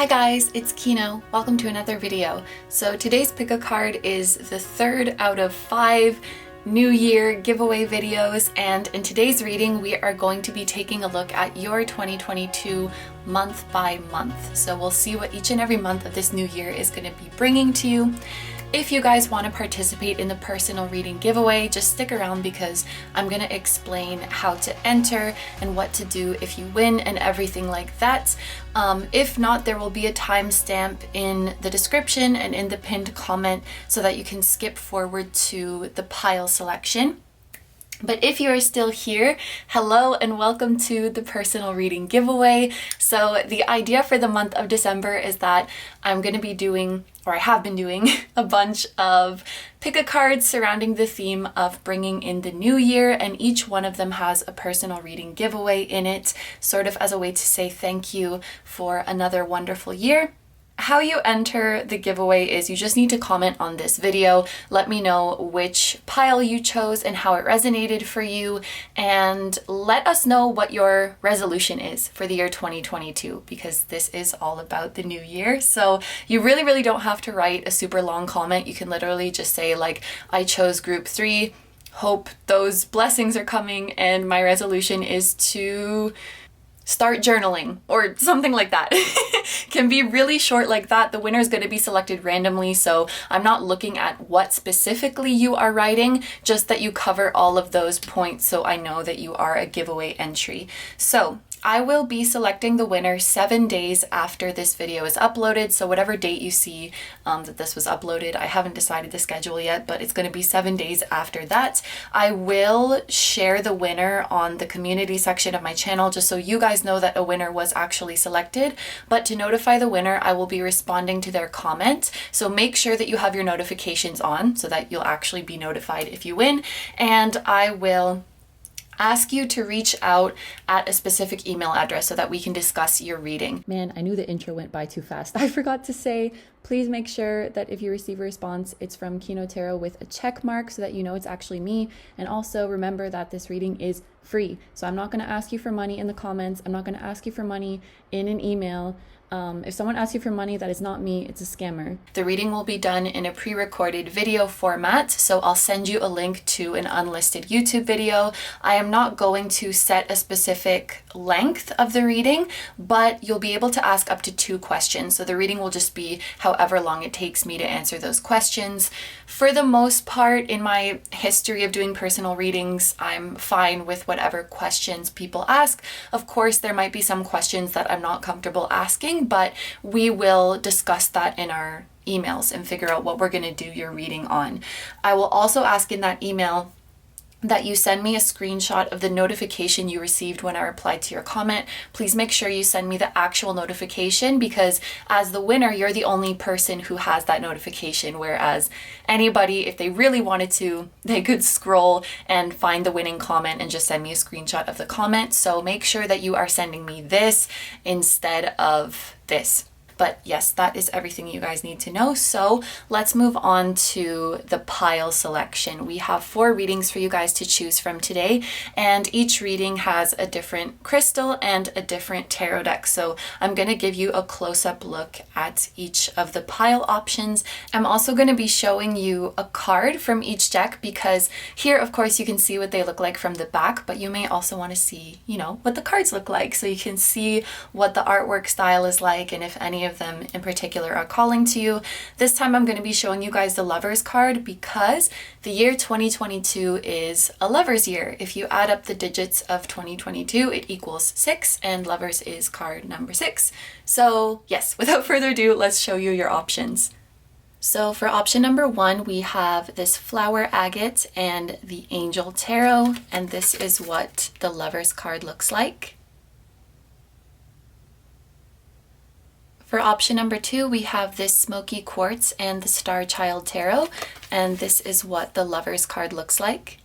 Hi guys, it's Kino. Welcome to another video. So today's pick a card is the third out of 5 New Year giveaway videos, and in today's reading we are going to be taking a look at your 2022 month by month. So we'll see what each and every month of this new year is going to be bringing to you. If you guys want to participate in the personal reading giveaway, just stick around because I'm going to explain how to enter and what to do if you win and everything like that. If not, there will be a timestamp in the description and in the pinned comment so that you can skip forward to the pile selection. But if you are still here, hello and welcome to the personal reading giveaway. So the idea for the month of December is that I'm going to be doing, or I have been doing, a bunch of pick-a-cards surrounding the theme of bringing in the new year, and each one of them has a personal reading giveaway in it, sort of as a way to say thank you for another wonderful year. How you enter the giveaway is you just need to comment on this video, let me know which pile you chose and how it resonated for you, and let us know what your resolution is for the year 2022, because this is all about the new year. So you really don't have to write a super long comment. You can literally just say like, I chose group 3, hope those blessings are coming, and my resolution is to start journaling or something like that. Can be really short like that. The winner is going to be selected randomly, so I'm not looking at what specifically you are writing, just that you cover all of those points so I know that you are a giveaway entry. So I will be selecting the winner 7 days after this video is uploaded. So whatever date you see that this was uploaded, I haven't decided the schedule yet, but it's going to be 7 days after that. I will share the winner on the community section of my channel just so you guys know that a winner was actually selected. But to notify the winner, I will be responding to their comment. So make sure that you have your notifications on so that you'll actually be notified if you win. And I will ask you to reach out at a specific email address so that we can discuss your reading. Man, I knew the intro went by too fast. I forgot to say, please make sure that if you receive a response, it's from Kino Tarot with a check mark so that you know it's actually me. And also remember that this reading is free. So I'm not going to ask you for money in the comments. I'm not going to ask you for money in an email. If someone asks you for money, that is not me, it's a scammer. The reading will be done in a pre-recorded video format, so I'll send you a link to an unlisted YouTube video. I am not going to set a specific length of the reading, but you'll be able to ask up to 2 questions. So the reading will just be however long it takes me to answer those questions. For the most part, in my history of doing personal readings, I'm fine with whatever questions people ask. Of course, there might be some questions that I'm not comfortable asking, but we will discuss that in our emails and figure out what we're going to do your reading on. I will also ask in that email that you send me a screenshot of the notification you received when I replied to your comment. Please make sure you send me the actual notification, because as the winner, you're the only person who has that notification, whereas anybody, if they really wanted to, they could scroll and find the winning comment and just send me a screenshot of the comment. So make sure that you are sending me this instead of this. But yes, that is everything you guys need to know. So let's move on to the pile selection. We have 4 readings for you guys to choose from today, and each reading has a different crystal and a different tarot deck. So I'm going to give you a close-up look at each of the pile options. I'm also going to be showing you a card from each deck, because here, of course, you can see what they look like from the back, but you may also want to see, you know, what the cards look like, so you can see what the artwork style is like and if any of them in particular are calling to you. This time I'm going to be showing you guys the Lovers card, because the year 2022 is a Lovers year. If you add up the digits of 2022, it equals 6, and Lovers is card number 6. So yes, without further ado, let's show you your options. So for option number 1, we have this Flower Agate and the Angel Tarot, and this is what the Lovers card looks like. For option number 2, we have this Smoky Quartz and the Starchild Tarot, and this is what the Lovers card looks like.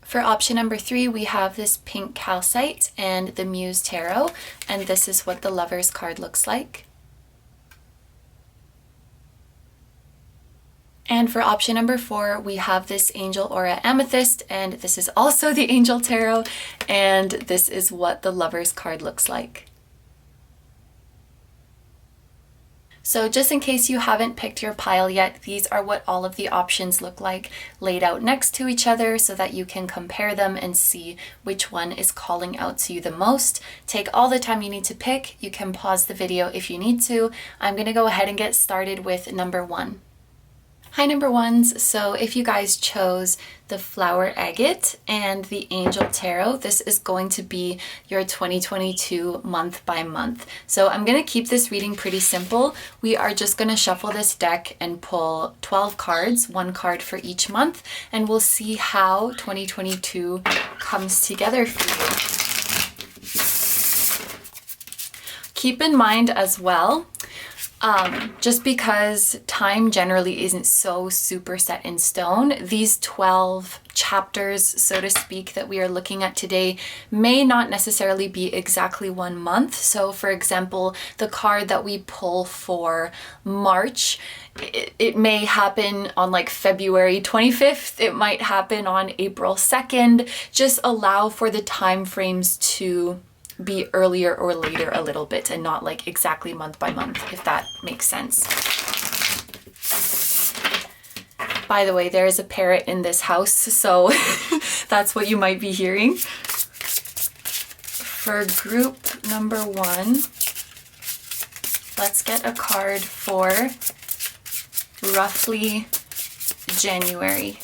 For option number 3, we have this pink Calcite and the Muse Tarot, and this is what the Lovers card looks like. And for option number 4, we have this Angel Aura Amethyst, and this is also the Angel Tarot, and this is what the Lovers card looks like. So just in case you haven't picked your pile yet, these are what all of the options look like laid out next to each other so that you can compare them and see which one is calling out to you the most. Take all the time you need to pick. You can pause the video if you need to. I'm going to go ahead and get started with number 1. Hi number ones, so if you guys chose the Flower Agate and the Angel Tarot, this is going to be your 2022 month by month. So I'm going to keep this reading pretty simple. We are just going to shuffle this deck and pull 12 cards, 1 card for each month, and we'll see how 2022 comes together for you. Keep in mind as well, just because time generally isn't so super set in stone, these 12 chapters, so to speak, that we are looking at today may not necessarily be exactly 1 month. So for example, the card that we pull for March, it may happen on like February 25th, it might happen on April 2nd. Just allow for the time frames to be earlier or later a little bit and not like exactly month by month, if that makes sense. By the way, there is a parrot in this house, so that's what you might be hearing. For group number 1, let's get a card for roughly January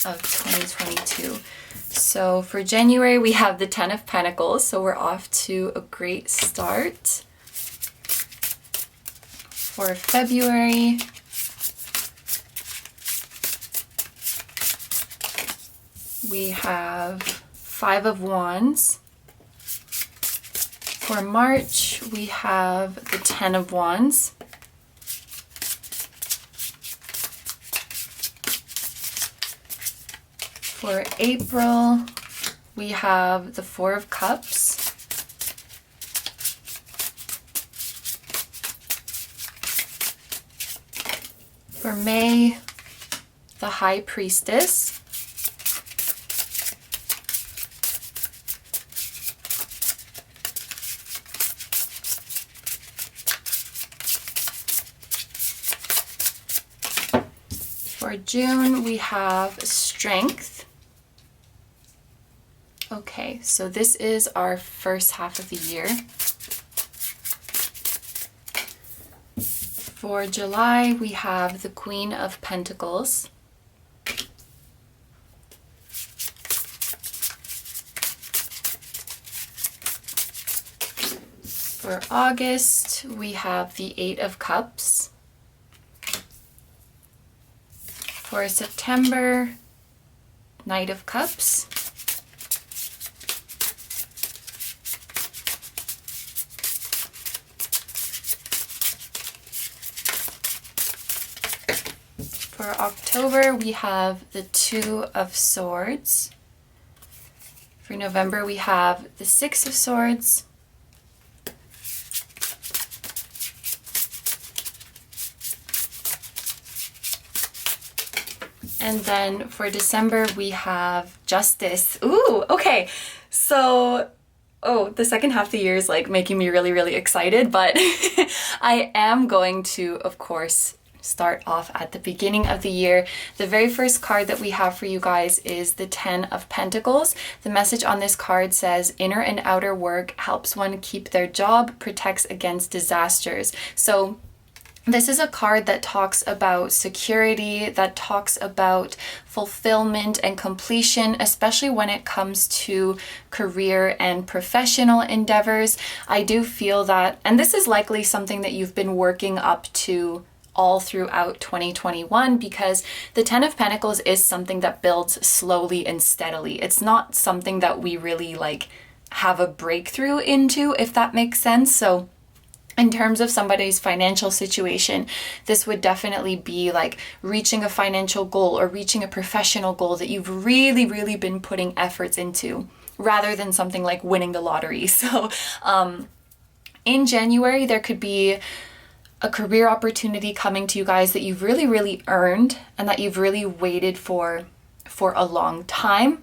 of 2022. So for January, we have the 10 of Pentacles, so we're off to a great start. For February, we have 5 of Wands. For March, we have the 10 of Wands. For April, we have the 4 of Cups. For May, the High Priestess. For June, we have Strength. Okay, so this is our first half of the year. For July, we have the Queen of Pentacles. For August, we have the 8 of Cups. For September, Knight of Cups. For October, we have the 2 of Swords. For November, we have the 6 of Swords. And then for December, we have Justice. Ooh, okay. So, the second half of the year is like making me really, really excited, but I am going to, of course, start off at the beginning of the year. The very first card that we have for you guys is the 10 of Pentacles. The message on this card says, inner and outer work helps one keep their job, protects against disasters. So this is a card that talks about security, that talks about fulfillment and completion, especially when it comes to career and professional endeavors. I do feel that, and this is likely something that you've been working up to all throughout 2021, because the 10 of Pentacles is something that builds slowly and steadily. It's not something that we really like have a breakthrough into, if that makes sense. So in terms of somebody's financial situation, this would definitely be like reaching a financial goal or reaching a professional goal that you've really, really been putting efforts into, rather than something like winning the lottery. So in January, there could be a career opportunity coming to you guys that you've really, really earned and that you've really waited for a long time.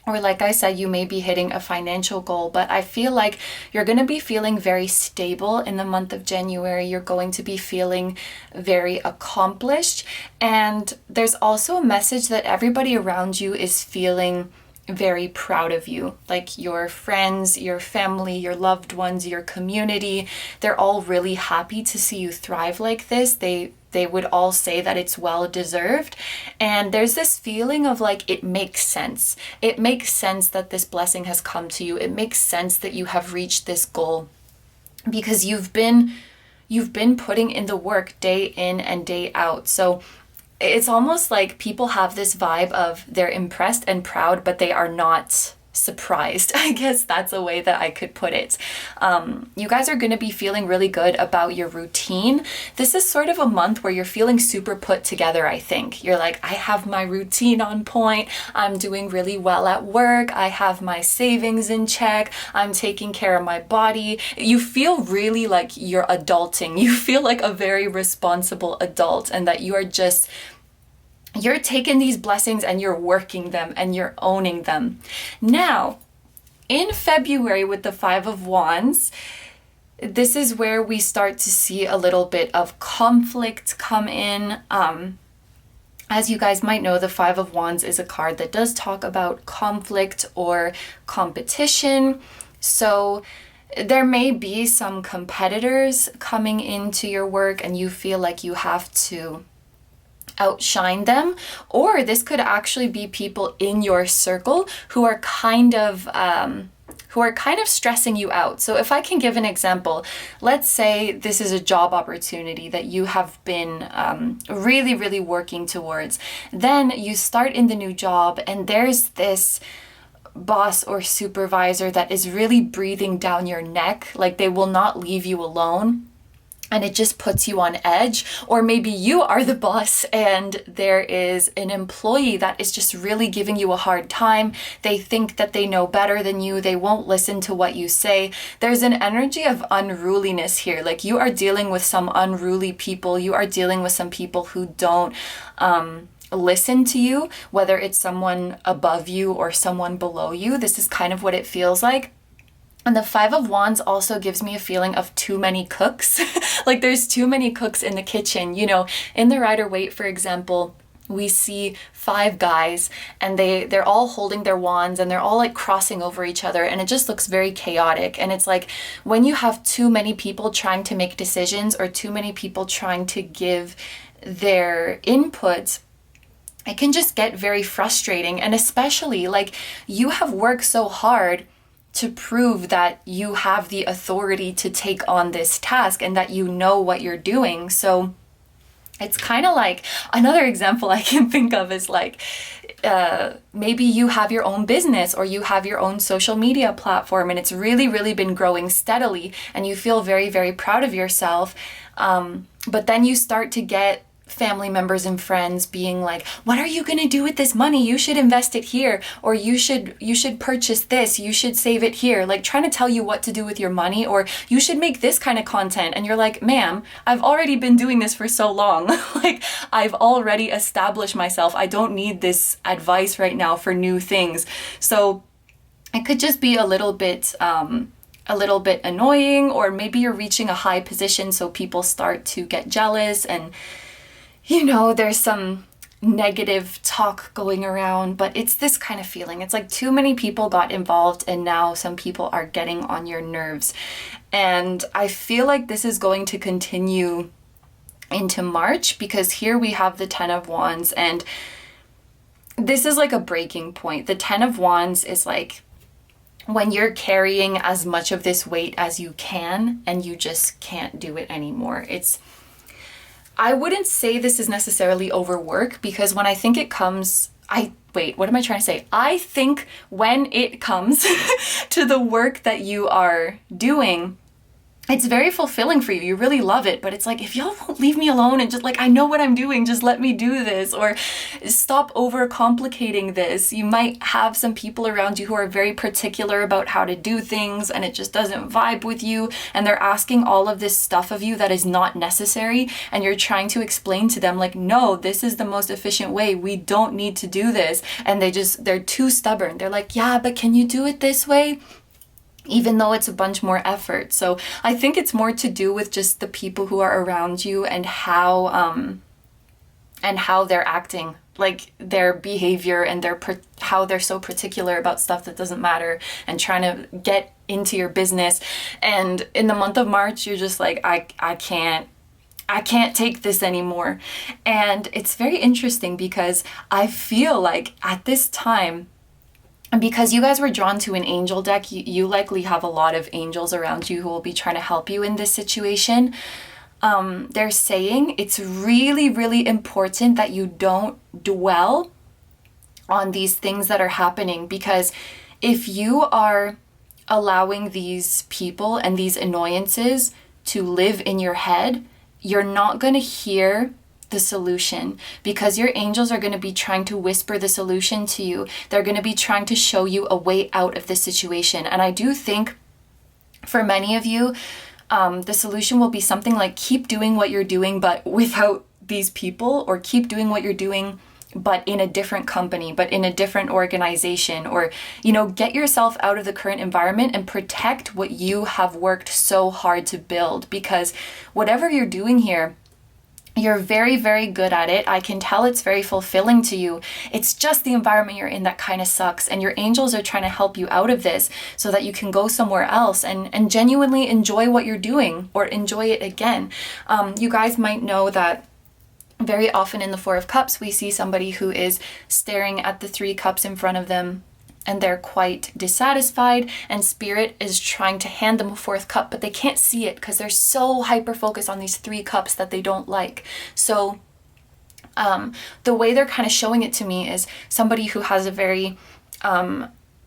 Or like I said, you may be hitting a financial goal, but I feel like you're going to be feeling very stable in the month of January. You're going to be feeling very accomplished. And there's also a message that everybody around you is feeling very proud of you. Like your friends, your family, your loved ones, your community, they're all really happy to see you thrive like this. They would all say that it's well deserved. And there's this feeling of like, it makes sense. It makes sense that this blessing has come to you. It makes sense that you have reached this goal because you've been putting in the work day in and day out. So it's almost like people have this vibe of they're impressed and proud, but they are not surprised. I guess that's a way that I could put it. You guys are going to be feeling really good about your routine. This is sort of a month where you're feeling super put together, I think. You're like, I have my routine on point. I'm doing really well at work. I have my savings in check. I'm taking care of my body. You feel really like you're adulting. You feel like a very responsible adult and that you are just you're taking these blessings and you're working them and you're owning them. Now, in February with the Five of Wands, this is where we start to see a little bit of conflict come in. As you guys might know, the Five of Wands is a card that does talk about conflict or competition. So there may be some competitors coming into your work and you feel like you have to outshine them, or this could actually be people in your circle who are kind of stressing you out. So if I can give an example, let's say this is a job opportunity that you have been really, really working towards. Then you start in the new job and there's this boss or supervisor that is really breathing down your neck, like they will not leave you alone. And it just puts you on edge. Or maybe you are the boss and there is an employee that is just really giving you a hard time. They think that they know better than you. They won't listen to what you say. There's an energy of unruliness here. Like you are dealing with some unruly people. You are dealing with some people who don't listen to you, whether it's someone above you or someone below you. This is kind of what it feels like. And the Five of Wands also gives me a feeling of too many cooks. Like there's too many cooks in the kitchen. You know, in the Rider-Waite, for example, we see 5 guys and they're all holding their wands and they're all like crossing over each other and it just looks very chaotic. And it's like when you have too many people trying to make decisions or too many people trying to give their input, it can just get very frustrating. And especially like you have worked so hard to prove that you have the authority to take on this task and that you know what you're doing. So it's kind of like another example I can think of is like maybe you have your own business or you have your own social media platform and it's really, really been growing steadily and you feel very, very proud of yourself. But then you start to get family members and friends being like, what are you going to do with this money? You should invest it here, or you should purchase this, you should save it here, like trying to tell you what to do with your money, or you should make this kind of content. And you're like, ma'am, I've already been doing this for so long. Like I've already established myself. I don't need this advice right now for new things. So it could just be a little bit annoying, or maybe you're reaching a high position so people start to get jealous and you know, there's some negative talk going around, but it's this kind of feeling. It's like too many people got involved and now some people are getting on your nerves. And I feel like this is going to continue into March because here we have the 10 of Wands and this is like a breaking point. The 10 of Wands is like when you're carrying as much of this weight as you can and you just can't do it anymore. I wouldn't say this is necessarily overwork because when I think it comes, what am I trying to say? I think when it comes to the work that you are doing, it's very fulfilling for you. You really love it, but it's like, if y'all won't leave me alone and just like, I know what I'm doing, just let me do this, or stop over complicating this. You might have some people around you who are very particular about how to do things and it just doesn't vibe with you, and they're asking all of this stuff of you that is not necessary, and you're trying to explain to them like, no, this is the most efficient way. We don't need to do this. And they're too stubborn. They're like, yeah, but can you do it this way? Even though it's a bunch more effort. So I think it's more to do with just the people who are around you and how they're acting, like their behavior and how they're so particular about stuff that doesn't matter and trying to get into your business. And in the month of March, you're just like, I can't take this anymore. And it's very interesting because I feel like at this time, and because you guys were drawn to an angel deck, you likely have a lot of angels around you who will be trying to help you in this situation. They're saying it's really, really important that you don't dwell on these things that are happening, because if you are allowing these people and these annoyances to live in your head, you're not going to hear the solution, because your angels are going to be trying to whisper the solution to you. They're going to be trying to show you a way out of this situation. And I do think for many of you, the solution will be something like, keep doing what you're doing but without these people, or keep doing what you're doing but in a different company, but in a different organization, or, get yourself out of the current environment and protect what you have worked so hard to build. Because whatever you're doing here, you're very, very good at it. I can tell it's very fulfilling to you. It's just the environment you're in that kind of sucks. And your angels are trying to help you out of this so that you can go somewhere else and genuinely enjoy what you're doing, or enjoy it again. You guys might know that very often in the Four of Cups, we see somebody who is staring at the Three Cups in front of them, and they're quite dissatisfied, and Spirit is trying to hand them a fourth cup, but they can't see it because they're so hyper-focused on these three cups that they don't like. So the way they're kind of showing it to me is somebody who has a very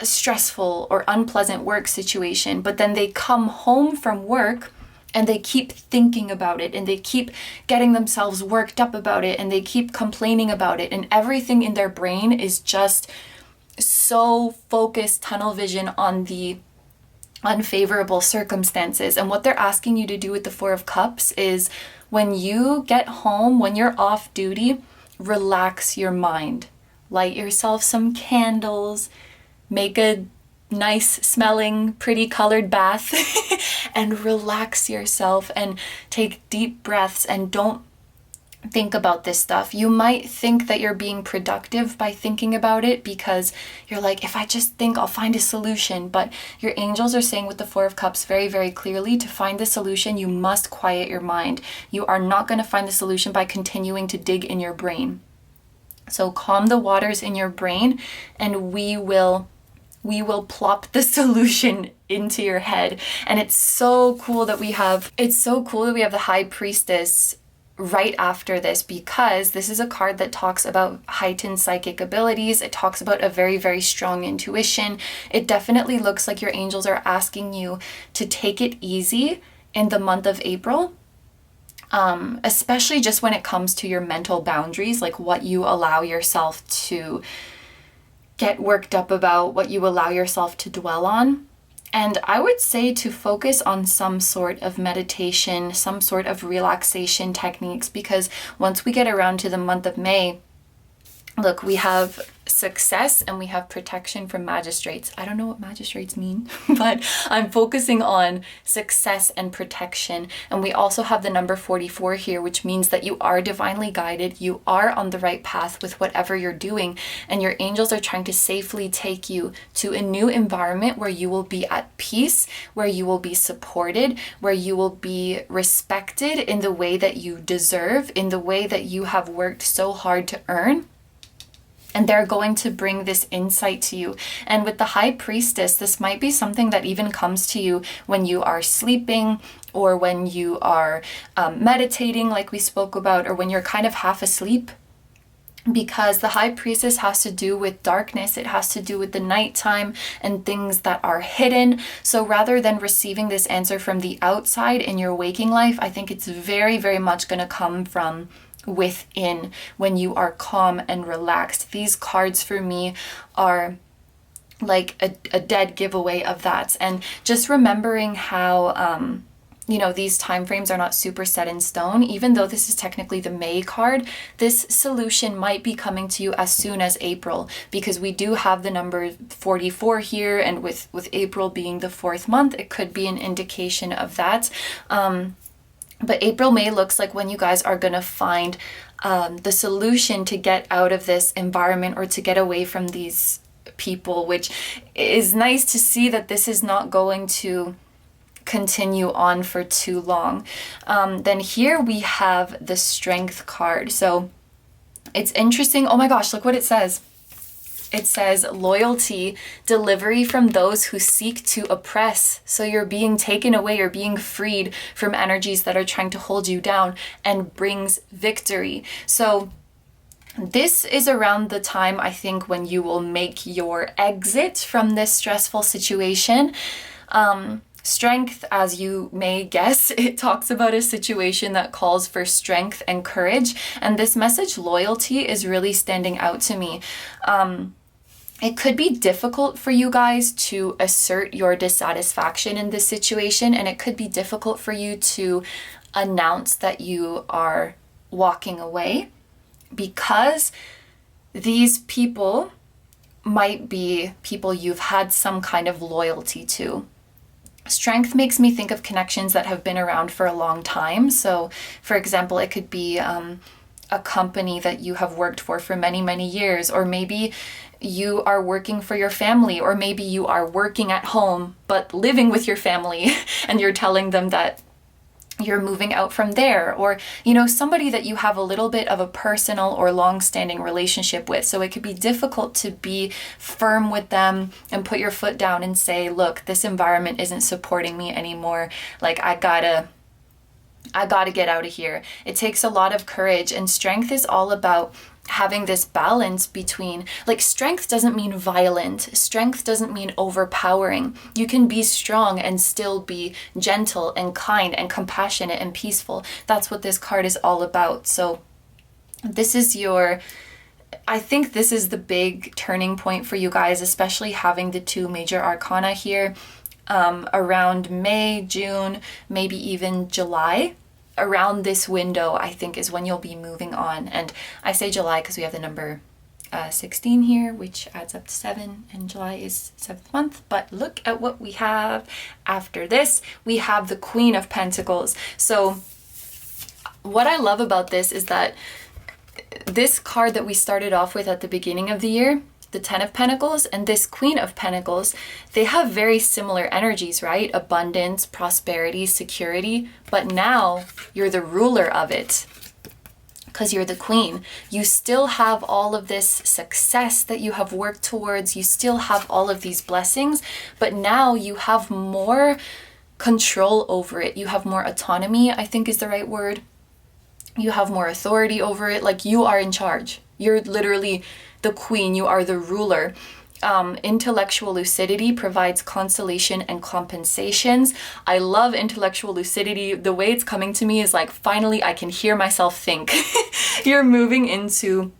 stressful or unpleasant work situation, but then they come home from work and they keep thinking about it, and they keep getting themselves worked up about it, and they keep complaining about it, and everything in their brain is just so focused, tunnel vision on the unfavorable circumstances. And what they're asking you to do with the Four of Cups is, when you get home, when you're off duty, relax your mind. Light yourself some candles, make a nice smelling, pretty colored bath, and relax yourself and take deep breaths, and don't think about this stuff. You might think that you're being productive by thinking about it, because you're like, if I just think, I'll find a solution. But your angels are saying with the Four of Cups very, very clearly, to find the solution, you must quiet your mind. You are not going to find the solution by continuing to dig in your brain. So calm the waters in your brain, and we will plop the solution into your head. And it's so cool that we have the High Priestess right after this, because this is a card that talks about heightened psychic abilities. It talks about a very, very strong intuition. It definitely looks like your angels are asking you to take it easy in the month of April, especially just when it comes to your mental boundaries, like what you allow yourself to get worked up about, what you allow yourself to dwell on. And I would say to focus on some sort of meditation, some sort of relaxation techniques, because once we get around to the month of May, look, we have success and we have protection from magistrates. I don't know what magistrates mean, but I'm focusing on success and protection. And we also have the number 44 here, which means that you are divinely guided. You are on the right path with whatever you're doing. And your angels are trying to safely take you to a new environment where you will be at peace, where you will be supported, where you will be respected in the way that you deserve, in the way that you have worked so hard to earn. And they're going to bring this insight to you. And with the High Priestess, this might be something that even comes to you when you are sleeping, or when you are meditating, like we spoke about, or when you're kind of half asleep. because the High Priestess has to do with darkness. It has to do with the nighttime and things that are hidden. So rather than receiving this answer from the outside in your waking life, I think it's very, very much going to come from within when you are calm and relaxed. These cards for me are like a dead giveaway of that. And just remembering how you know, these time frames are not super set in stone. Even though this is technically the May card, this solution might be coming to you as soon as April, because we do have the number 44 here, and with April being the 4th month, it could be an indication of that. But April, May looks like when you guys are gonna find the solution to get out of this environment or to get away from these people, which is nice to see that this is not going to continue on for too long. Then here we have the Strength card. So it's interesting. Oh my gosh, look what it says. It says loyalty, delivery from those who seek to oppress. So you're being taken away, you're being freed from energies that are trying to hold you down, and brings victory. So this is around the time, I think, when you will make your exit from this stressful situation. Strength, as you may guess, it talks about a situation that calls for strength and courage. And this message, loyalty, is really standing out to me. It could be difficult for you guys to assert your dissatisfaction in this situation, and it could be difficult for you to announce that you are walking away, because these people might be people you've had some kind of loyalty to. Strength makes me think of connections that have been around for a long time. So, for example, it could be a company that you have worked for many, many years, or maybe you are working for your family, or maybe you are working at home but living with your family and you're telling them that you're moving out from there, or, you know, somebody that you have a little bit of a personal or long-standing relationship with. So it could be difficult to be firm with them and put your foot down and say, look, this environment isn't supporting me anymore. Like, I gotta get out of here. It takes a lot of courage, and strength is all about having this balance between, like, strength doesn't mean violent. Strength doesn't mean overpowering. You can be strong and still be gentle and kind and compassionate and peaceful. That's what this card is all about. So this is I think this is the big turning point for you guys, especially having the 2 major arcana here around May, June, maybe even July. Around this window, I think, is when you'll be moving on. And I say July because we have the number 16 here, which adds up to 7, and July is 7th month. But look at what we have after this. We have the Queen of Pentacles. So what I love about this is that this card that we started off with at the beginning of the year, the 10 of Pentacles, and this Queen of Pentacles, they have very similar energies, right? Abundance, prosperity, security. But now you're the ruler of it because you're the queen. You still have all of this success that you have worked towards. You still have all of these blessings, but now you have more control over it. You have more autonomy, I think is the right word. You have more authority over it. Like, you are in charge. You're literally the queen. You are the ruler. Intellectual lucidity provides consolation and compensations. I love intellectual lucidity. The way it's coming to me is like, finally, I can hear myself think. You're moving into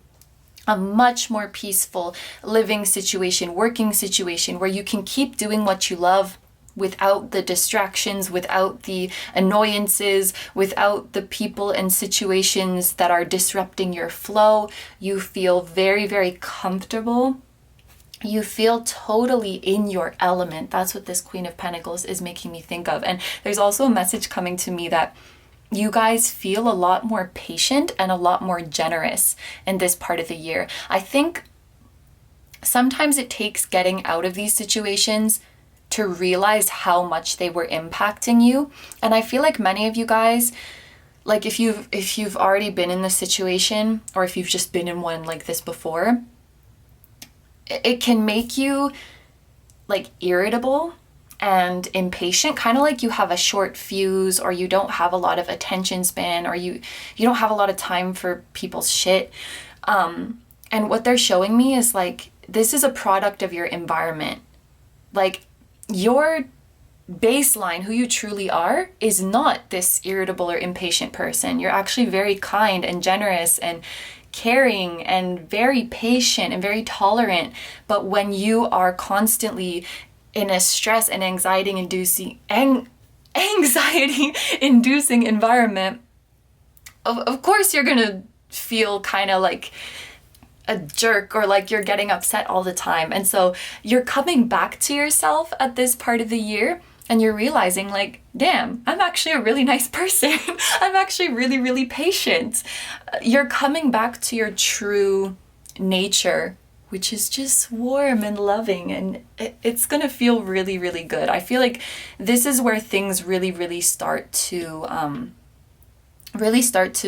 a much more peaceful living situation, working situation, where you can keep doing what you love without the distractions, without the annoyances, without the people and situations that are disrupting your flow. You feel very, very comfortable. You feel totally in your element. That's what this Queen of Pentacles is making me think of. And there's also a message coming to me that you guys feel a lot more patient and a lot more generous in this part of the year. I think sometimes it takes getting out of these situations to realize how much they were impacting you. And I feel like many of you guys, like if you've already been in this situation, or if you've just been in one like this before, it can make you like irritable and impatient, kind of like you have a short fuse, or you don't have a lot of attention span, or you don't have a lot of time for people's shit. And what they're showing me is like, this is a product of your environment. Like, your baseline, who you truly are, is not this irritable or impatient person. You're actually very kind and generous and caring and very patient and very tolerant. But when you are constantly in a stress and anxiety-inducing environment, of course you're gonna feel kind of like a jerk, or like you're getting upset all the time. And so you're coming back to yourself at this part of the year, and you're realizing like, damn, I'm actually a really nice person. I'm actually really, really patient. You're coming back to your true nature, which is just warm and loving, and it's gonna feel really, really good. I feel like this is where things really, really start to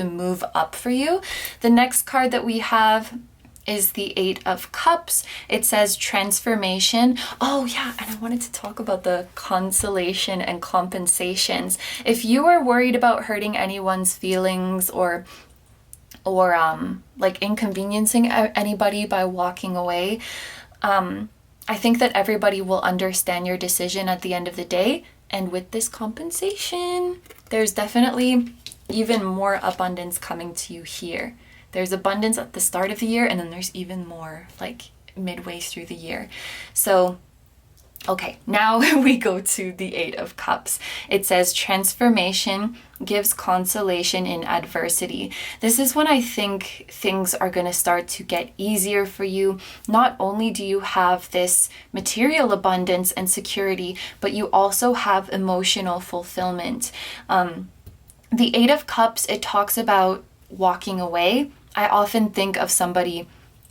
move up for you. The next card that we have is the Eight of Cups. It says transformation. Oh yeah, and I wanted to talk about the consolation and compensations. If you are worried about hurting anyone's feelings or like inconveniencing anybody by walking away, I think that everybody will understand your decision at the end of the day. And with this compensation, there's definitely even more abundance coming to you here. There's abundance at the start of the year, and then there's even more like midway through the year. So, okay, now we go to the Eight of Cups. It says transformation gives consolation in adversity. This is when I think things are going to start to get easier for you. Not only do you have this material abundance and security, but you also have emotional fulfillment. The Eight of Cups, it talks about walking away. I often think of somebody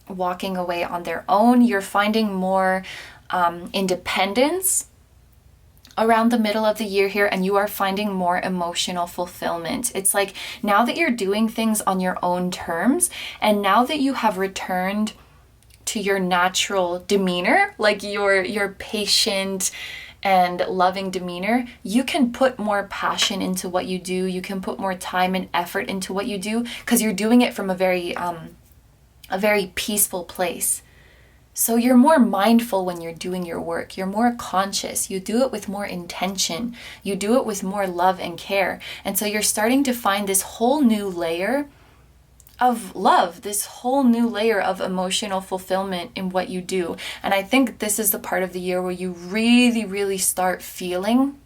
walking away on their own. You're finding more independence around the middle of the year here, and you are finding more emotional fulfillment. It's like now that you're doing things on your own terms, and now that you have returned to your natural demeanor, like your patient and loving demeanor, you can put more passion into what you do. You can put more time and effort into what you do, because you're doing it from a very peaceful place. So you're more mindful when you're doing your work. You're more conscious. You do it with more intention. You do it with more love and care. And so you're starting to find this whole new layer of love, this whole new layer of emotional fulfillment in what you do. And I think this is the part of the year where you really, really start feeling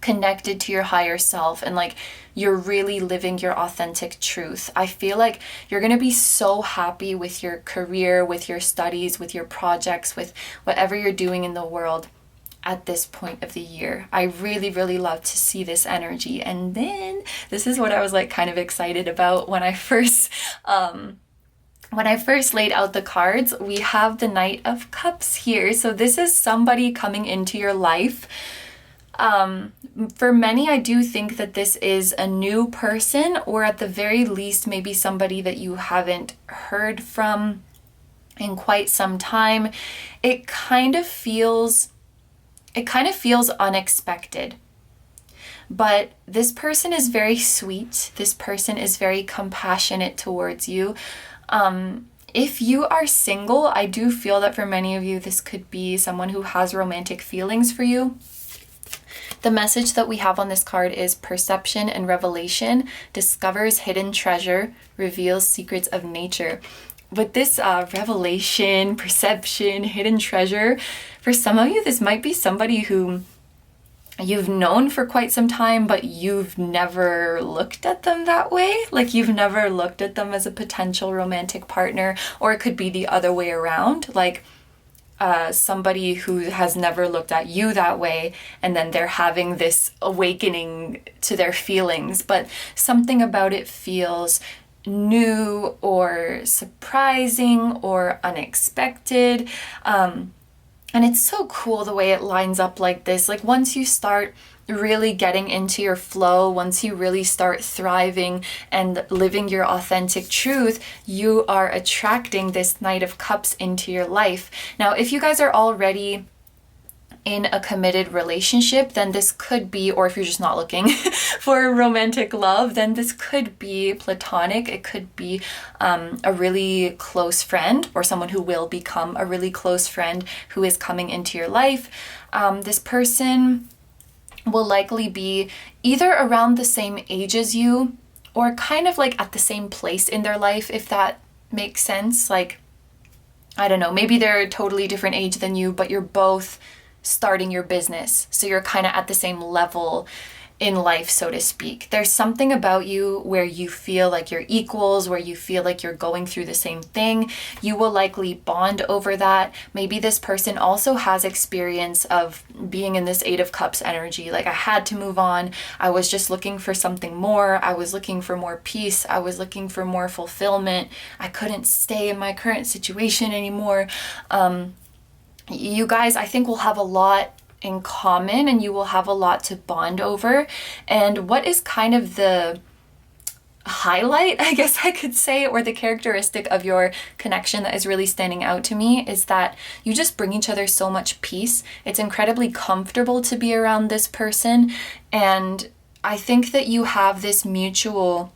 connected to your higher self, and like you're really living your authentic truth. I feel like you're going to be so happy with your career, with your studies, with your projects, with whatever you're doing in the world at this point of the year. I really, really love to see this energy. And then this is what I was like kind of excited about when I first laid out the cards. We have the Knight of Cups here. So this is somebody coming into your life. For many, I do think that this is a new person, or at the very least, maybe somebody that you haven't heard from in quite some time. It kind of feels unexpected. But this person is very sweet. This person is very compassionate towards you. If you are single, I do feel that for many of you, this could be someone who has romantic feelings for you. The message that we have on this card is perception and revelation, discovers hidden treasure, reveals secrets of nature. With this revelation, perception, hidden treasure, for some of you, this might be somebody who you've known for quite some time, but you've never looked at them that way. Like you've never looked at them as a potential romantic partner, or it could be the other way around. Like somebody who has never looked at you that way, and then they're having this awakening to their feelings, but something about it feels new or surprising or unexpected. And it's so cool the way it lines up like this. Like once you start really getting into your flow, once you really start thriving and living your authentic truth, you are attracting this Knight of Cups into your life. Now, if you guys are already in a committed relationship, then this could be, or if you're just not looking for romantic love, then this could be platonic. It could be a really close friend, or someone who will become a really close friend who is coming into your life. This person will likely be either around the same age as you, or kind of like at the same place in their life, if that makes sense. Like, I don't know, maybe they're a totally different age than you, but you're both starting your business. So you're kind of at the same level in life, so to speak. There's something about you where you feel like you're equals, where you feel like you're going through the same thing. You will likely bond over that. Maybe this person also has experience of being in this Eight of Cups energy. Like, I had to move on. I was just looking for something more. I was looking for more peace. I was looking for more fulfillment. I couldn't stay in my current situation anymore. You guys, I think, will have a lot in common, and you will have a lot to bond over. And what is kind of the highlight, I guess I could say, or the characteristic of your connection that is really standing out to me, is that you just bring each other so much peace. It's incredibly comfortable to be around this person, and I think that you have this mutual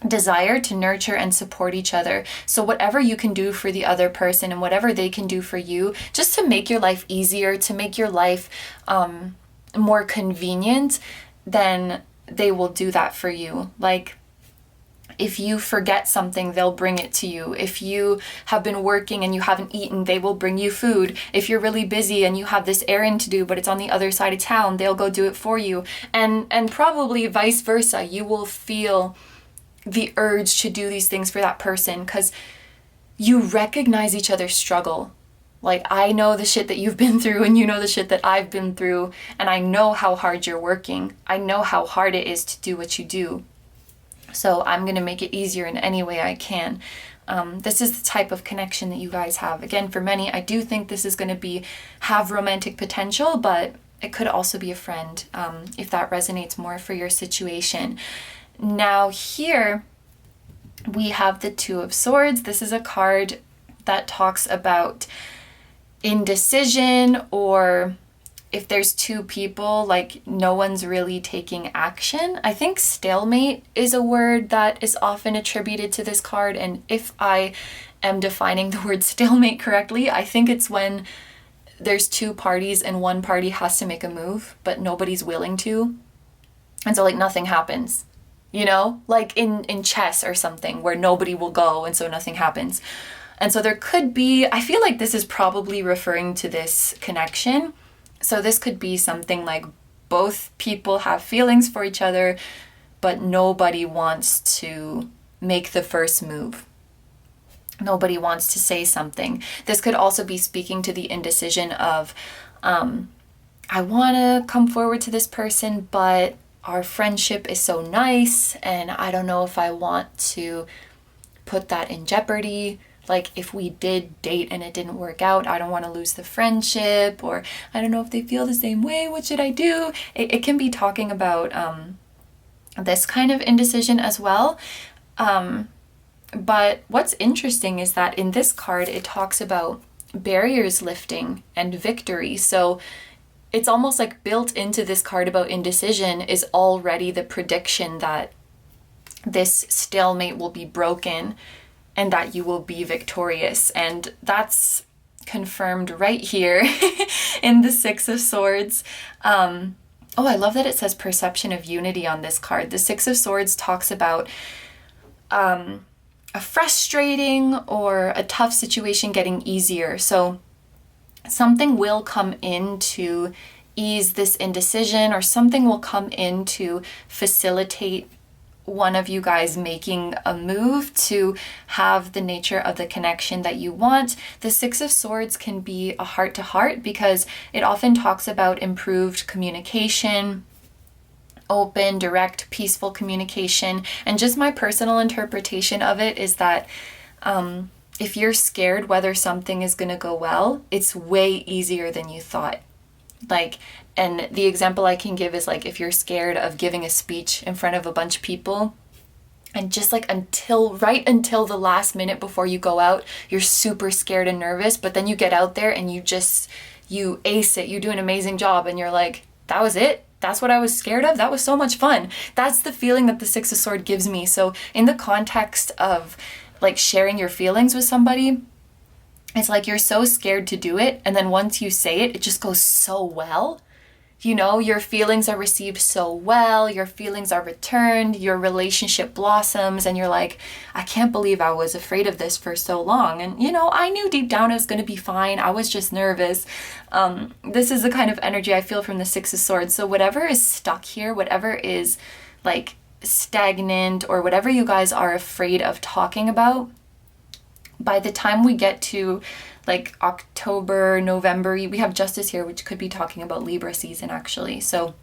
desire to nurture and support each other. So whatever you can do for the other person and whatever they can do for you, just to make your life easier, to make your life more convenient, then they will do that for you. Like, if you forget something, they'll bring it to you. If you have been working and you haven't eaten, they will bring you food. If you're really busy and you have this errand to do, but it's on the other side of town, they'll go do it for you. And probably vice versa. You will feel the urge to do these things for that person because you recognize each other's struggle. Like, I know the shit that you've been through, and you know the shit that I've been through, and I know how hard you're working. I know how hard it is to do what you do. So I'm going to make it easier in any way I can. This is the type of connection that you guys have. Again, for many, I do think this is going to have romantic potential, but it could also be a friend, if that resonates more for your situation. Now here we have the Two of Swords. This is a card that talks about indecision, or if there's two people, like, no one's really taking action. I think stalemate is a word that is often attributed to this card, and if I am defining the word stalemate correctly, I think it's when there's two parties and one party has to make a move, but nobody's willing to. And so, like, nothing happens. You know, like in chess or something, where nobody will go and so nothing happens. And so there could be, I feel like this is probably referring to this connection. So this could be something like both people have feelings for each other, but nobody wants to make the first move. Nobody wants to say something. This could also be speaking to the indecision of, I want to come forward to this person, but our friendship is so nice, and I don't know if I want to put that in jeopardy. Like, if we did date and it didn't work out, I don't want to lose the friendship, or I don't know if they feel the same way. What should I do? It can be talking about this kind of indecision as well. But what's interesting is that in this card, it talks about barriers lifting and victory. So it's almost like built into this card about indecision is already the prediction that this stalemate will be broken and that you will be victorious. And that's confirmed right here in the Six of Swords. Oh, I love that it says perception of unity on this card. The Six of Swords talks about a frustrating or a tough situation getting easier. So something will come in to ease this indecision, or something will come in to facilitate one of you guys making a move to have the nature of the connection that you want. The Six of Swords can be a heart-to-heart because it often talks about improved communication, open, direct, peaceful communication. And just my personal interpretation of it is that if you're scared whether something is going to go well, it's way easier than you thought. Like, and the example I can give is like, if you're scared of giving a speech in front of a bunch of people, and just like right until the last minute before you go out, you're super scared and nervous, but then you get out there and you just you ace it, you do an amazing job, and you're like, that was it? That's what I was scared of? That was so much fun. That's the feeling that the Six of Swords gives me. So in the context of like sharing your feelings with somebody, it's like you're so scared to do it, and then once you say it, it just goes so well. You know, your feelings are received so well, your feelings are returned, your relationship blossoms, and you're like, I can't believe I was afraid of this for so long. And, you know, I knew deep down it was going to be fine. I was just nervous. This is the kind of energy I feel from the Six of Swords. So whatever is stuck here, whatever is like stagnant, or whatever you guys are afraid of talking about, by the time we get to like October, November, we have Justice here, which could be talking about Libra season actually. So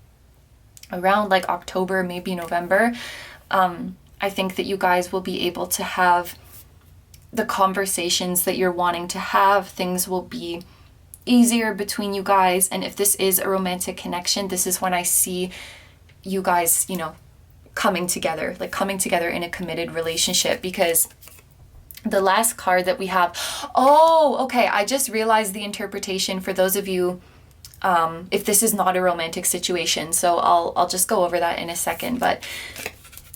around like October, maybe November, I think that you guys will be able to have the conversations that you're wanting to have. Things will be easier between you guys. And if this is a romantic connection, this is when I see you guys, you know, coming together in a committed relationship. Because the last card that we have, oh, okay, I just realized the interpretation for those of you, if this is not a romantic situation. So I'll just go over that in a second. But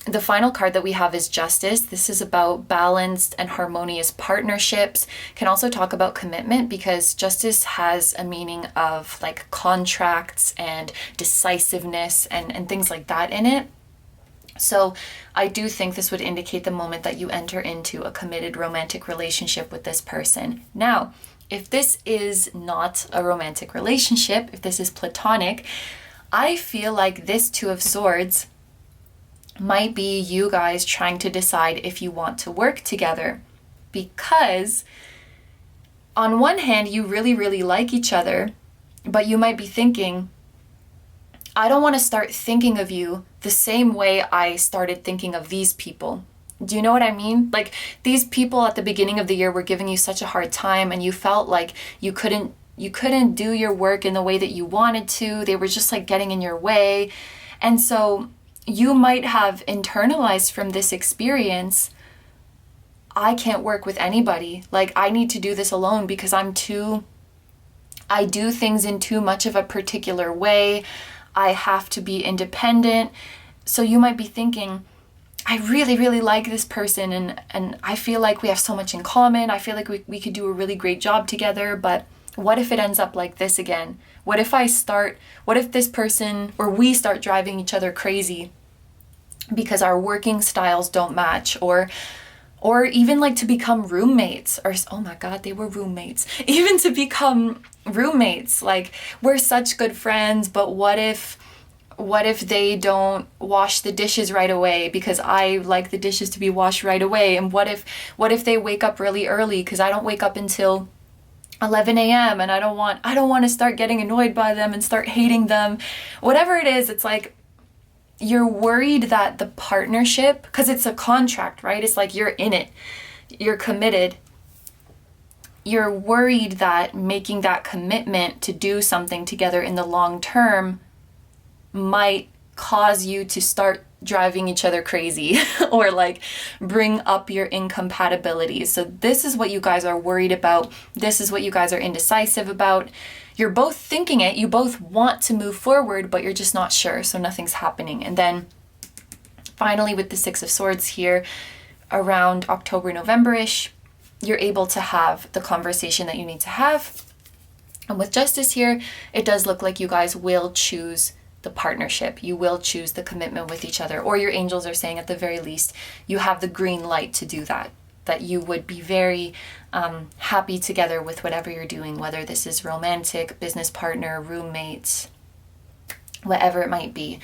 the final card that we have is Justice. This is about balanced and harmonious partnerships. Can also talk about commitment, because Justice has a meaning of like contracts and decisiveness and things like that in it. So I do think this would indicate the moment that you enter into a committed romantic relationship with this person. Now, if this is not a romantic relationship, if this is platonic, I feel like this Two of Swords might be you guys trying to decide if you want to work together. Because on one hand, you really, really like each other, but you might be thinking, I don't want to start thinking of you the same way I started thinking of these people. Do you know what I mean? Like, these people at the beginning of the year were giving you such a hard time, and you felt like you couldn't do your work in the way that you wanted to. They were just like getting in your way. And so you might have internalized from this experience, I can't work with anybody. Like, I need to do this alone because I do things in too much of a particular way. I have to be independent. So you might be thinking, I really, really like this person, and I feel like we have so much in common. I feel like we could do a really great job together, but what if it ends up like this again? What if this person or we start driving each other crazy because our working styles don't match, or even like to become roommates, or oh my God, they were roommates. Even to become roommates, like we're such good friends, but what if they don't wash the dishes right away because I like the dishes to be washed right away? And what if they wake up really early because I don't wake up until 11 a.m. and I don't want to start getting annoyed by them and start hating them. Whatever it is, it's like you're worried that the partnership, because it's a contract, right? It's like you're in it, you're committed. You're worried that making that commitment to do something together in the long term might cause you to start driving each other crazy or like bring up your incompatibilities. So this is what you guys are worried about. This is what you guys are indecisive about. You're both thinking it, you both want to move forward, but you're just not sure, so nothing's happening. And then finally with the Six of Swords here, around October, November-ish, you're able to have the conversation that you need to have. And with Justice here, it does look like you guys will choose the partnership. You will choose the commitment with each other, or your angels are saying at the very least, you have the green light to do that you would be very happy together with whatever you're doing, whether this is romantic, business partner, roommates, whatever it might be.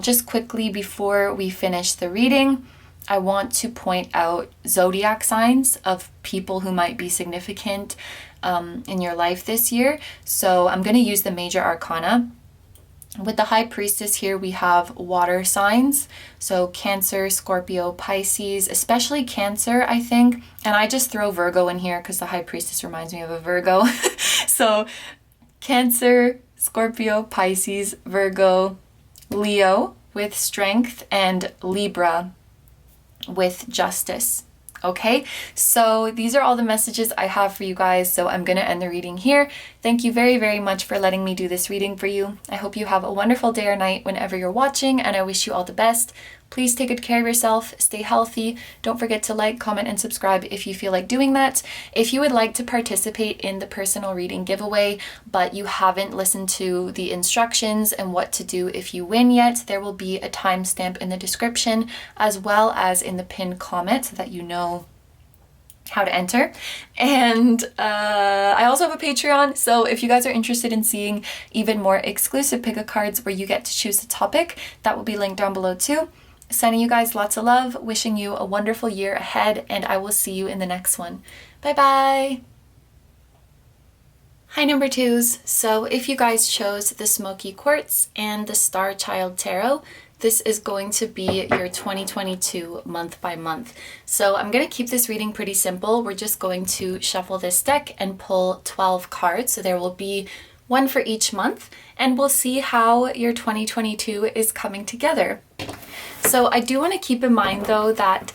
Just quickly before we finish the reading, I want to point out zodiac signs of people who might be significant in your life this year. So I'm going to use the major arcana. With the High Priestess here, we have water signs. So Cancer, Scorpio, Pisces, especially Cancer, I think. And I just throw Virgo in here because the High Priestess reminds me of a Virgo. So Cancer, Scorpio, Pisces, Virgo, Leo with Strength, and Libra with Justice. Okay, so these are all the messages I have for you guys, so I'm going to end the reading here. Thank you very, very much for letting me do this reading for you. I hope you have a wonderful day or night whenever you're watching, and I wish you all the best. Please take good care of yourself, stay healthy. Don't forget to like, comment, and subscribe if you feel like doing that. If you would like to participate in the personal reading giveaway, but you haven't listened to the instructions and what to do if you win yet, there will be a timestamp in the description as well as in the pinned comment so that you know how to enter. And I also have a Patreon, so if you guys are interested in seeing even more exclusive pick-a cards where you get to choose the topic, that will be linked down below too. Sending you guys lots of love, wishing you a wonderful year ahead, and I will see you in the next one. Bye bye! Hi number twos. So if you guys chose the Smoky Quartz and the Starchild Tarot, this is going to be your 2022 month by month. So I'm going to keep this reading pretty simple. We're just going to shuffle this deck and pull 12 cards. So there will be one for each month, and we'll see how your 2022 is coming together. So I do want to keep in mind though that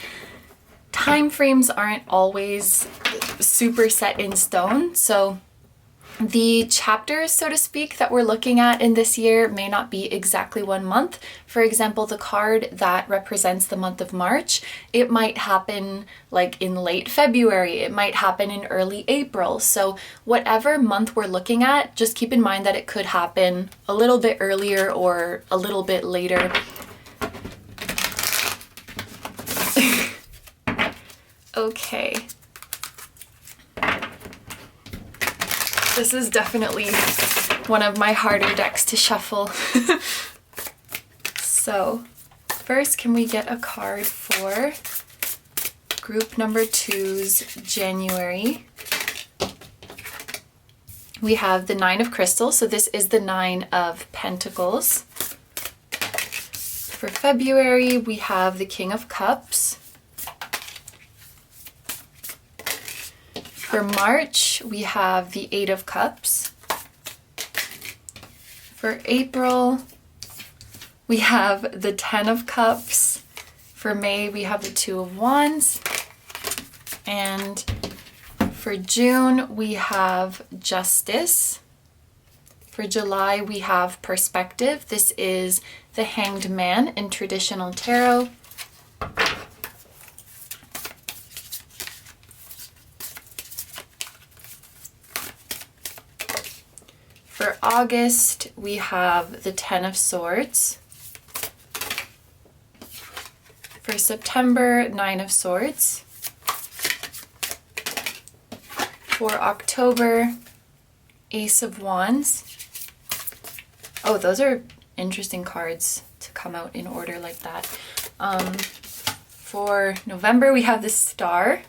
time frames aren't always super set in stone. So the chapters, so to speak, that we're looking at in this year may not be exactly 1 month. For example, the card that represents the month of March, it might happen like in late February, it might happen in early April. So whatever month we're looking at, just keep in mind that it could happen a little bit earlier or a little bit later. Okay. This is definitely one of my harder decks to shuffle. So first, can we get a card for group number 2's January? We have the 9 of Crystals, so this is the 9 of Pentacles. For February, we have the King of Cups. For March, we have the 8 of Cups. For April, we have the 10 of Cups. For May, we have the 2 of Wands. And for June, we have Justice. For July, we have Perspective. This is the Hanged Man in traditional tarot. For August, we have the 10 of Swords. For September, 9 of Swords. For October, Ace of Wands. Oh, those are interesting cards to come out in order like that. For November, we have the Star.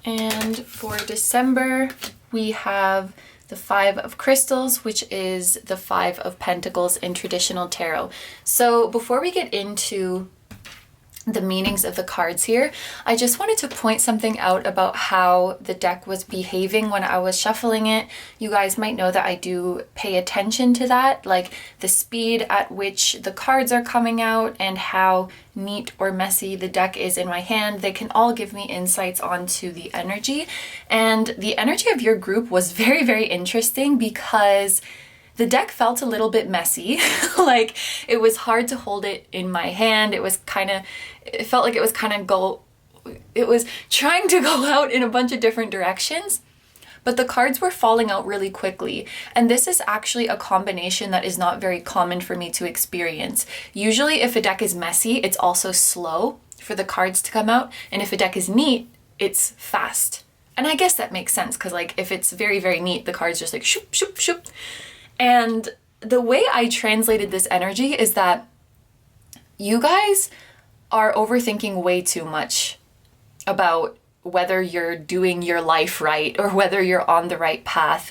And for December, we have the 5 of Crystals, which is the 5 of Pentacles in traditional tarot. So before we get into the meanings of the cards here, I just wanted to point something out about how the deck was behaving when I was shuffling it. You guys might know that I do pay attention to that, like the speed at which the cards are coming out and how neat or messy the deck is in my hand. They can all give me insights onto the energy. And the energy of your group was very, very interesting because the deck felt a little bit messy. Like it was hard to hold it in my hand. It felt like it was trying to go out in a bunch of different directions, but the cards were falling out really quickly. And this is actually a combination that is not very common for me to experience. Usually if a deck is messy, it's also slow for the cards to come out. And if a deck is neat, it's fast. And I guess that makes sense because like if it's very, very neat, the cards just like shoop, shoop, shoop. And the way I translated this energy is that you guys are overthinking way too much about whether you're doing your life right or whether you're on the right path.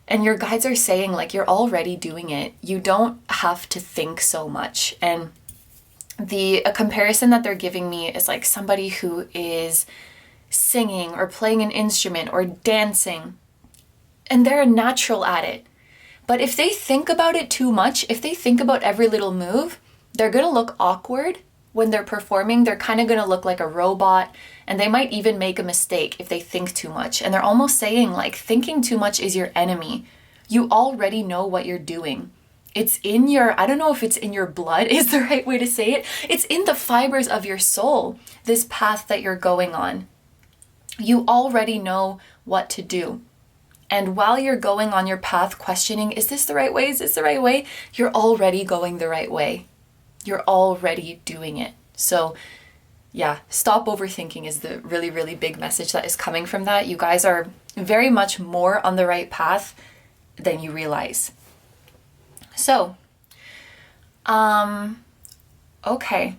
And your guides are saying like you're already doing it. You don't have to think so much. And a comparison that they're giving me is like somebody who is singing or playing an instrument or dancing, and they're natural at it. But if they think about it too much, if they think about every little move, They're going to look awkward when they're performing. They're kind of going to look like a robot, and they might even make a mistake if they think too much. And they're almost saying like thinking too much is your enemy. You already know what you're doing. It's in your, I don't know if it's in your blood is the right way to say it. It's in the fibers of your soul, this path that you're going on. You already know what to do. And while you're going on your path questioning, is this the right way? Is this the right way? You're already going the right way. You're already doing it. So yeah, stop overthinking is the really, really big message that is coming from that. You guys are very much more on the right path than you realize. So, okay.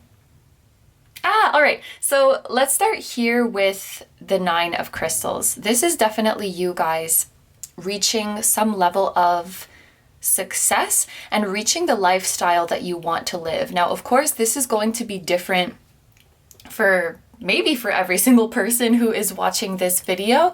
All right. So let's start here with the 9 of crystals. This is definitely you guys reaching some level of success and reaching the lifestyle that you want to live. Now, of course, this is going to be different for every single person who is watching this video.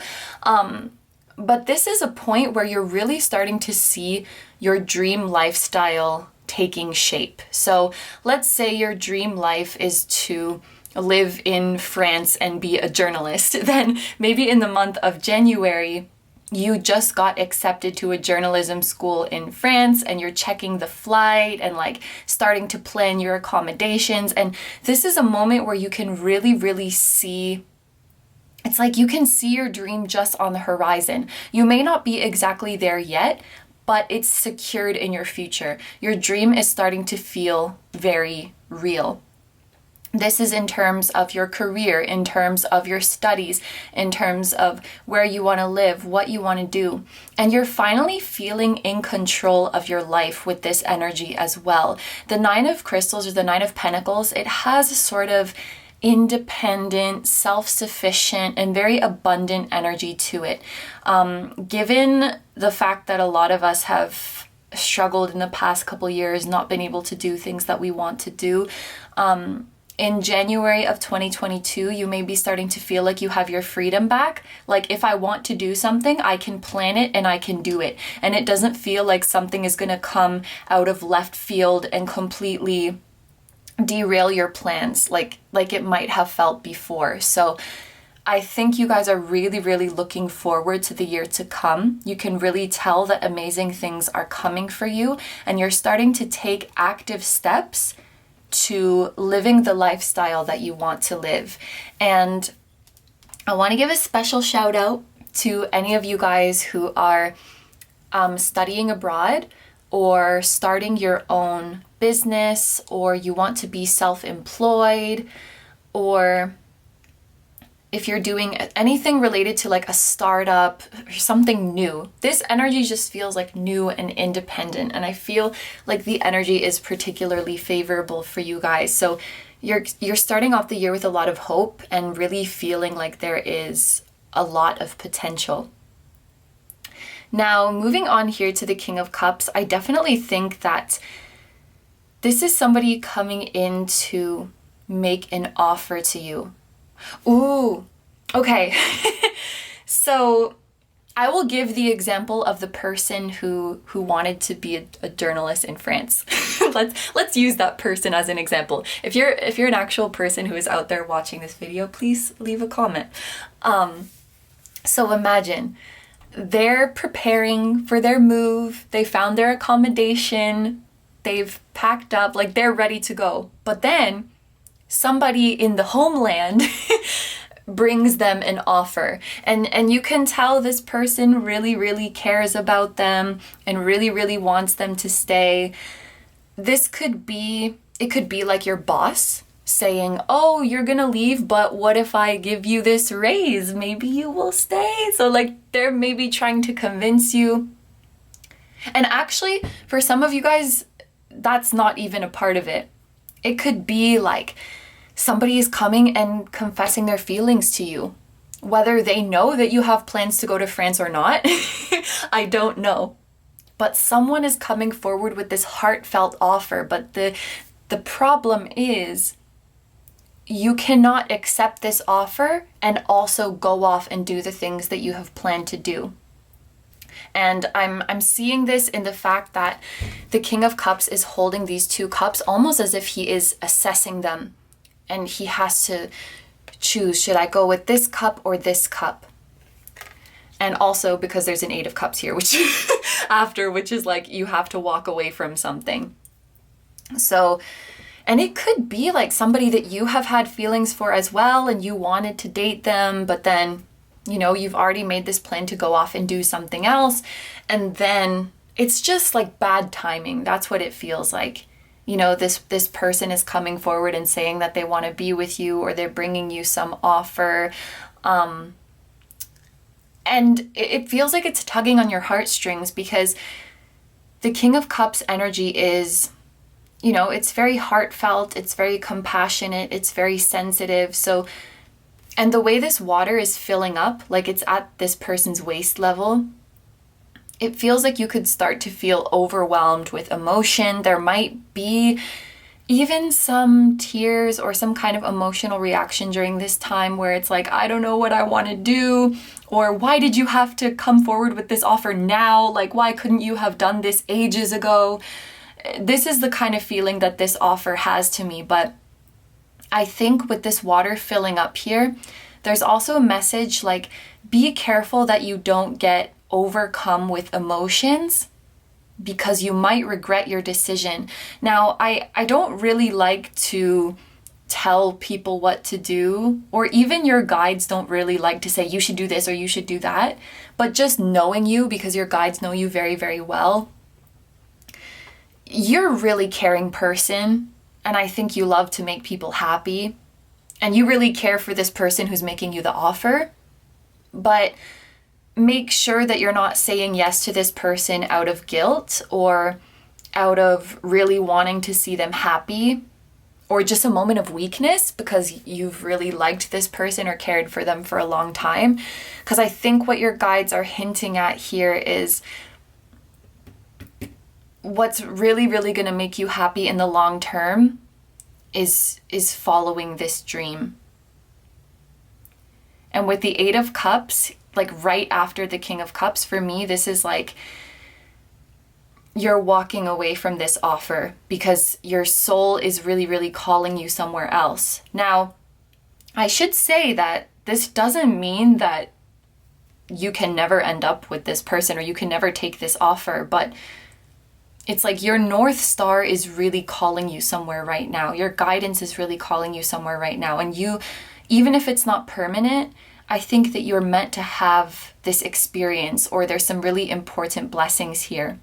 But this is a point where you're really starting to see your dream lifestyle taking shape. So let's say your dream life is to live in France and be a journalist. Then maybe in the month of January, you just got accepted to a journalism school in France and you're checking the flight and like starting to plan your accommodations. And this is a moment where you can really, really see, it's like you can see your dream just on the horizon. You may not be exactly there yet, but it's secured in your future. Your dream is starting to feel very real. This is in terms of your career, in terms of your studies, in terms of where you want to live, what you want to do. And you're finally feeling in control of your life with this energy as well. The 9 of crystals or the 9 of pentacles, it has a sort of independent, self-sufficient, and very abundant energy to it. Given the fact that a lot of us have struggled in the past couple years, not been able to do things that we want to do, in January of 2022, you may be starting to feel like you have your freedom back. Like if I want to do something, I can plan it and I can do it. And it doesn't feel like something is going to come out of left field and completely derail your plans like it might have felt before. So I think you guys are really, really looking forward to the year to come. You can really tell that amazing things are coming for you and you're starting to take active steps to living the lifestyle that you want to live. And I want to give a special shout out to any of you guys who are studying abroad or starting your own business, or you want to be self-employed, or if you're doing anything related to like a startup or something new. This energy just feels like new and independent, and I feel like the energy is particularly favorable for you guys. So you're starting off the year with a lot of hope and really feeling like there is a lot of potential. Now, moving on here to the King of Cups, I definitely think that this is somebody coming in to make an offer to you. Ooh, okay. So I will give the example of the person who wanted to be a journalist in France. Let's use that person as an example. If you're an actual person who is out there watching this video, please leave a comment. So imagine they're preparing for their move. They found their accommodation. They've packed up, like they're ready to go. But then somebody in the homeland brings them an offer, and you can tell this person really, really cares about them and really, really wants them to stay. It could be like your boss saying, oh, you're gonna leave, but what if I give you this raise? Maybe you will stay. So like they're maybe trying to convince you. And actually, for some of you guys, that's not even a part of it. It could be like somebody is coming and confessing their feelings to you. Whether they know that you have plans to go to France or not, I don't know. But someone is coming forward with this heartfelt offer. But the problem is you cannot accept this offer and also go off and do the things that you have planned to do. And I'm seeing this in the fact that the King of Cups is holding these two cups almost as if he is assessing them. And he has to choose, should I go with this cup or this cup? And also because there's an Eight of Cups here, which which is like you have to walk away from something. So, and it could be like somebody that you have had feelings for as well, and you wanted to date them, but then, you know, you've already made this plan to go off and do something else. And then it's just like bad timing. That's what it feels like. You know, this person is coming forward and saying that they want to be with you, or they're bringing you some offer. And it feels like it's tugging on your heartstrings, because the King of Cups energy is, you know, it's very heartfelt, it's very compassionate, it's very sensitive. So, and the way this water is filling up, like it's at this person's waist level, it feels like you could start to feel overwhelmed with emotion. There might be even some tears or some kind of emotional reaction during this time where it's like, I don't know what I want to do, or why did you have to come forward with this offer now? Like, why couldn't you have done this ages ago? This is the kind of feeling that this offer has to me. But I think with this water filling up here, there's also a message like, be careful that you don't get overcome with emotions, because you might regret your decision. Now, I don't really like to tell people what to do, or even your guides don't really like to say you should do this or you should do that. But just knowing you, because your guides know you very, very well, you're a really caring person, and I think you love to make people happy, and you really care for this person who's making you the offer. But make sure that you're not saying yes to this person out of guilt, or out of really wanting to see them happy, or just a moment of weakness because you've really liked this person or cared for them for a long time. Because I think what your guides are hinting at here is what's really, really going to make you happy in the long term is following this dream. And with the Eight of Cups, like right after the King of Cups, for me, this is like you're walking away from this offer because your soul is really, really calling you somewhere else. Now, I should say that this doesn't mean that you can never end up with this person or you can never take this offer, but it's like your North Star is really calling you somewhere right now. Your guidance is really calling you somewhere right now. And you, even if it's not permanent, I think that you're meant to have this experience, or there's some really important blessings here.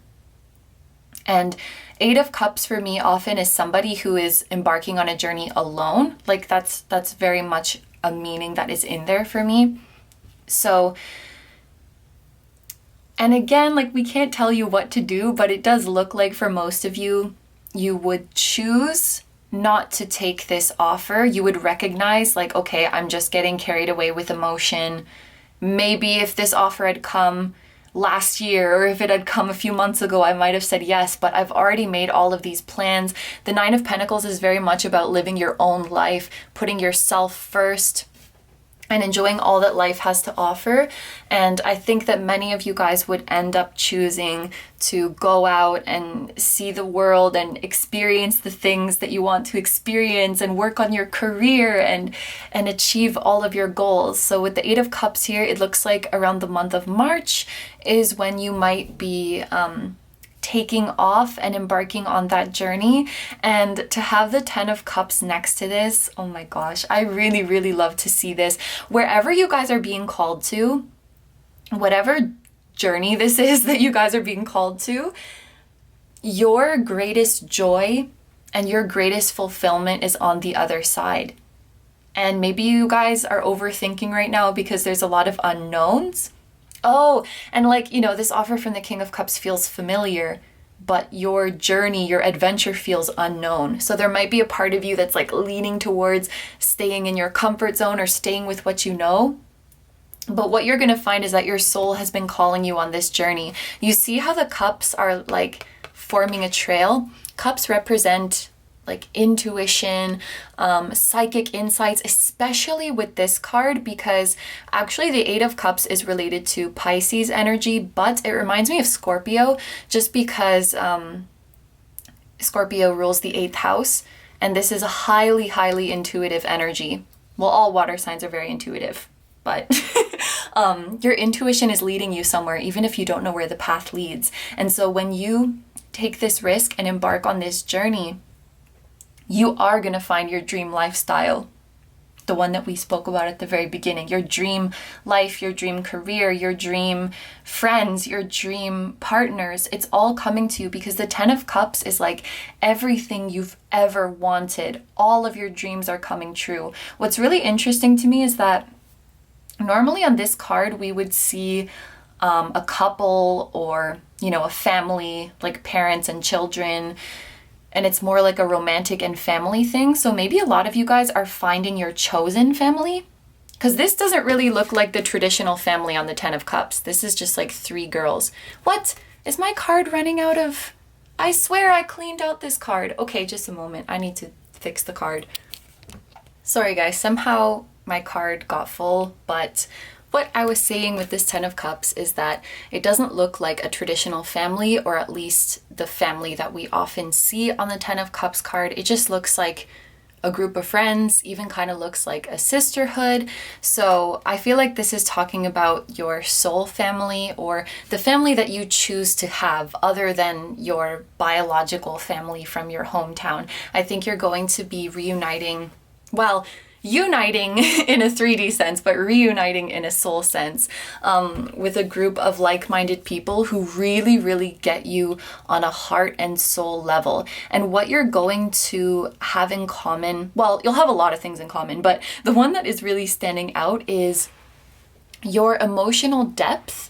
And Eight of Cups for me often is somebody who is embarking on a journey alone. Like that's very much a meaning that is in there for me. So, and again, like we can't tell you what to do, but it does look like for most of you, you would choose not to take this offer. You would recognize like, okay, I'm just getting carried away with emotion. Maybe if this offer had come last year, or if it had come a few months ago, I might have said yes, but I've already made all of these plans. The Nine of Pentacles is very much about living your own life, putting yourself first, and enjoying all that life has to offer. And I think that many of you guys would end up choosing to go out and see the world and experience the things that you want to experience, and work on your career and achieve all of your goals. So with the Eight of Cups here, it looks like around the month of March is when you might be taking off and embarking on that journey. And to have the 10 of Cups next to this, oh my gosh, I really, really love to see this. Wherever you guys are being called to, whatever journey this is that you guys are being called to, your greatest joy and your greatest fulfillment is on the other side. And maybe you guys are overthinking right now because there's a lot of unknowns. Oh, and like, you know, this offer from the King of Cups feels familiar, but your journey, your adventure feels unknown. So there might be a part of you that's like leaning towards staying in your comfort zone or staying with what you know. But what you're going to find is that your soul has been calling you on this journey. You see how the cups are like forming a trail? Cups represent like intuition, psychic insights, especially with this card, because actually the Eight of Cups is related to Pisces energy, but it reminds me of Scorpio just because Scorpio rules the 8th house, and this is a highly, highly intuitive energy. Well, all water signs are very intuitive, but your intuition is leading you somewhere, even if you don't know where the path leads. And so when you take this risk and embark on this journey, you are going to find your dream lifestyle, the one that we spoke about at the very beginning, your dream life, your dream career, your dream friends, your dream partners. It's all coming to you because the 10 of Cups is like everything you've ever wanted. All of your dreams are coming true. What's really interesting to me is that normally on this card, we would see a couple or, you know, a family, like parents and children, and it's more like a romantic and family thing. So maybe a lot of you guys are finding your chosen family, because this doesn't really look like the traditional family on the 10 of Cups. This is just like 3 girls. What? Is my card running out of... I swear I cleaned out this card. Okay, just a moment. I need to fix the card. Sorry guys, somehow my card got full, but what I was saying with this 10 of Cups is that it doesn't look like a traditional family, or at least the family that we often see on the 10 of Cups card. It just looks like a group of friends, even kind of looks like a sisterhood. So I feel like this is talking about your soul family, or the family that you choose to have other than your biological family from your hometown. I think you're going to be reuniting, well, uniting in a 3D sense, but reuniting in a soul sense, with a group of like-minded people who really, really get you on a heart and soul level. And what you're going to have in common, well, you'll have a lot of things in common, but the one that is really standing out is your emotional depth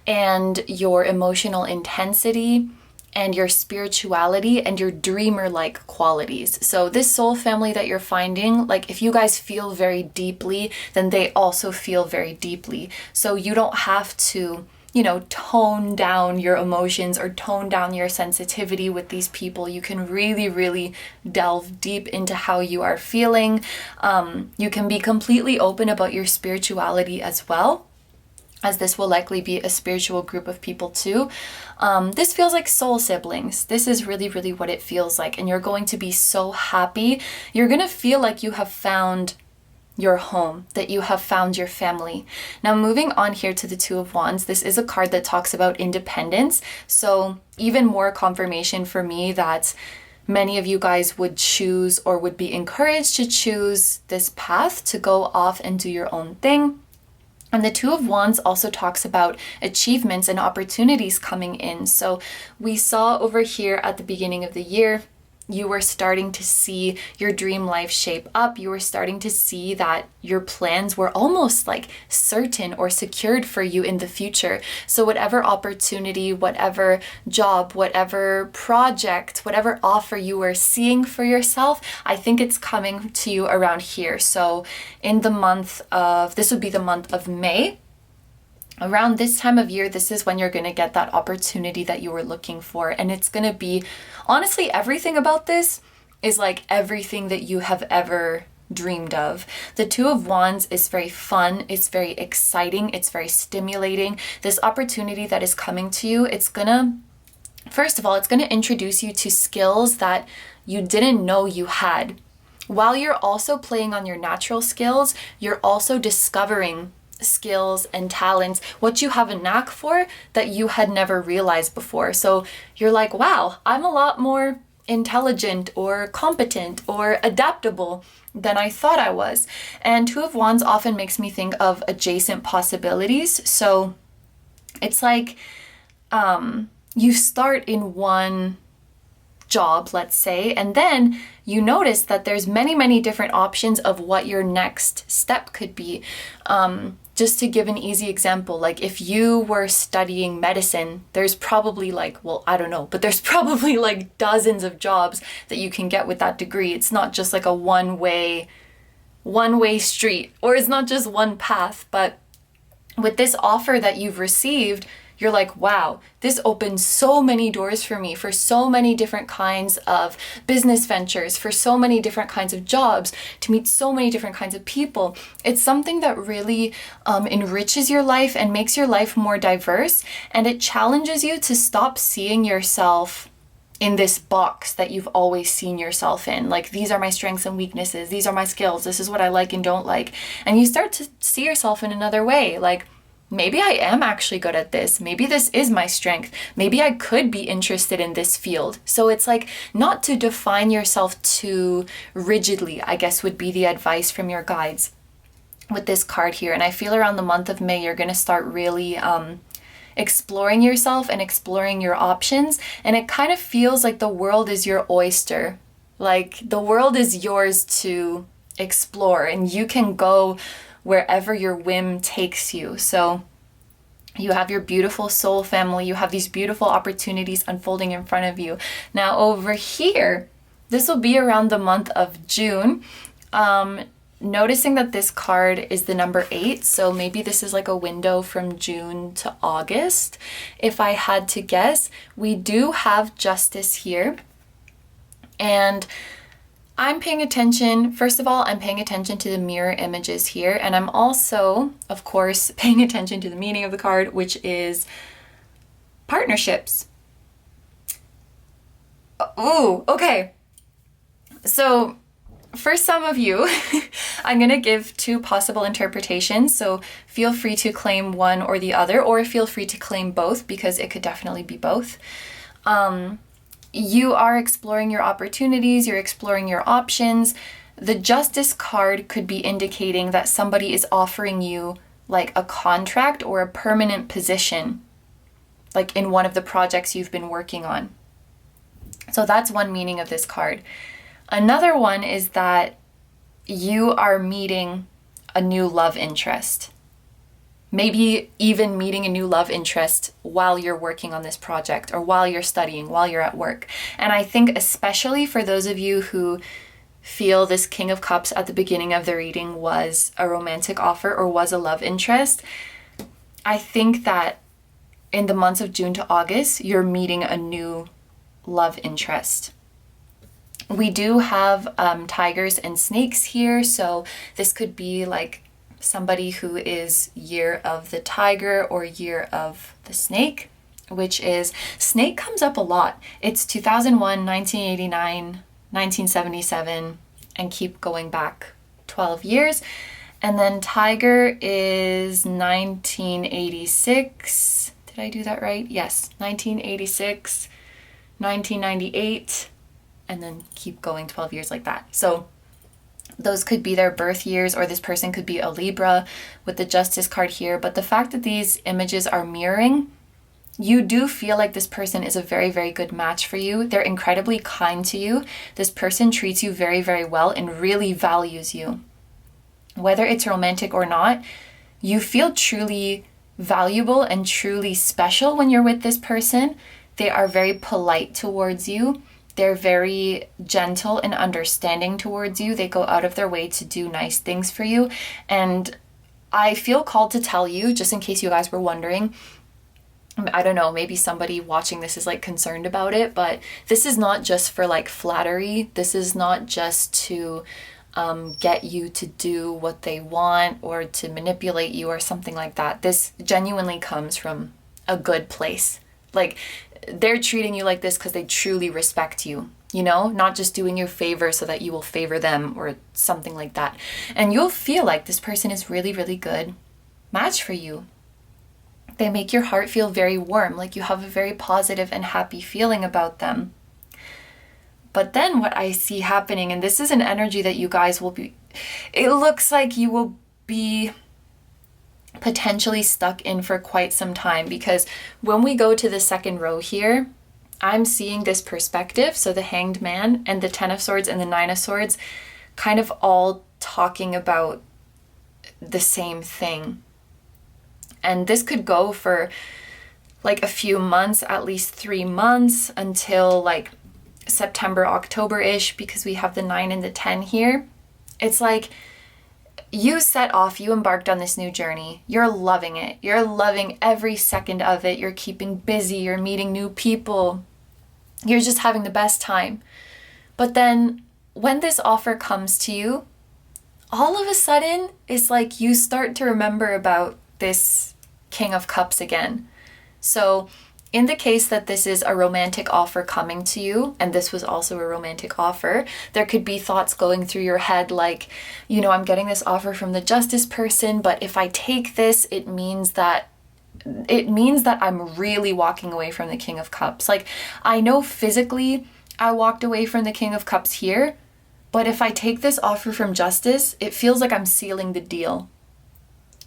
and your emotional intensity and your spirituality and your dreamer-like qualities. So this soul family that you're finding, like if you guys feel very deeply, then they also feel very deeply. So you don't have to, you know, tone down your emotions or tone down your sensitivity with these people. You can really, really delve deep into how you are feeling. You can be completely open about your spirituality as well, as this will likely be a spiritual group of people too. This feels like soul siblings. This is really, really what it feels like. And you're going to be so happy. You're going to feel like you have found your home, that you have found your family. Now, moving on here to the Two of Wands, this is a card that talks about independence. So even more confirmation for me that many of you guys would choose or would be encouraged to choose this path to go off and do your own thing. And the Two of Wands also talks about achievements and opportunities coming in. So we saw over here at the beginning of the year, you were starting to see your dream life shape up. You were starting to see that your plans were almost like certain or secured for you in the future. So whatever opportunity, whatever job, whatever project, whatever offer you were seeing for yourself, I think it's coming to you around here. So in the month of, this would be the month of May. Around this time of year, this is when you're going to get that opportunity that you were looking for. And it's going to be, honestly, everything about this is like everything that you have ever dreamed of. The Two of Wands is very fun. It's very exciting. It's very stimulating. This opportunity that is coming to you, it's going to, first of all, it's going to introduce you to skills that you didn't know you had. While you're also playing on your natural skills, you're also discovering skills and talents, what you have a knack for that you had never realized before. So you're like, wow, I'm a lot more intelligent or competent or adaptable than I thought I was. And Two of Wands often makes me think of adjacent possibilities. So it's like you start in one job, let's say, and then you notice that there's many different options of what your next step could be. Just to give an easy example, like if you were studying medicine, there's probably like, well, I don't know, but there's probably like dozens of jobs that you can get with that degree. It's not just like a one-way street, or it's not just one path. But with this offer that you've received, You're like, wow, this opens so many doors for me for so many different kinds of business ventures, for so many different kinds of jobs, to meet so many different kinds of people. It's something that really enriches your life and makes your life more diverse, and it challenges you to stop seeing yourself in this box that you've always seen yourself in. Like, these are my strengths and weaknesses, these are my skills, this is what I like and don't like. And you start to see yourself in another way. Like, maybe I am actually good at this. Maybe this is my strength. Maybe I could be interested in this field. So it's like, not to define yourself too rigidly, I guess would be the advice from your guides with this card here. And I feel around the month of May, you're going to start really exploring yourself and exploring your options. And it kind of feels like the world is your oyster. Like, the world is yours to explore, and you can go wherever your whim takes you. So you have your beautiful soul family, you have these beautiful opportunities unfolding in front of you. Now over here, this will be around the month of June. Noticing that this card is the number 8, so maybe this is like a window from June to August. If I had to guess, we do have Justice here. And I'm paying attention, first of all, I'm paying attention to the mirror images here, and I'm also, of course, paying attention to the meaning of the card, which is partnerships. Ooh, okay. So for some of you, I'm going to give 2 possible interpretations, so feel free to claim one or the other, or feel free to claim both, because it could definitely be both. You are exploring your opportunities, you're exploring your options. The Justice card could be indicating that somebody is offering you like a contract or a permanent position, like in one of the projects you've been working on. So that's one meaning of this card. Another one is that you are meeting a new love interest. Maybe even meeting a new love interest while you're working on this project, or while you're studying, while you're at work. And I think especially for those of you who feel this King of Cups at the beginning of the reading was a romantic offer or was a love interest, I think that in the months of June to August, you're meeting a new love interest. We do have tigers and snakes here, so this could be like somebody who is year of the tiger or year of the snake, which is, snake comes up a lot. It's 2001, 1989, 1977, and keep going back 12 years. And then tiger is 1986. Did I do that right? Yes, 1986, 1998, and then keep going 12 years like that. So those could be their birth years, or this person could be a Libra with the Justice card here. But the fact that these images are mirroring, you do feel like this person is a very, very good match for you. They're incredibly kind to you. This person treats you very, very well and really values you. Whether it's romantic or not, you feel truly valuable and truly special when you're with this person. They are very polite towards you. They're very gentle and understanding towards you. They go out of their way to do nice things for you. And I feel called to tell you, just in case you guys were wondering, I don't know, maybe somebody watching this is like concerned about it, but this is not just for like flattery. This is not just to get you to do what they want or to manipulate you or something like that. This genuinely comes from a good place. Like, they're treating you like this because they truly respect you, you know, not just doing you a favor so that you will favor them or something like that. And you'll feel like this person is really, really good match for you. They make your heart feel very warm, like you have a very positive and happy feeling about them. But then what I see happening, and this is an energy that you guys will be, it looks like you will be potentially stuck in for quite some time, because when we go to the second row here, I'm seeing this perspective. So the Hanged Man and the 10 of Swords and the 9 of Swords kind of all talking about the same thing. And this could go for like a few months, at least 3 months, until like September, October-ish, because we have the 9 and the 10 here. It's like you set off, you embarked on this new journey. You're loving it. You're loving every second of it. You're keeping busy. You're meeting new people. You're just having the best time. But then when this offer comes to you, all of a sudden, it's like you start to remember about this King of Cups again. So in the case that this is a romantic offer coming to you, and this was also a romantic offer, there could be thoughts going through your head like, you know, I'm getting this offer from the justice person, but if I take this, it means that I'm really walking away from the King of Cups. Like, I know physically I walked away from the King of Cups here, but if I take this offer from justice, it feels like I'm sealing the deal.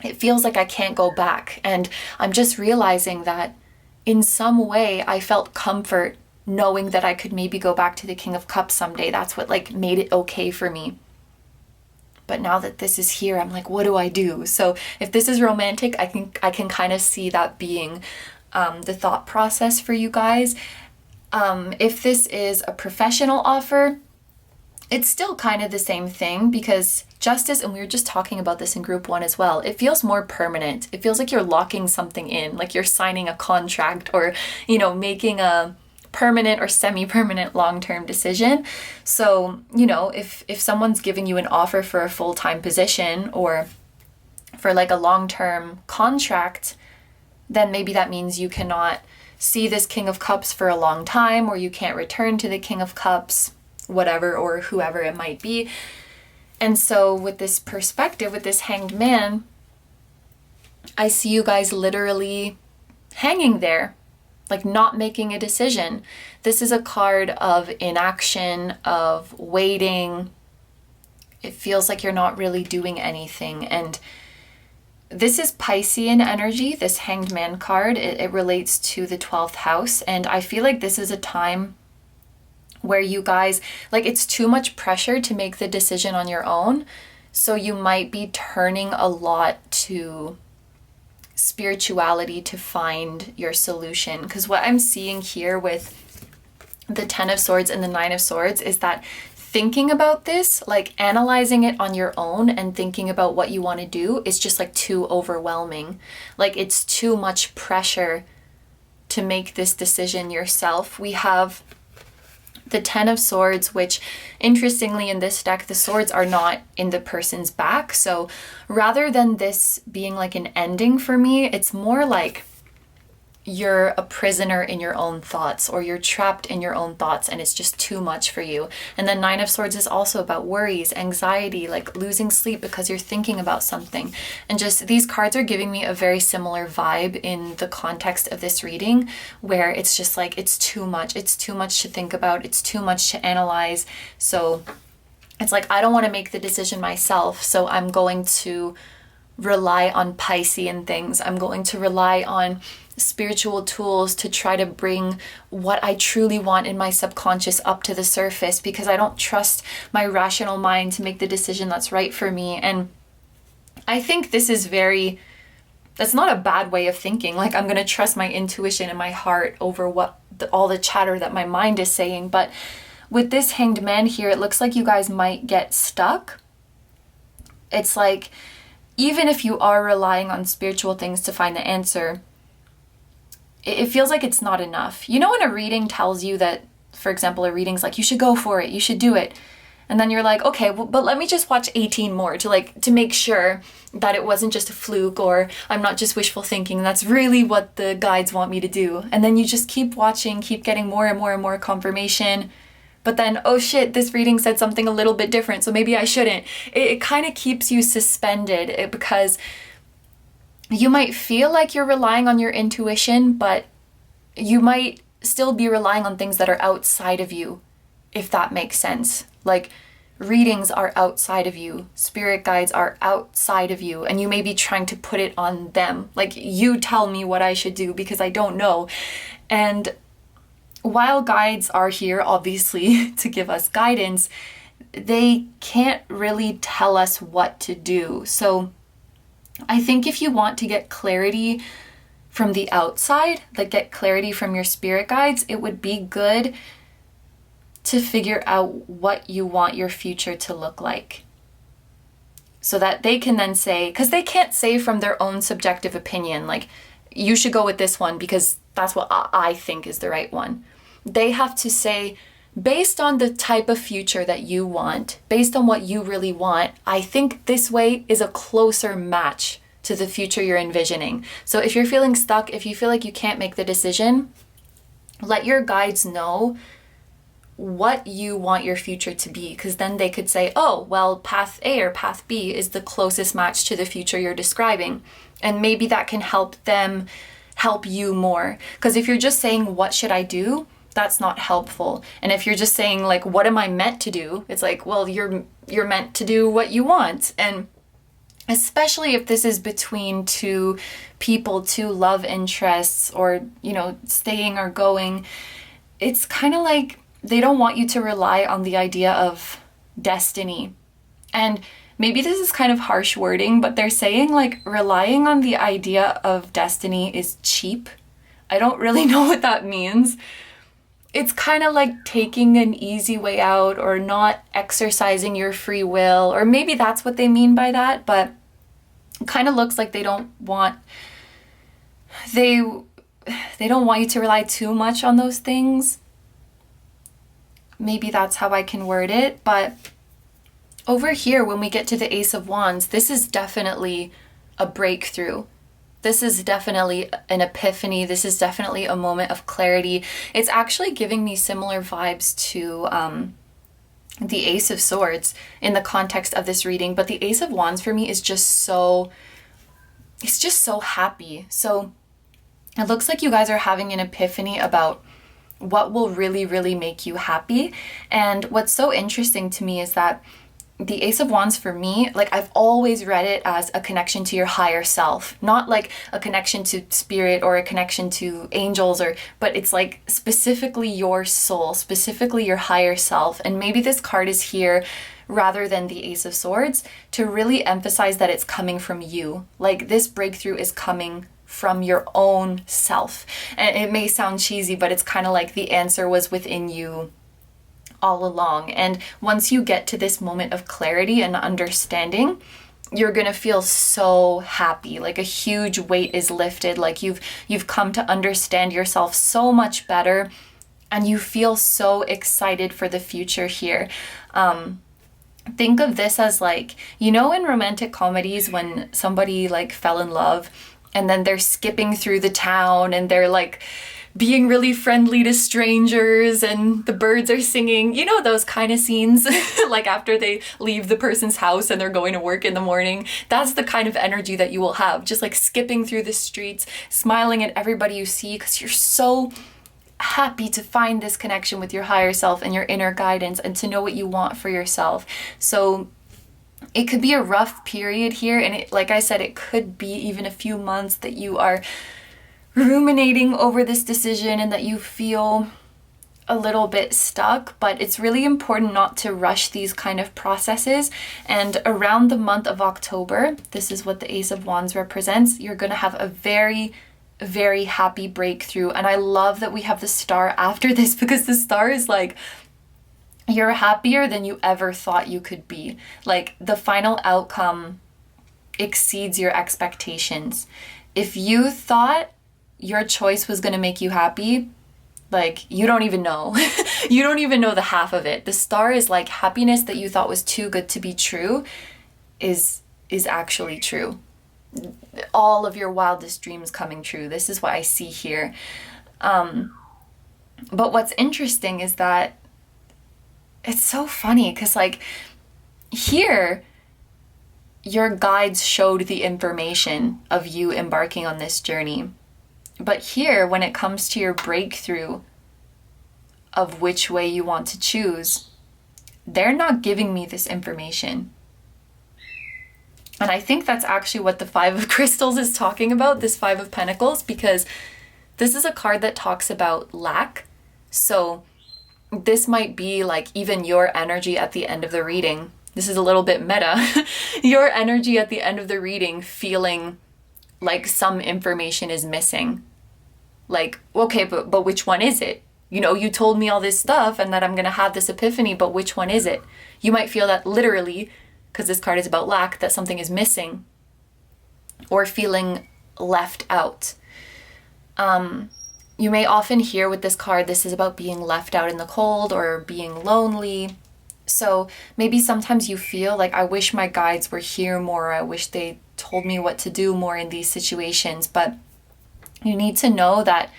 It feels like I can't go back. And I'm just realizing that in some way I felt comfort knowing that I could maybe go back to the King of Cups someday. That's what like made it okay for me. But now that this is here, I'm like, what do I do? So if this is romantic, I can kind of see that being the thought process for you guys. If this is a professional offer, it's still kind of the same thing, because justice, and we were just talking about this in group 1 as well, it feels more permanent. It feels like you're locking something in, like you're signing a contract or, you know, making a permanent or semi-permanent long-term decision. So, you know, if someone's giving you an offer for a full-time position or for like a long-term contract, then maybe that means you cannot see this King of Cups for a long time, or you can't return to the King of Cups, whatever, or whoever it might be. And so with this perspective, with this Hanged Man, I see you guys literally hanging there, like not making a decision. This is a card of inaction, of waiting. It feels like you're not really doing anything. And this is Piscean energy, this Hanged Man card. It relates to the 12th house. And I feel like this is a time where you guys, like, it's too much pressure to make the decision on your own. So you might be turning a lot to spirituality to find your solution. Because what I'm seeing here with the 10 of Swords and the 9 of Swords is that thinking about this, like analyzing it on your own and thinking about what you want to do, is just like too overwhelming. Like, it's too much pressure to make this decision yourself. We have the 10 of Swords, which interestingly in this deck, the swords are not in the person's back. So rather than this being like an ending for me, it's more like you're a prisoner in your own thoughts, or you're trapped in your own thoughts and it's just too much for you. And then 9 of Swords is also about worries, anxiety, like losing sleep because you're thinking about something. And just these cards are giving me a very similar vibe in the context of this reading, where it's just like it's too much to think about, it's too much to analyze. So it's like, I don't want to make the decision myself, so I'm going to rely on Piscean things. I'm going to rely on spiritual tools to try to bring what I truly want in my subconscious up to the surface, because I don't trust my rational mind to make the decision that's right for me. And I think this is that's not a bad way of thinking. Like, I'm going to trust my intuition and my heart over all the chatter that my mind is saying. But with this Hanged Man here, it looks like you guys might get stuck. It's like, even if you are relying on spiritual things to find the answer, it feels like it's not enough. You know, when a reading tells you that, for example, a reading's like, you should go for it, you should do it. And then you're like, okay, well, but let me just watch 18 more to make sure that it wasn't just a fluke, or I'm not just wishful thinking. That's really what the guides want me to do. And then you just keep watching, keep getting more and more and more confirmation. But then, oh shit, this reading said something a little bit different, so maybe I shouldn't. It kind of keeps you suspended, because you might feel like you're relying on your intuition, but you might still be relying on things that are outside of you, if that makes sense. Like, readings are outside of you, spirit guides are outside of you, and you may be trying to put it on them. Like, you tell me what I should do because I don't know. And while guides are here, obviously, to give us guidance, they can't really tell us what to do. So I think if you want to get clarity from the outside, like get clarity from your spirit guides, it would be good to figure out what you want your future to look like. so that they can then say, because they can't say from their own subjective opinion, like, you should go with this one because that's what I think is the right one. They have to say, based on the type of future that you want, based on what you really want, I think this way is a closer match to the future you're envisioning. So if you're feeling stuck, if you feel like you can't make the decision, let your guides know what you want your future to be, because then they could say, oh, well, path A or path B is the closest match to the future you're describing. And maybe that can help them help you more. Because if you're just saying, what should I do? That's not helpful. And if you're just saying, like, what am I meant to do? It's like, well, you're meant to do what you want. And especially if this is between two people, two love interests, or, you know, staying or going, it's kind of like they don't want you to rely on the idea of destiny. And maybe this is kind of harsh wording, but they're saying, like, relying on the idea of destiny is cheap. I don't really know what that means. It's kind of like taking an easy way out, or not exercising your free will, or maybe that's what they mean by that, but it kind of looks like they don't want you to rely too much on those things. Maybe that's how I can word it. But over here, when we get to the Ace of Wands, this is definitely a breakthrough. This is definitely an epiphany. This is definitely a moment of clarity. It's actually giving me similar vibes to the Ace of Swords in the context of this reading. But the Ace of Wands for me is it's just so happy. So it looks like you guys are having an epiphany about what will really, really make you happy. And what's so interesting to me is that the Ace of Wands for me, like, I've always read it as a connection to your higher self, not like a connection to spirit or a connection to angels, but it's like specifically your soul, specifically your higher self. And maybe this card is here rather than the Ace of Swords to really emphasize that it's coming from you. Like, this breakthrough is coming from your own self. And it may sound cheesy, but it's kind of like the answer was within you all along. And once you get to this moment of clarity and understanding, you're gonna feel so happy. Like, a huge weight is lifted. Like, you've come to understand yourself so much better, and you feel so excited for the future here. Think of this as, like, you know, in romantic comedies when somebody like fell in love and then they're skipping through the town and they're like being really friendly to strangers and the birds are singing, you know, those kind of scenes, like after they leave the person's house and they're going to work in the morning. That's the kind of energy that you will have, just like skipping through the streets, smiling at everybody you see, because you're so happy to find this connection with your higher self and your inner guidance and to know what you want for yourself. So it could be a rough period here, and it, like I said, it could be even a few months that you are ruminating over this decision and that you feel a little bit stuck, but it's really important not to rush these kind of processes. And around the month of October, this is what the Ace of Wands represents, you're going to have a very, very happy breakthrough. And I love that we have the star after this, because the star is like, you're happier than you ever thought you could be. Like, the final outcome exceeds your expectations. If you thought your choice was going to make you happy, like, you don't even know. You don't even know the half of it. The star is like, happiness that you thought was too good to be true is actually true. All of your wildest dreams coming true. This is what I see here. But what's interesting is that it's so funny, because like here, your guides showed the information of you embarking on this journey. But here, when it comes to your breakthrough of which way you want to choose, they're not giving me this information. And I think that's actually what the Five of Crystals is talking about, this Five of Pentacles, because this is a card that talks about lack. So this might be like even your energy at the end of the reading. This is a little bit meta. Your energy at the end of the reading feeling like some information is missing. Like, okay, but which one is it? You know, you told me all this stuff and that I'm going to have this epiphany, but which one is it? You might feel that literally, because this card is about lack, that something is missing or feeling left out. You may often hear with this card, this is about being left out in the cold or being lonely. So maybe sometimes you feel like, I wish my guides were here more. I wish they told me what to do more in these situations. But you need to know that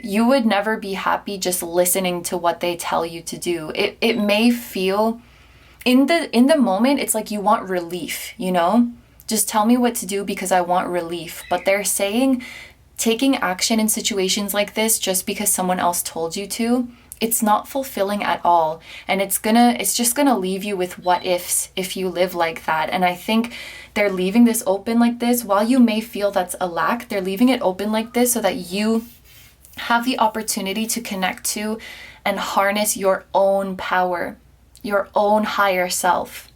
you would never be happy just listening to what they tell you to do. It may feel, in the moment, it's like you want relief, you know? Just tell me what to do because I want relief. But they're saying taking action in situations like this just because someone else told you to, it's not fulfilling at all. And it's just gonna leave you with what ifs if you live like that. And I think they're leaving this open like this. While you may feel that's a lack, they're leaving it open like this so that you have the opportunity to connect to and harness your own power, your own higher self,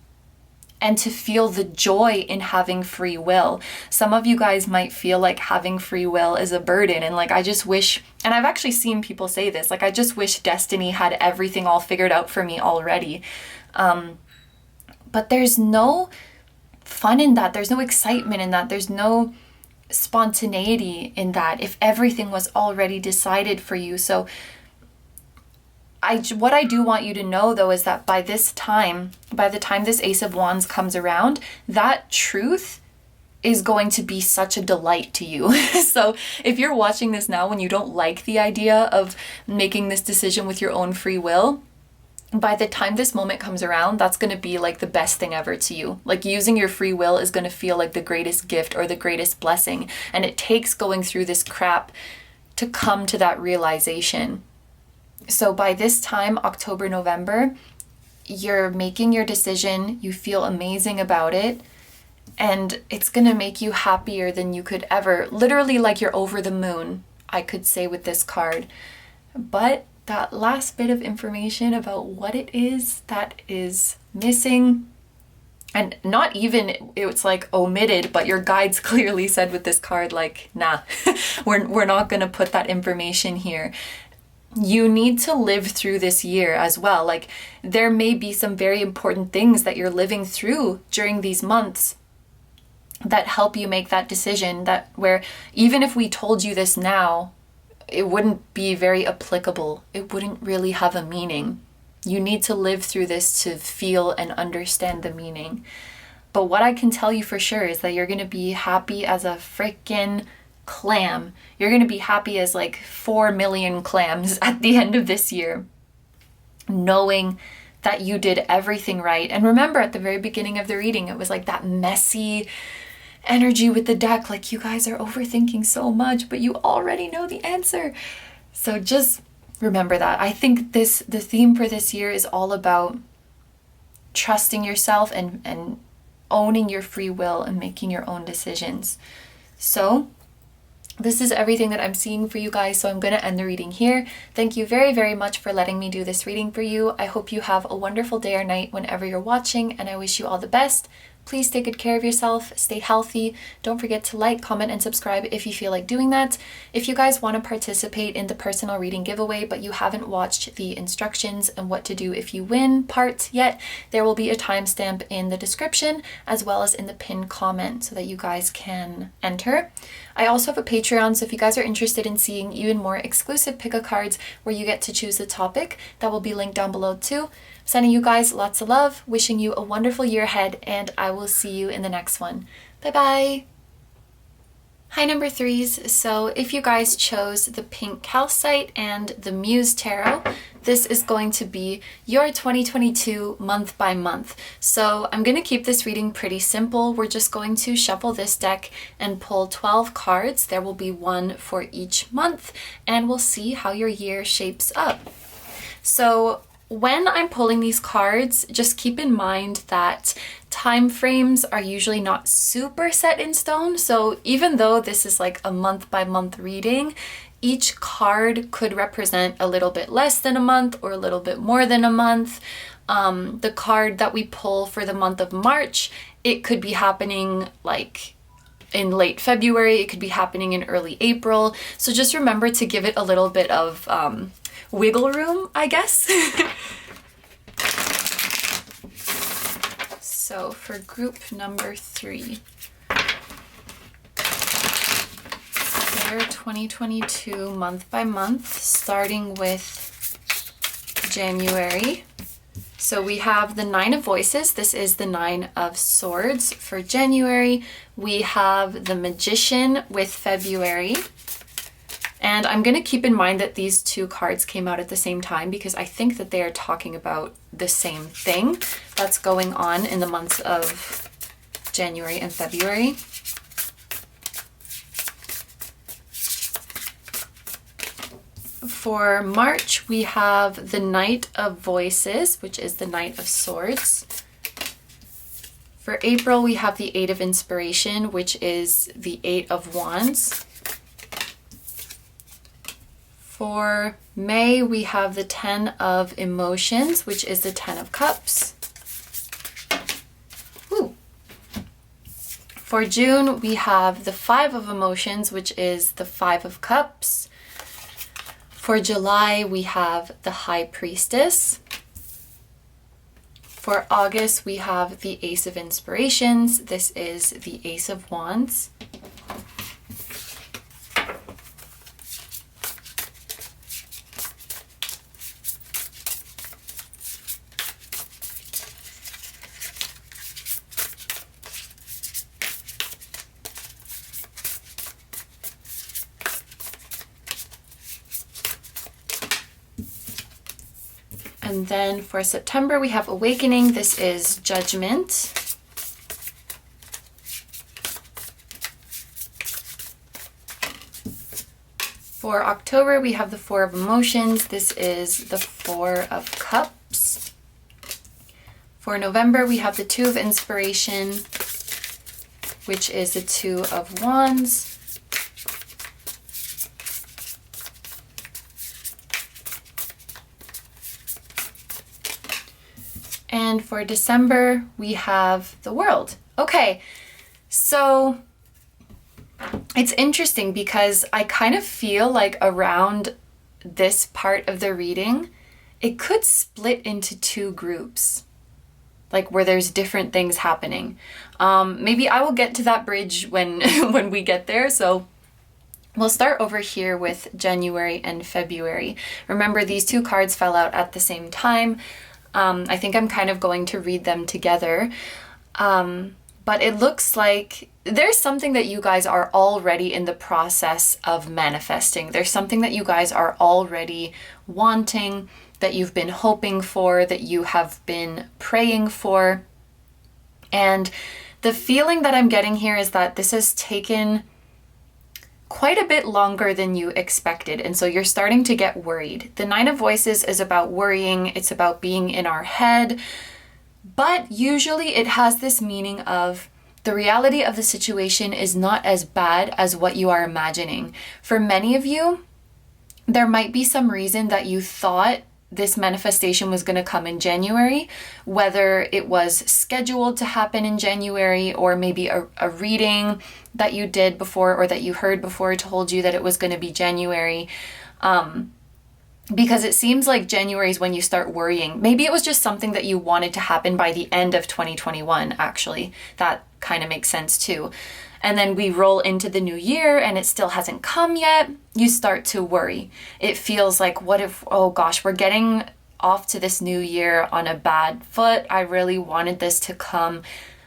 and to feel the joy in having free will. Some of you guys might feel like having free will is a burden, and like, I just wish, and I've actually seen people say this, like, I just wish destiny had everything all figured out for me already. But there's no fun in that. There's no excitement in that. There's no spontaneity in that if everything was already decided for you. So what I do want you to know though is that by the time this Ace of Wands comes around, that truth is going to be such a delight to you. So if you're watching this now when you don't like the idea of making this decision with your own free will, by the time this moment comes around, that's going to be like the best thing ever to you. Like, using your free will is going to feel like the greatest gift or the greatest blessing. And it takes going through this crap to come to that realization. So by this time, October, November, you're making your decision, you feel amazing about it, and it's gonna make you happier than you could ever. Literally, like, you're over the moon, I could say, with this card. But that last bit of information about what it is that is missing, and not even, it's like omitted, but your guides clearly said with this card, like, nah, we're not gonna put that information here. You need to live through this year as well. Like, there may be some very important things that you're living through during these months that help you make that decision, that where even if we told you this now, it wouldn't be very applicable. It wouldn't really have a meaning. You need to live through this to feel and understand the meaning. But what I can tell you for sure is that you're going to be happy as a freaking clam. You're going to be happy as like 4 million clams at the end of this year, knowing that you did everything right. And remember, at the very beginning of the reading, it was like that messy energy with the deck, like, you guys are overthinking so much, but you already know the answer. So just remember that. I think the theme for this year is all about trusting yourself and owning your free will and making your own decisions. So this is everything that I'm seeing for you guys, so I'm going to end the reading here. Thank you very, very much for letting me do this reading for you. I hope you have a wonderful day or night whenever you're watching, and I wish you all the best. Please take good care of yourself, stay healthy. Don't forget to like, comment, and subscribe if you feel like doing that. If you guys want to participate in the personal reading giveaway, but you haven't watched the instructions and what to do if you win part yet, there will be a timestamp in the description as well as in the pinned comment so that you guys can enter. I also have a Patreon, so if you guys are interested in seeing even more exclusive pick-a-cards where you get to choose the topic, that will be linked down below too. Sending you guys lots of love, wishing you a wonderful year ahead, and I will see you in the next one. Bye-bye! Hi, number threes. So if you guys chose the pink Calcite and the Muse Tarot, this is going to be your 2022 month by month. So I'm going to keep this reading pretty simple. We're just going to shuffle this deck and pull 12 cards. There will be one for each month, and we'll see how your year shapes up. So when I'm pulling these cards, just keep in mind that time frames are usually not super set in stone. So even though this is like a month by month reading, each card could represent a little bit less than a month or a little bit more than a month. The card that we pull for the month of March, it could be happening like in late February, it could be happening in early April. So just remember to give it a little bit of wiggle room, I guess. So for group number 3, their 2022 month by month, starting with January. So we have the 9 of Voices. This is the 9 of Swords for January. We have the Magician with February. And I'm going to keep in mind that these 2 cards came out at the same time because I think that they are talking about the same thing that's going on in the months of January and February. For March, we have the Knight of Voices, which is the Knight of Swords. For April, we have the 8 of Inspiration, which is the 8 of Wands. For May, we have the 10 of Emotions, which is the 10 of Cups. Ooh. For June, we have the 5 of Emotions, which is the 5 of Cups. For July, we have the High Priestess. For August, we have the Ace of Inspirations. This is the Ace of Wands. And then for September, we have Awakening. This is Judgment. For October, we have the 4 of Emotions. This is the 4 of Cups. For November, we have the 2 of Inspiration, which is the 2 of Wands. And for December, we have the World. Okay, so it's interesting because I kind of feel like around this part of the reading, it could split into 2 groups, like where there's different things happening. Maybe I will get to that bridge when, when we get there. So we'll start over here with January and February. Remember, these 2 cards fell out at the same time. I think I'm kind of going to read them together. But it looks like there's something that you guys are already in the process of manifesting. There's something that you guys are already wanting, that you've been hoping for, that you have been praying for. And the feeling that I'm getting here is that this has taken quite a bit longer than you expected, and so you're starting to get worried. The 9 of Voices is about worrying, it's about being in our head, but usually it has this meaning of the reality of the situation is not as bad as what you are imagining. For many of you, there might be some reason that you thought this manifestation was going to come in January, whether it was scheduled to happen in January or maybe a reading that you did before or that you heard before told you that it was going to be January. Because it seems like January is when you start worrying. Maybe it was just something that you wanted to happen by the end of 2021, actually. That kind of makes sense too. And then we roll into the new year and it still hasn't come yet. You start to worry. It feels like, what if, oh gosh, we're getting off to this new year on a bad foot. I really wanted this to come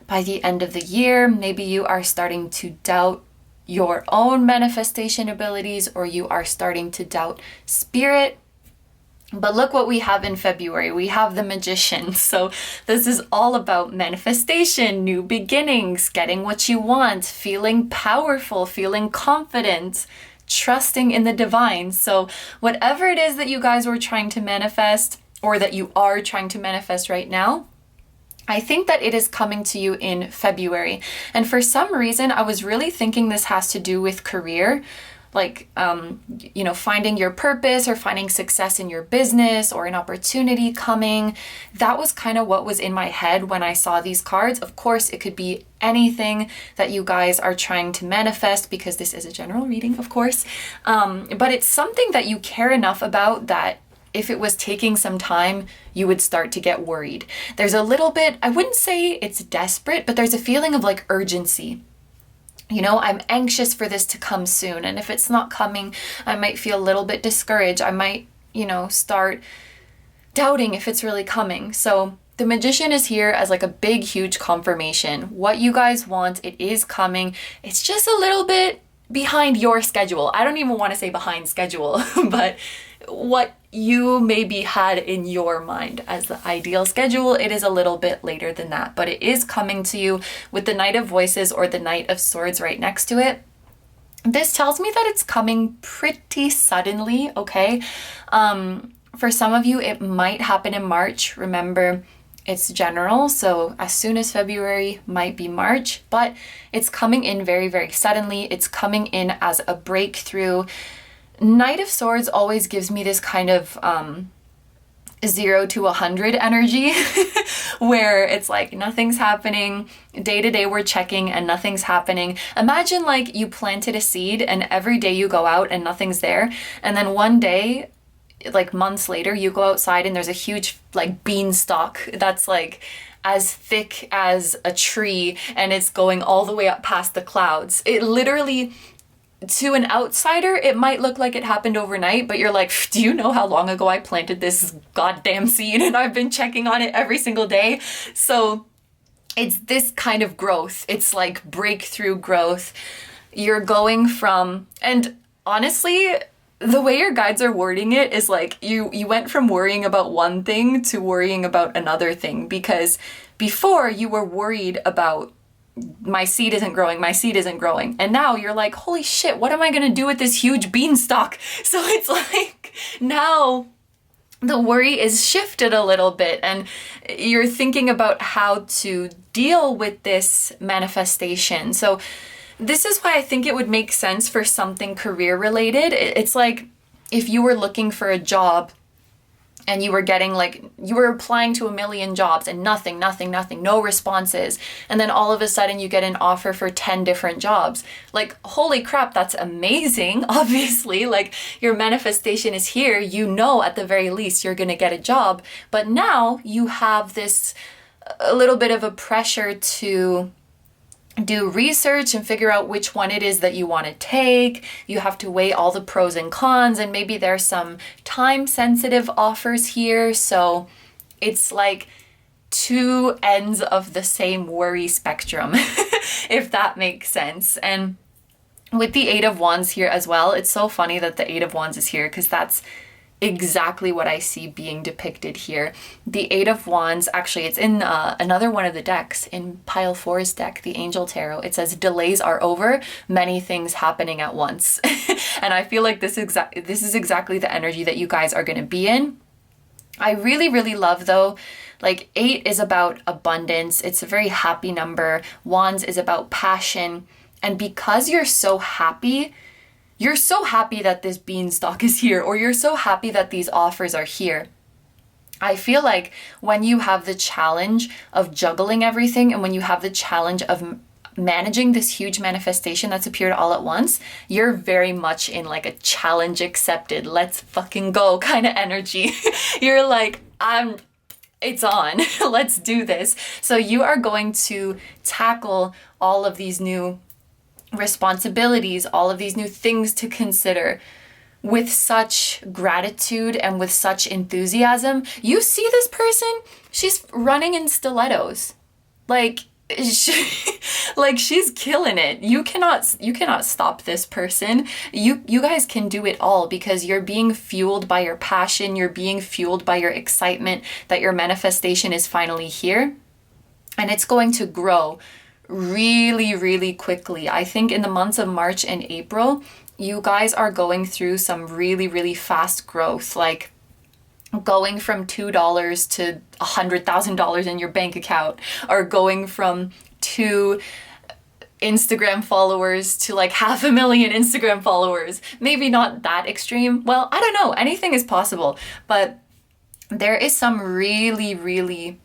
by the end of the year. Maybe you are starting to doubt your own manifestation abilities, or you are starting to doubt spirit. But look what we have in February. We have the Magician. So this is all about manifestation, new beginnings, getting what you want, feeling powerful, feeling confident, trusting in the divine. So whatever it is that you guys were trying to manifest, or that you are trying to manifest right now, I think that it is coming to you in February. And for some reason, I was really thinking this has to do with career. Like, finding your purpose or finding success in your business or an opportunity coming. That was kind of what was in my head when I saw these cards. Of course, it could be anything that you guys are trying to manifest, because this is a general reading, of course. But it's something that you care enough about that if it was taking some time, you would start to get worried. There's a little bit, I wouldn't say it's desperate, but there's a feeling of like urgency. You know, I'm anxious for this to come soon. And if it's not coming, I might feel a little bit discouraged. I might, you know, start doubting if it's really coming. So the Magician is here as like a big, huge confirmation. What you guys want, it is coming. It's just a little bit behind your schedule. I don't even want to say behind schedule, but what you maybe had in your mind as the ideal schedule, it is a little bit later than that, but it is coming to you with the Knight of Voices or the Knight of Swords right next to it. This tells me that it's coming pretty suddenly, okay? For some of you, it might happen in March. Remember, it's general, so as soon as February might be March, but it's coming in very, very suddenly. It's coming in as a breakthrough. Knight of Swords always gives me this kind of 0 to 100 energy where it's like nothing's happening. Day to day we're checking and nothing's happening. Imagine like you planted a seed and every day you go out and nothing's there. And then one day, like months later, you go outside and there's a huge like beanstalk that's like as thick as a tree and it's going all the way up past the clouds. It literally, to an outsider, it might look like it happened overnight, but you're like, do you know how long ago I planted this goddamn seed and I've been checking on it every single day? So it's this kind of growth. It's like breakthrough growth. You're going from, and honestly, the way your guides are wording it is like you went from worrying about one thing to worrying about another thing, because before you were worried about my seed isn't growing, my seed isn't growing. And now you're like, holy shit, what am I gonna do with this huge beanstalk? So it's like now the worry is shifted a little bit and you're thinking about how to deal with this manifestation. So this is why I think it would make sense for something career related. It's like if you were looking for a job and you were getting like, you were applying to a million jobs and nothing, no responses. And then all of a sudden you get an offer for 10 different jobs. Like, holy crap, that's amazing. Obviously, like your manifestation is here. You know, at the very least, you're going to get a job. But now you have this a little bit of a pressure to do research and figure out which one it is that you want to take. You have to weigh all the pros and cons, and maybe there's some time sensitive offers here. So it's like two ends of the same worry spectrum, if that makes sense. And with the Eight of Wands here as well, it's so funny that the Eight of Wands is here because that's exactly what I see being depicted here. The Eight of Wands, actually it's in another one of the decks, in pile 4's deck, the Angel Tarot. It says delays are over, many things happening at once. And I feel like this is exactly the energy that you guys are going to be in. I really, really love though, like 8 is about abundance. It's a very happy number. Wands is about passion. And because you're so happy that this beanstalk is here, or you're so happy that these offers are here. I feel like when you have the challenge of juggling everything and when you have the challenge of managing this huge manifestation that's appeared all at once, you're very much in like a challenge accepted, let's fucking go kind of energy. You're like, it's on, let's do this. So you are going to tackle all of these new responsibilities, all of these new things to consider with such gratitude and with such enthusiasm. You see this person, she's running in stilettos. Like she's killing it. You cannot stop this person. You guys can do it all because you're being fueled by your passion, you're being fueled by your excitement that your manifestation is finally here. And it's going to grow really, really quickly. I think in the months of March and April, you guys are going through some really, really fast growth, like going from $2 to $100,000 in your bank account, or going from 2 Instagram followers to like 500,000 Instagram followers. Maybe not that extreme. Well, I don't know. Anything is possible. But there is some really, really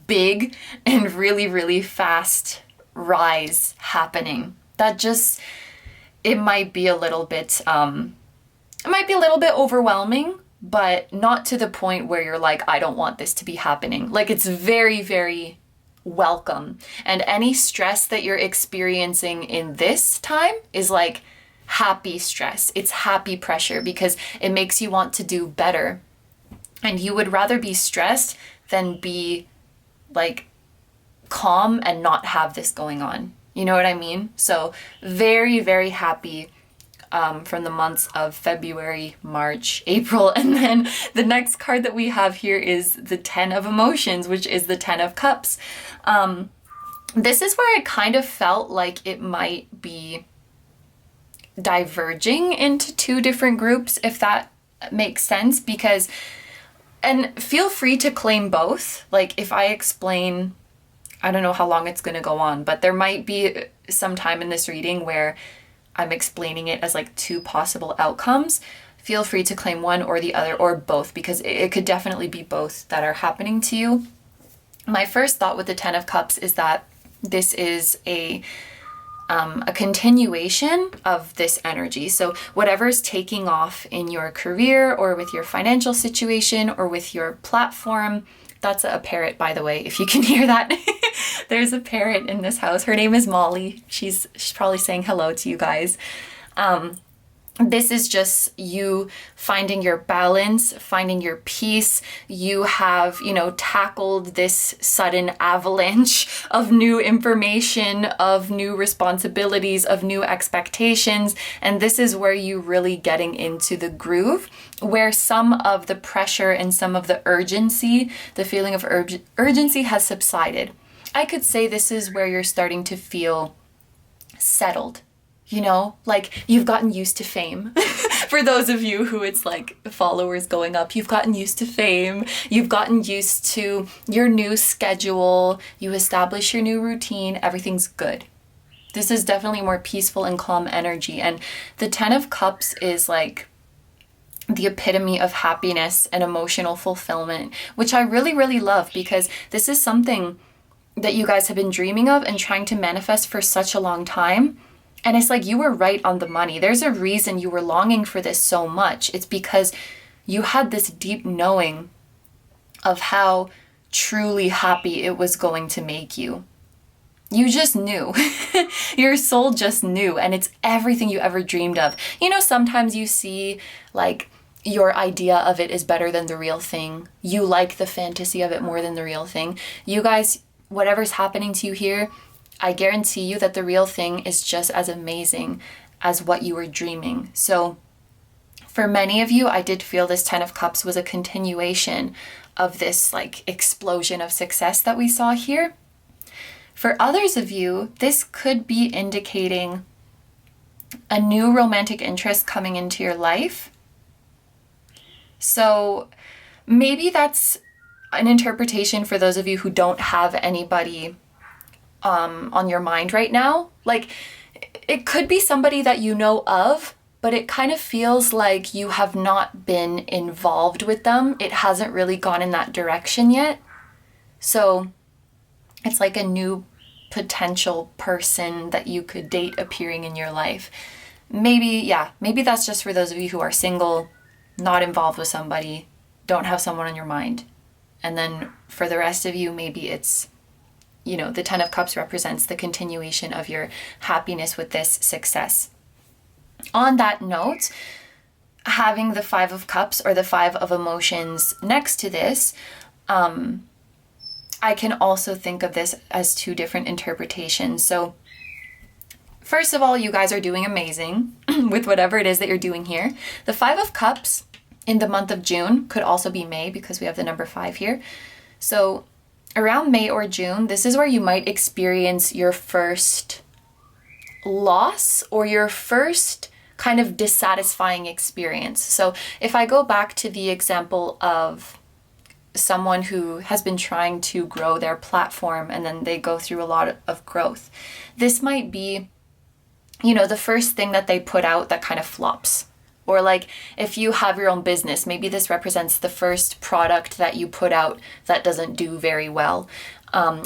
big and really, really fast rise happening that just, it might be a little bit overwhelming, but not to the point where you're like, I don't want this to be happening. Like, it's very, very welcome. And any stress that you're experiencing in this time is like happy stress. It's happy pressure because it makes you want to do better. And you would rather be stressed than be like calm and not have this going on. You know what I mean? So very, very happy from the months of February, March, April. And then the next card that we have here is the 10 of Emotions, which is the 10 of Cups. This is where I kind of felt like it might be diverging into two different groups, if that makes sense, because, and feel free to claim both. Like if I explain, I don't know how long it's going to go on, but there might be some time in this reading where I'm explaining it as like two possible outcomes. Feel free to claim one or the other or both, because it could definitely be both that are happening to you. My first thought with the 10 of Cups is that this is a continuation of this energy. So whatever's taking off in your career or with your financial situation or with your platform. That's a parrot, by the way, if you can hear that. There's a parrot in this house. Her name is Molly. She's probably saying hello to you guys. This is just you finding your balance, finding your peace. You have, tackled this sudden avalanche of new information, of new responsibilities, of new expectations. And this is where you really getting into the groove, where some of the pressure and some of the urgency, the feeling of urgency has subsided. I could say this is where you're starting to feel settled. Like you've gotten used to fame. For those of you who it's like followers going up, you've gotten used to fame. You've gotten used to your new schedule. You establish your new routine. Everything's good. This is definitely more peaceful and calm energy. And the 10 of Cups is like the epitome of happiness and emotional fulfillment, which I really, really love, because this is something that you guys have been dreaming of and trying to manifest for such a long time. And it's like you were right on the money. There's a reason you were longing for this so much. It's because you had this deep knowing of how truly happy it was going to make you. You just knew. Your soul just knew. And it's everything you ever dreamed of. Sometimes you see like your idea of it is better than the real thing. You like the fantasy of it more than the real thing. You guys, whatever's happening to you here, I guarantee you that the real thing is just as amazing as what you were dreaming. So for many of you, I did feel this 10 of Cups was a continuation of this like explosion of success that we saw here. For others of you, this could be indicating a new romantic interest coming into your life. So maybe that's an interpretation for those of you who don't have anybody on your mind right now. Like it could be somebody that you know of, but it kind of feels like you have not been involved with them. It hasn't really gone in that direction yet. So it's like a new potential person that you could date appearing in your life. Maybe that's just for those of you who are single, not involved with somebody, don't have someone on your mind. And then for the rest of you, maybe it's the 10 of Cups represents the continuation of your happiness with this success. On that note, having the 5 of Cups or the 5 of Emotions next to this, I can also think of this as two different interpretations. So first of all, you guys are doing amazing with whatever it is that you're doing here. The 5 of Cups in the month of June could also be May, because we have the number 5 here. So around May or June, this is where you might experience your first loss or your first kind of dissatisfying experience. So if I go back to the example of someone who has been trying to grow their platform and then they go through a lot of growth, this might be, the first thing that they put out that kind of flops. Or like if you have your own business, maybe this represents the first product that you put out that doesn't do very well.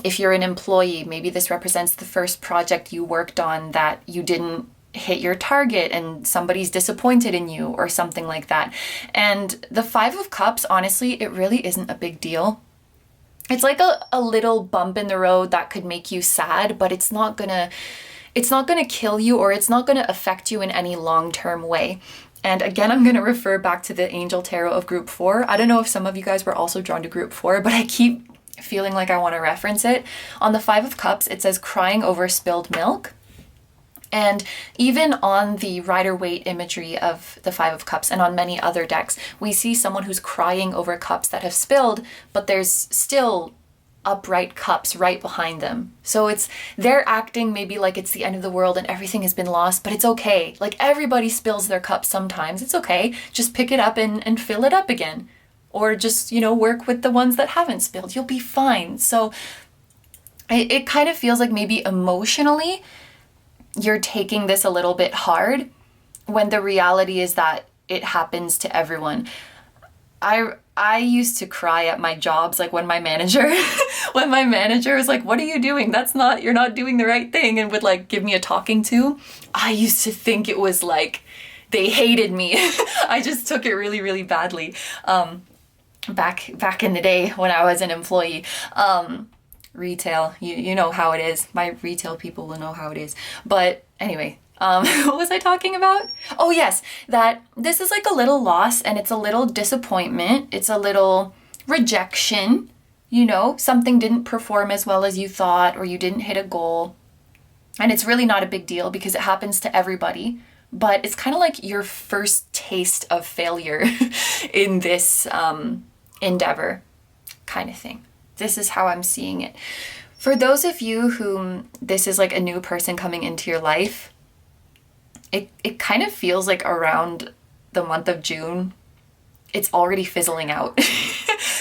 If you're an employee, maybe this represents the first project you worked on that you didn't hit your target and somebody's disappointed in you or something like that. And the Five of Cups, honestly, it really isn't a big deal. It's like a little bump in the road that could make you sad, but it's not gonna kill you, or it's not gonna affect you in any long-term way. And again, I'm gonna refer back to the Angel Tarot of Group 4. I don't know if some of you guys were also drawn to Group 4, but I keep feeling like I want to reference it. On the Five of Cups, it says crying over spilled milk. And even on the Rider-Waite imagery of the Five of Cups and on many other decks, we see someone who's crying over cups that have spilled, but there's still upright cups right behind them. So they're acting maybe like it's the end of the world and everything has been lost, but it's okay. Like, everybody spills their cup sometimes. It's okay. Just pick it up and fill it up again. Or just, work with the ones that haven't spilled. You'll be fine. So it kind of feels like maybe emotionally you're taking this a little bit hard, when the reality is that it happens to everyone. I used to cry at my jobs, like when my manager was like, "What are you doing? You're not doing the right thing," and would like give me a talking to. I used to think it was like they hated me. I just took it really, really badly. Back in the day when I was an employee. Retail, you know how it is. My retail people will know how it is. But anyway, what was I talking about? Oh yes, that this is like a little loss, and it's a little disappointment. It's a little rejection. Something didn't perform as well as you thought, or you didn't hit a goal. And it's really not a big deal because it happens to everybody. But it's kind of like your first taste of failure in this endeavor kind of thing. This is how I'm seeing it. For those of you whom this is like a new person coming into your life, it kind of feels like around the month of June, it's already fizzling out.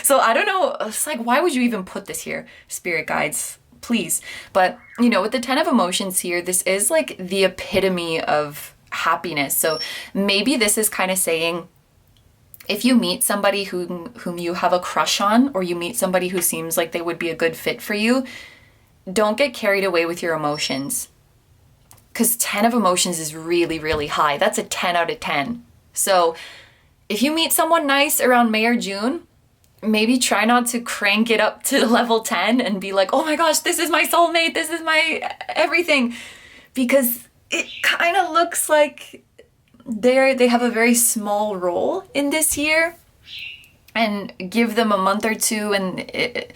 So I don't know, it's like, why would you even put this here, spirit guides? Please. But, with the 10 of emotions here, this is like the epitome of happiness. So maybe this is kind of saying, if you meet somebody whom you have a crush on, or you meet somebody who seems like they would be a good fit for you, don't get carried away with your emotions. Because 10 of emotions is really, really high. That's a 10 out of 10. So if you meet someone nice around May or June, maybe try not to crank it up to level 10 and be like, "Oh my gosh, this is my soulmate, this is my everything." Because it kind of looks like they have a very small role in this year, and give them a month or two and it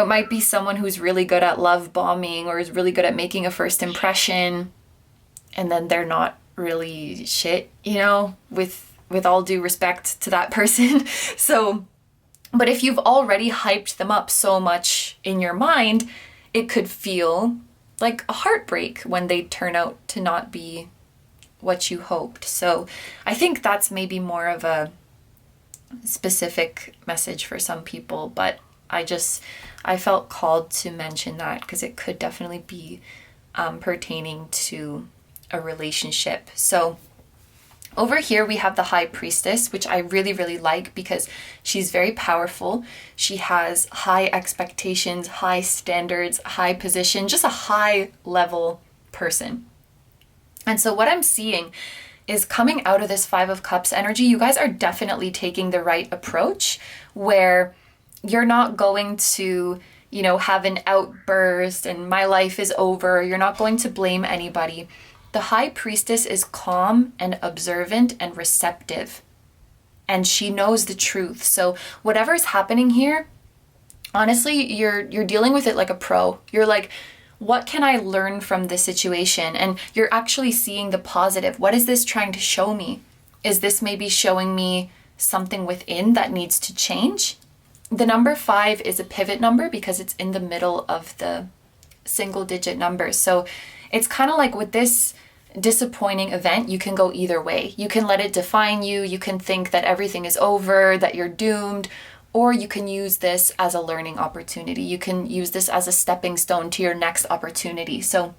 might be someone who's really good at love bombing or is really good at making a first impression, and then they're not really shit, with all due respect to that person. So, but if you've already hyped them up so much in your mind, it could feel like a heartbreak when they turn out to not be what you hoped. So I think that's maybe more of a specific message for some people, but I felt called to mention that because it could definitely be pertaining to a relationship. So over here we have the High Priestess, which I really, really like because she's very powerful. She has high expectations, high standards, high position, just a high level person. And so what I'm seeing is, coming out of this Five of Cups energy, you guys are definitely taking the right approach, where you're not going to, have an outburst and my life is over. You're not going to blame anybody. The High Priestess is calm and observant and receptive, and she knows the truth. So whatever's happening here, honestly, you're dealing with it like a pro. You're like, what can I learn from this situation? And you're actually seeing the positive. What is this trying to show me? Is this maybe showing me something within that needs to change? The number 5 is a pivot number because it's in the middle of the single digit numbers. So it's kind of like with this disappointing event, you can go either way. You can let it define you. You can think that everything is over, that you're doomed, or you can use this as a learning opportunity. You can use this as a stepping stone to your next opportunity. So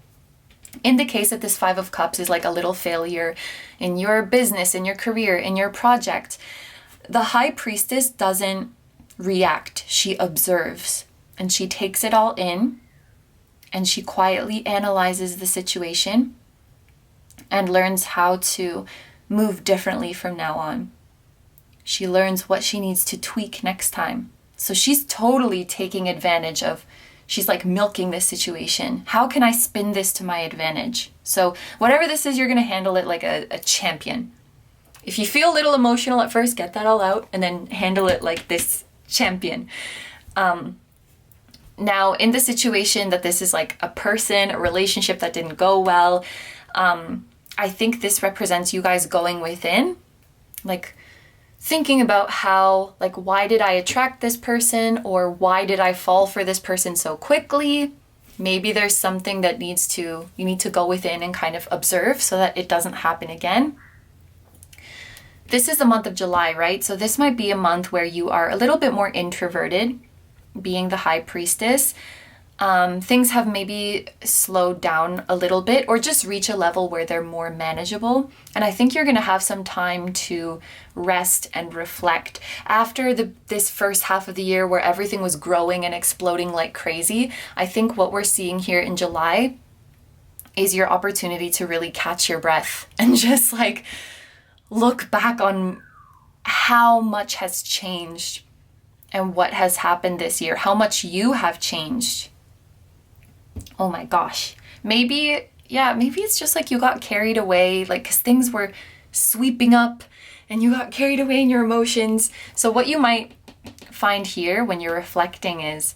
in the case that this Five of Cups is like a little failure in your business, in your career, in your project, the High Priestess doesn't react. She observes and she takes it all in, and she quietly analyzes the situation, and learns how to move differently from now on. She learns what she needs to tweak next time. So she's totally taking advantage of, she's like milking this situation. How can I spin this to my advantage? So whatever this is, you're going to handle it like a champion. If you feel a little emotional at first, get that all out and then handle it like this champion. Now, in the situation that this is like a person, a relationship that didn't go well, I think this represents you guys going within, like thinking about how, like, why did I attract this person, or why did I fall for this person so quickly? Maybe there's something that you need to go within and kind of observe so that it doesn't happen again. This is the month of July, right? So this might be a month where you are a little bit more introverted, being the high priestess. Things have maybe slowed down a little bit or just reach a level where they're more manageable. And I think you're going to have some time to rest and reflect. After this first half of the year where everything was growing and exploding like crazy, I think what we're seeing here in July is your opportunity to really catch your breath and just like look back on how much has changed and what has happened this year, how much you have changed. Oh my gosh. Maybe it's just like you got carried away, like, because things were sweeping up and you got carried away in your emotions. So what you might find here when you're reflecting is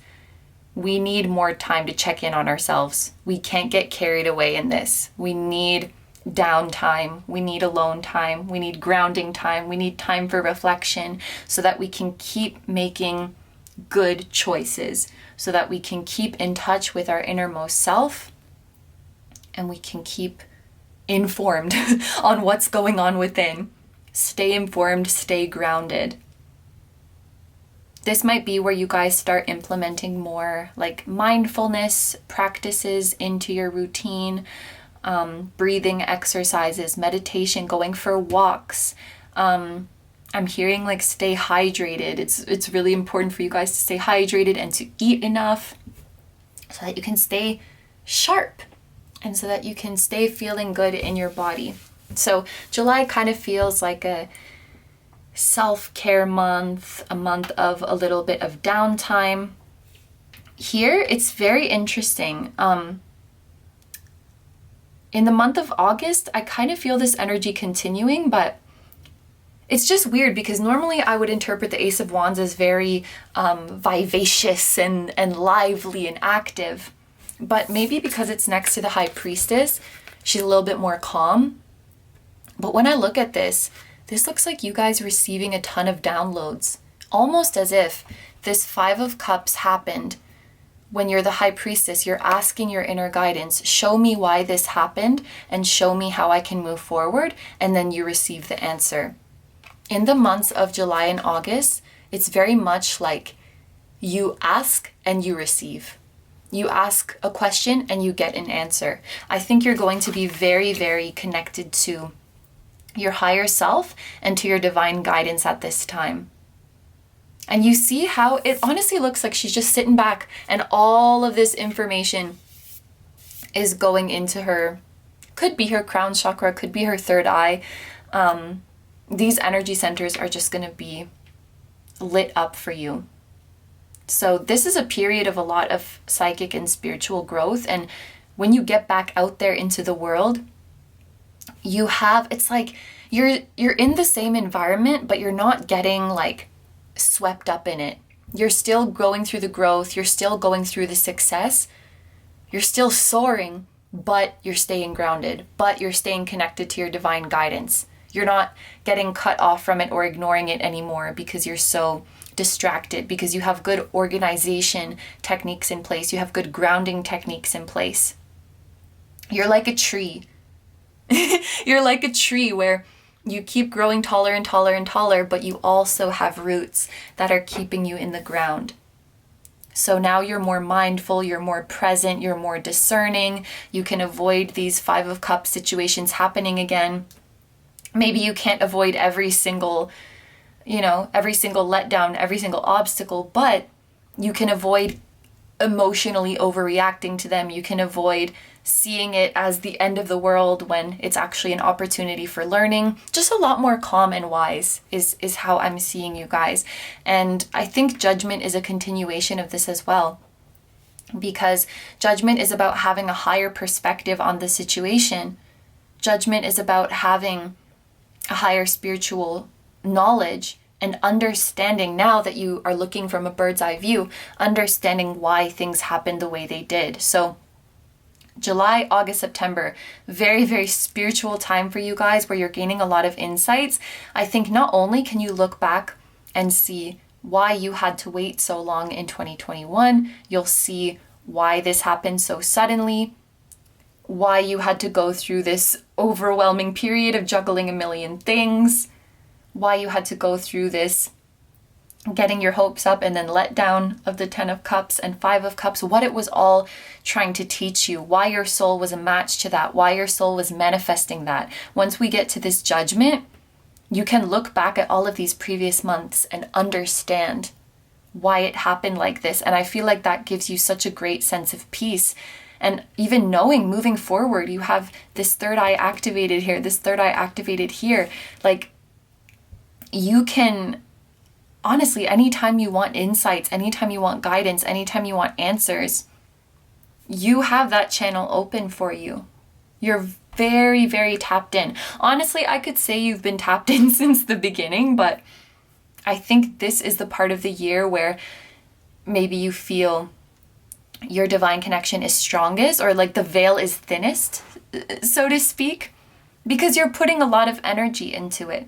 we need more time to check in on ourselves. We can't get carried away in this. We need downtime. We need alone time. We need grounding time. We need time for reflection so that we can keep making good choices, so that we can keep in touch with our innermost self and we can keep informed on what's going on within. Stay informed, stay grounded. This might be where you guys start implementing more like mindfulness practices into your routine, breathing exercises, meditation, going for walks. I'm hearing like stay hydrated. It's really important for you guys to stay hydrated and to eat enough so that you can stay sharp and so that you can stay feeling good in your body. So July kind of feels like a self-care month, a month of a little bit of downtime. Here, it's very interesting. In the month of August, I kind of feel this energy continuing, but it's just weird because normally I would interpret the Ace of Wands as very vivacious and lively and active. But maybe because it's next to the High Priestess, she's a little bit more calm. But when I look at this looks like you guys receiving a ton of downloads. Almost as if this Five of Cups happened when you're the High Priestess. You're asking your inner guidance, show me why this happened and show me how I can move forward. And then you receive the answer. In the months of July and August, it's very much like you ask and you receive. You ask a question and you get an answer. I think you're going to be very, very connected to your higher self and to your divine guidance at this time. And you see how it honestly looks like she's just sitting back and all of this information is going into her, could be her crown chakra, could be her third eye. These energy centers are just going to be lit up for you. So this is a period of a lot of psychic and spiritual growth. And when you get back out there into the world, it's like you're in the same environment, but you're not getting like swept up in it. You're still going through the growth. You're still going through the success. You're still soaring, but you're staying grounded, but you're staying connected to your divine guidance. You're not getting cut off from it or ignoring it anymore because you're so distracted, because you have good organization techniques in place. You have good grounding techniques in place. You're like a tree. You're like a tree where you keep growing taller and taller and taller, but you also have roots that are keeping you in the ground. So now you're more mindful, you're more present, you're more discerning. You can avoid these Five of Cups situations happening again. Maybe you can't avoid every single letdown, every single obstacle, but you can avoid emotionally overreacting to them. You can avoid seeing it as the end of the world when it's actually an opportunity for learning. Just a lot more calm and wise is how I'm seeing you guys. And I think Judgment is a continuation of this as well, because Judgment is about having a higher perspective on the situation. Judgment is about having a higher spiritual knowledge and understanding, now that you are looking from a bird's eye view, understanding why things happened the way they did. So July, August, September, very, very spiritual time for you guys, where you're gaining a lot of insights. I think not only can you look back and see why you had to wait so long in 2021, you'll see why this happened so suddenly, why you had to go through this overwhelming period of juggling a million things, why you had to go through this getting your hopes up and then let down of the 10 of Cups and 5 of Cups, what it was all trying to teach you, why your soul was a match to that, why your soul was manifesting that. Once we get to this Judgment, you can look back at all of these previous months and understand why it happened like this. And I feel like that gives you such a great sense of peace. And even knowing moving forward, you have this third eye activated here, this third eye activated here. Like, you can, honestly, anytime you want insights, anytime you want guidance, anytime you want answers, you have that channel open for you. You're very, very tapped in. Honestly, I could say you've been tapped in since the beginning, but I think this is the part of the year where maybe you feel your divine connection is strongest, or like the veil is thinnest, so to speak, because you're putting a lot of energy into it.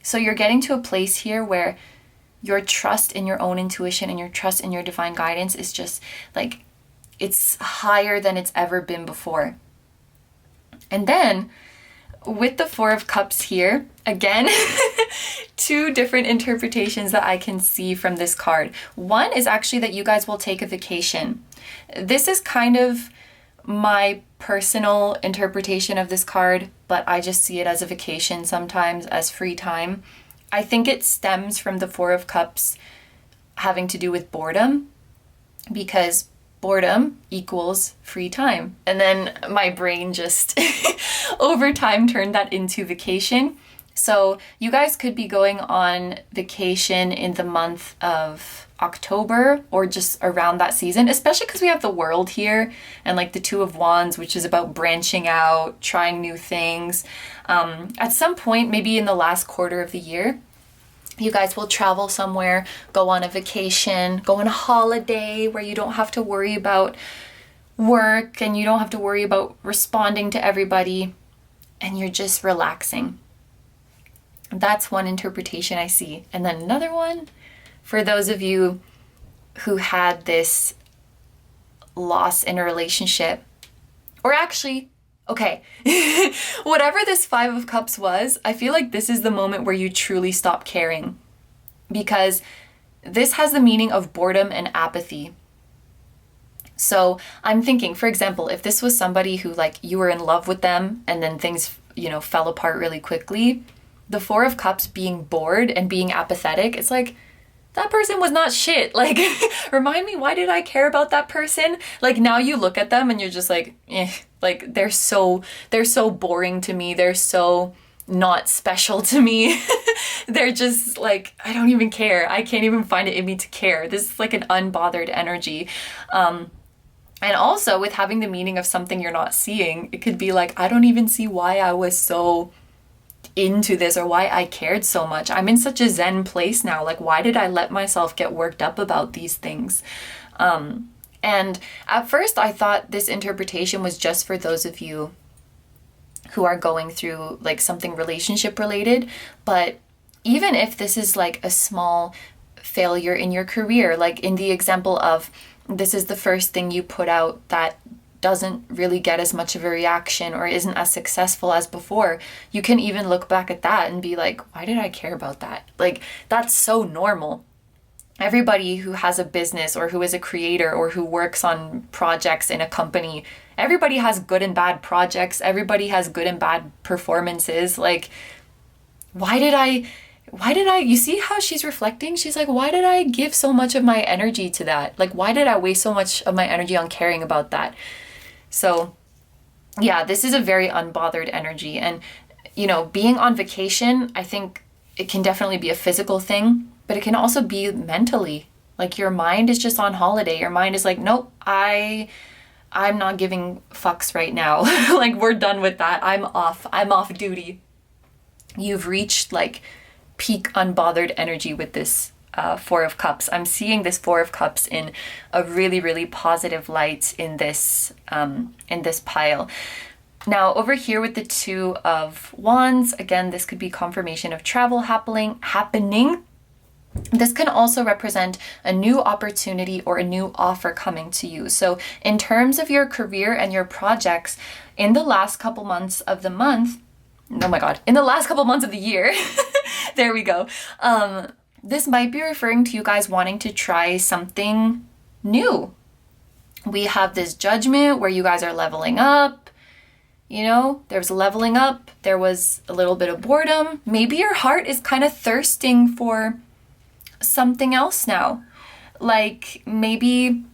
So you're getting to a place here where your trust in your own intuition and your trust in your divine guidance is just like, it's higher than it's ever been before. And then with the 4 of Cups here, again, 2 different interpretations that I can see from this card. One is actually that you guys will take a vacation. This is kind of my personal interpretation of this card, but I just see it as a vacation sometimes, as free time. I think it stems from the 4 of Cups having to do with boredom, because boredom equals free time. And then my brain just over time turned that into vacation. So you guys could be going on vacation in the month of October, or just around that season, especially because we have the World here and like the 2 of Wands, which is about branching out, trying new things. At some point, maybe in the last quarter of the year, you guys will travel somewhere, go on a vacation, go on a holiday where you don't have to worry about work and you don't have to worry about responding to everybody, and you're just relaxing. That's one interpretation I see. And then another one, for those of you who had this loss in a relationship, or actually, okay, whatever this 5 of Cups was, I feel like this is the moment where you truly stop caring, because this has the meaning of boredom and apathy. So I'm thinking, for example, if this was somebody who, like, you were in love with them and then things, fell apart really quickly, the 4 of Cups being bored and being apathetic, it's like, that person was not shit. Like, remind me, why did I care about that person? Like, now you look at them and you're just like, like they're so boring to me. They're so not special to me. They're just like, I don't even care. I can't even find it in me to care. This is like an unbothered energy. And also with having the meaning of something you're not seeing, it could be like, I don't even see why I was so into this or why I cared so much. I'm in such a zen place now. Like, why did I let myself get worked up about these things? And at first I thought this interpretation was just for those of you who are going through like something relationship related. But even if this is like a small failure in your career, like in the example of this is the first thing you put out that doesn't really get as much of a reaction or isn't as successful as before, you can even look back at that and be like, why did I care about that? Like, that's so normal. Everybody who has a business or who is a creator or who works on projects in a company, everybody has good and bad projects. Everybody has good and bad performances. Like, why did you see how she's reflecting? She's like, why did I give so much of my energy to that? Like, why did I waste so much of my energy on caring about that? So yeah, this is a very unbothered energy. And, you know, being on vacation, I think it can definitely be a physical thing, but it can also be mentally. Like your mind is just on holiday. Your mind is like, nope, I'm not giving fucks right now. Like we're done with that. I'm off duty. You've reached like peak unbothered energy with this Four of Cups. I'm seeing this Four of Cups in a really, really positive light in this pile. Now over here with the Two of Wands, again, this could be confirmation of travel happening. This can also represent a new opportunity or a new offer coming to you. So in terms of your career and your projects, in the last couple months of the month, oh my God, in the last couple months of the year, there we go. This might be referring to you guys wanting to try something new. We have this Judgment where you guys are leveling up. You know, there's leveling up. There was a little bit of boredom. Maybe your heart is kind of thirsting for something else now. Like maybe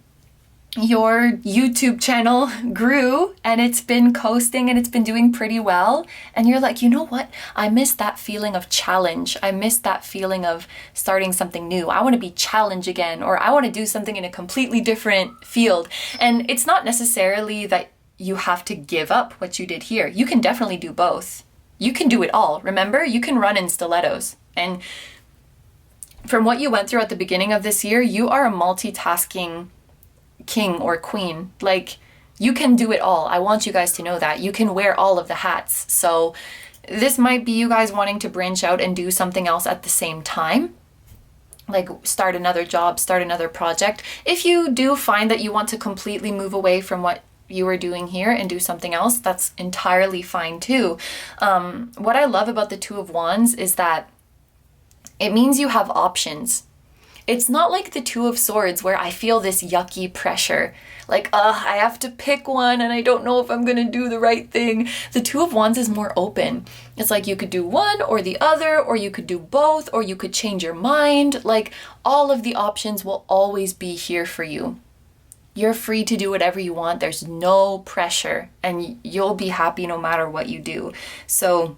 your YouTube channel grew and it's been coasting and it's been doing pretty well. And you're like, you know what? I miss that feeling of challenge. I miss that feeling of starting something new. I want to be challenged again, or I want to do something in a completely different field. And it's not necessarily that you have to give up what you did here. You can definitely do both. You can do it all. Remember, you can run in stilettos. And from what you went through at the beginning of this year, you are a multitasking king or queen. Like, you can do it all. I want you guys to know that. You can wear all of the hats. So this might be you guys wanting to branch out and do something else at the same time. Like start another job, start another project. If you do find that you want to completely move away from what you were doing here and do something else, that's entirely fine too. What I love about the Two of Wands is that it means you have options. It's not like the Two of Swords where I feel this yucky pressure. Like, I have to pick one and I don't know if I'm gonna do the right thing. The Two of Wands is more open. It's like you could do one or the other, or you could do both, or you could change your mind. Like, all of the options will always be here for you. You're free to do whatever you want. There's no pressure and you'll be happy no matter what you do. So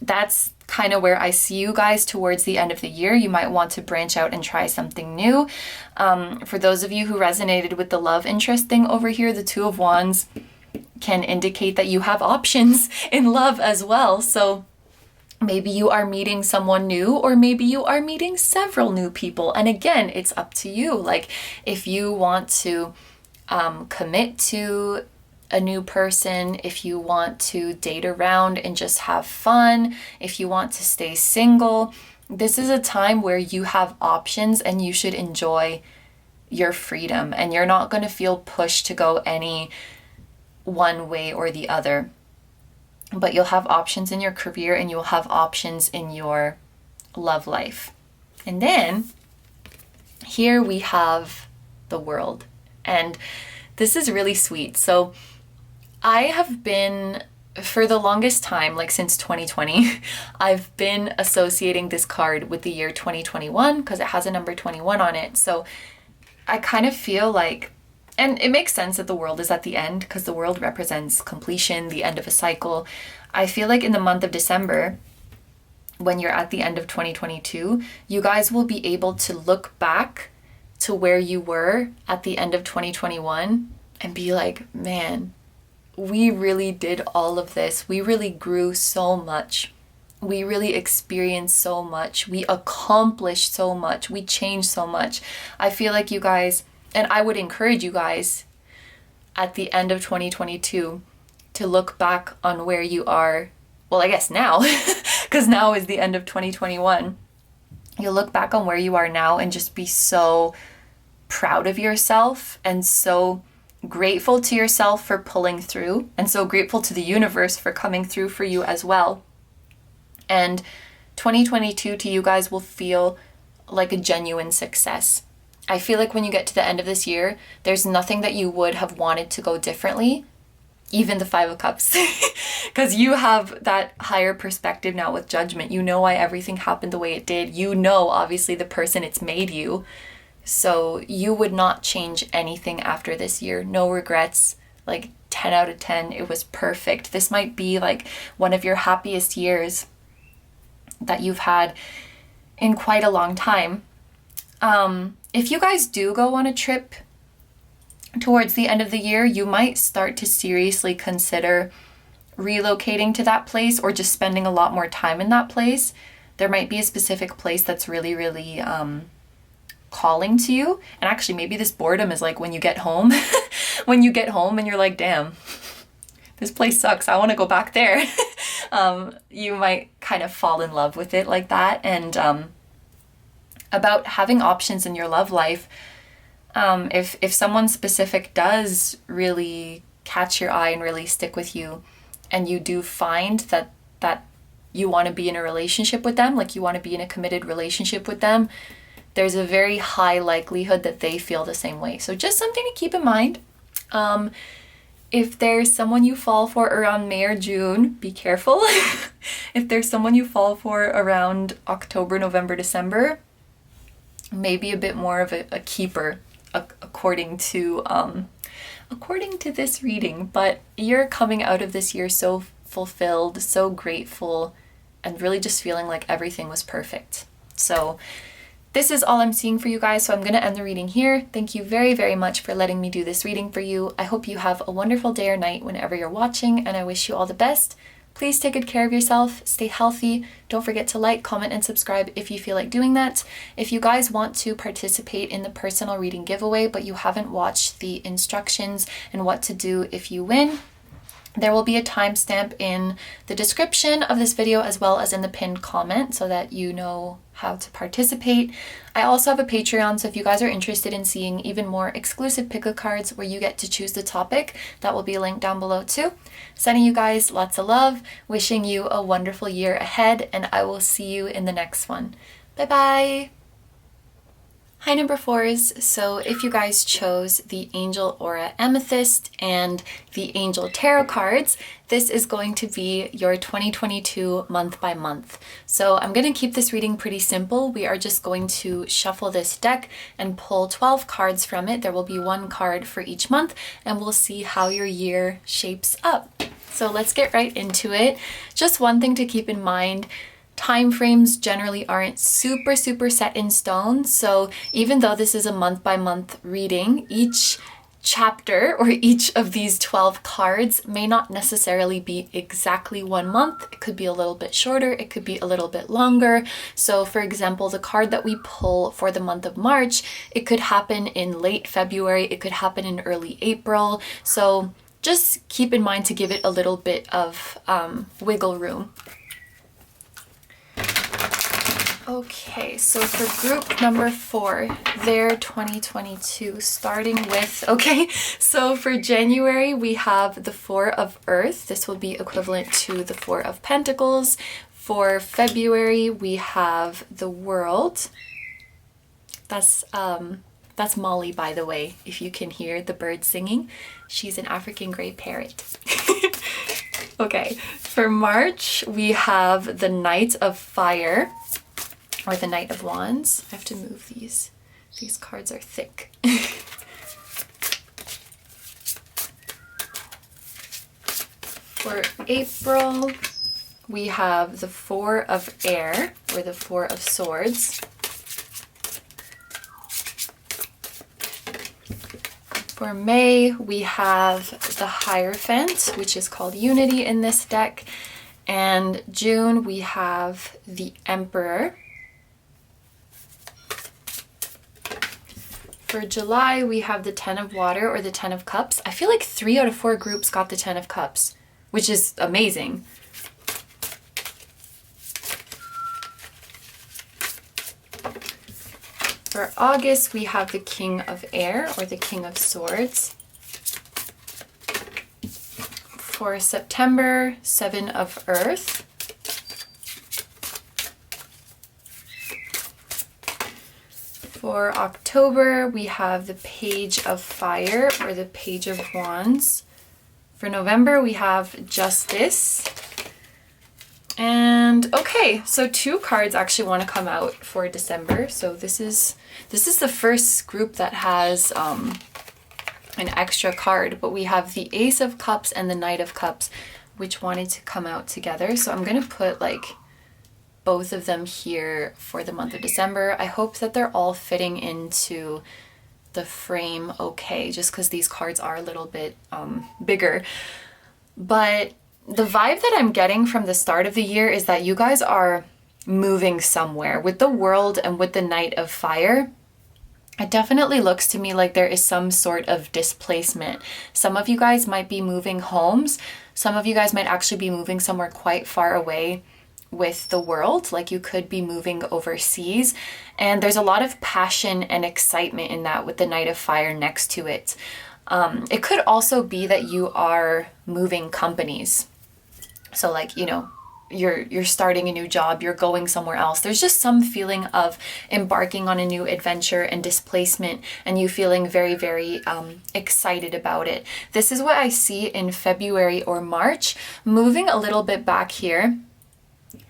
that's kind of where I see you guys towards the end of the year. You might want to branch out and try something new. For those of you who resonated with the love interest thing over here, the Two of Wands can indicate that you have options in love as well. So maybe you are meeting someone new, or maybe you are meeting several new people. And again, it's up to you. Like if you want to commit to a new person, if you want to date around and just have fun, if you want to stay single, this is a time where you have options and you should enjoy your freedom, and you're not going to feel pushed to go any one way or the other. But you'll have options in your career and you'll have options in your love life. And then here we have the World. And this is really sweet. So I have been, for the longest time, like since 2020, I've been associating this card with the year 2021 because it has a number 21 on it. So I kind of feel like, and it makes sense that the World is at the end because the World represents completion, the end of a cycle. I feel like in the month of December, when you're at the end of 2022, you guys will be able to look back to where you were at the end of 2021 and be like, man, we really did all of this. We really grew so much. We really experienced so much. We accomplished so much. We changed so much. I feel like you guys, and I would encourage you guys at the end of 2022 to look back on where you are. Well, I guess now, because now is the end of 2021. You'll look back on where you are now and just be so proud of yourself and so grateful to yourself for pulling through, and so grateful to the universe for coming through for you as well. And 2022 to you guys will feel like a genuine success. I feel like when you get to the end of this year, there's nothing that you would have wanted to go differently. even the Five of Cups, because you have that higher perspective now with Judgment. You know why everything happened the way it did. You know, obviously, the person it's made you. So you would not change anything after this year. No regrets. Like 10 out of 10. It was perfect. This might be like one of your happiest years that you've had in quite a long time. If you guys do go on a trip towards the end of the year, you might start to seriously consider relocating to that place or just spending a lot more time in that place. There might be a specific place that's really, really calling to you. And actually, maybe this boredom is like when you get home, when you get home and you're like, damn, this place sucks. I want to go back there. You might kind of fall in love with it like that. And about having options in your love life, if someone specific does really catch your eye and really stick with you, and you do find that you want to be in a relationship with them, like you want to be in a committed relationship with them, there's a very high likelihood that they feel the same way. So just something to keep in mind. If there's someone you fall for around May or June, be careful. If there's someone you fall for around October, November, December, maybe a bit more of a keeper, according to this reading. But you're coming out of this year so fulfilled, so grateful, and really just feeling like everything was perfect. So this is all I'm seeing for you guys, so I'm going to end the reading here. Thank you very, very much for letting me do this reading for you. I hope you have a wonderful day or night whenever you're watching, and I wish you all the best. Please take good care of yourself, stay healthy. Don't forget to like, comment, and subscribe if you feel like doing that. If you guys want to participate in the personal reading giveaway, but you haven't watched the instructions and what to do if you win, there will be a timestamp in the description of this video as well as in the pinned comment so that you know how to participate. I also have a Patreon, so if you guys are interested in seeing even more exclusive pick-a cards where you get to choose the topic, that will be linked down below too. Sending you guys lots of love, wishing you a wonderful year ahead, and I will see you in the next one. Bye bye! Hi number 4s, so if you guys chose the Angel Aura Amethyst and the Angel Tarot cards, this is going to be your 2022 month by month. So I'm going to keep this reading pretty simple. We are just going to shuffle this deck and pull 12 cards from it. There will be one card for each month, and we'll see how your year shapes up. So let's get right into it. Just one thing to keep in mind. Time frames generally aren't super set in stone, so even though this is a month by month reading, each chapter or each of these 12 cards may not necessarily be exactly 1 month. It could be a little bit shorter, it could be a little bit longer. So for example, the card that we pull for the month of March, it could happen in late February, it could happen in early April. So just keep in mind to give it a little bit of wiggle room. Okay, so for group number 4, their 2022, starting with, okay, so for January, we have the 4 of Earth. This will be equivalent to the 4 of Pentacles. For February, we have the World. That's Molly, by the way, if you can hear the bird singing. She's an African gray parrot. Okay, for March, we have the Knight of Fire. Or the Knight of Wands. I have to move these. These cards are thick. For April, we have the 4 of Air, or the 4 of Swords. For May, we have the Hierophant, which is called Unity in this deck. And June, we have the Emperor. For July, we have the 10 of Water or the 10 of Cups. I feel like 3 out of 4 groups got the 10 of Cups, which is amazing. For August, we have the King of Air or the King of Swords. For September, 7 of Earth. For October, we have the Page of Fire or the Page of Wands. For November, we have just this. And okay, so 2 cards actually want to come out for December. So this is the first group that has an extra card, but we have the Ace of Cups and the Knight of Cups, which wanted to come out together. So I'm going to put like both of them here for the month of December. I hope that they're all fitting into the frame okay, just because these cards are a little bit bigger. But the vibe that I'm getting from the start of the year is that you guys are moving somewhere. With the World and with the Knight of Fire, it definitely looks to me like there is some sort of displacement. Some of you guys might be moving homes. Some of you guys might actually be moving somewhere quite far away with the World, like you could be moving overseas. And there's a lot of passion and excitement in that with the Knight of Fire next to it. It could also be that you are moving companies. So like, you know, you're starting a new job, you're going somewhere else. There's just some feeling of embarking on a new adventure and displacement, and you feeling very, very excited about it. This is what I see in February or March. Moving a little bit back here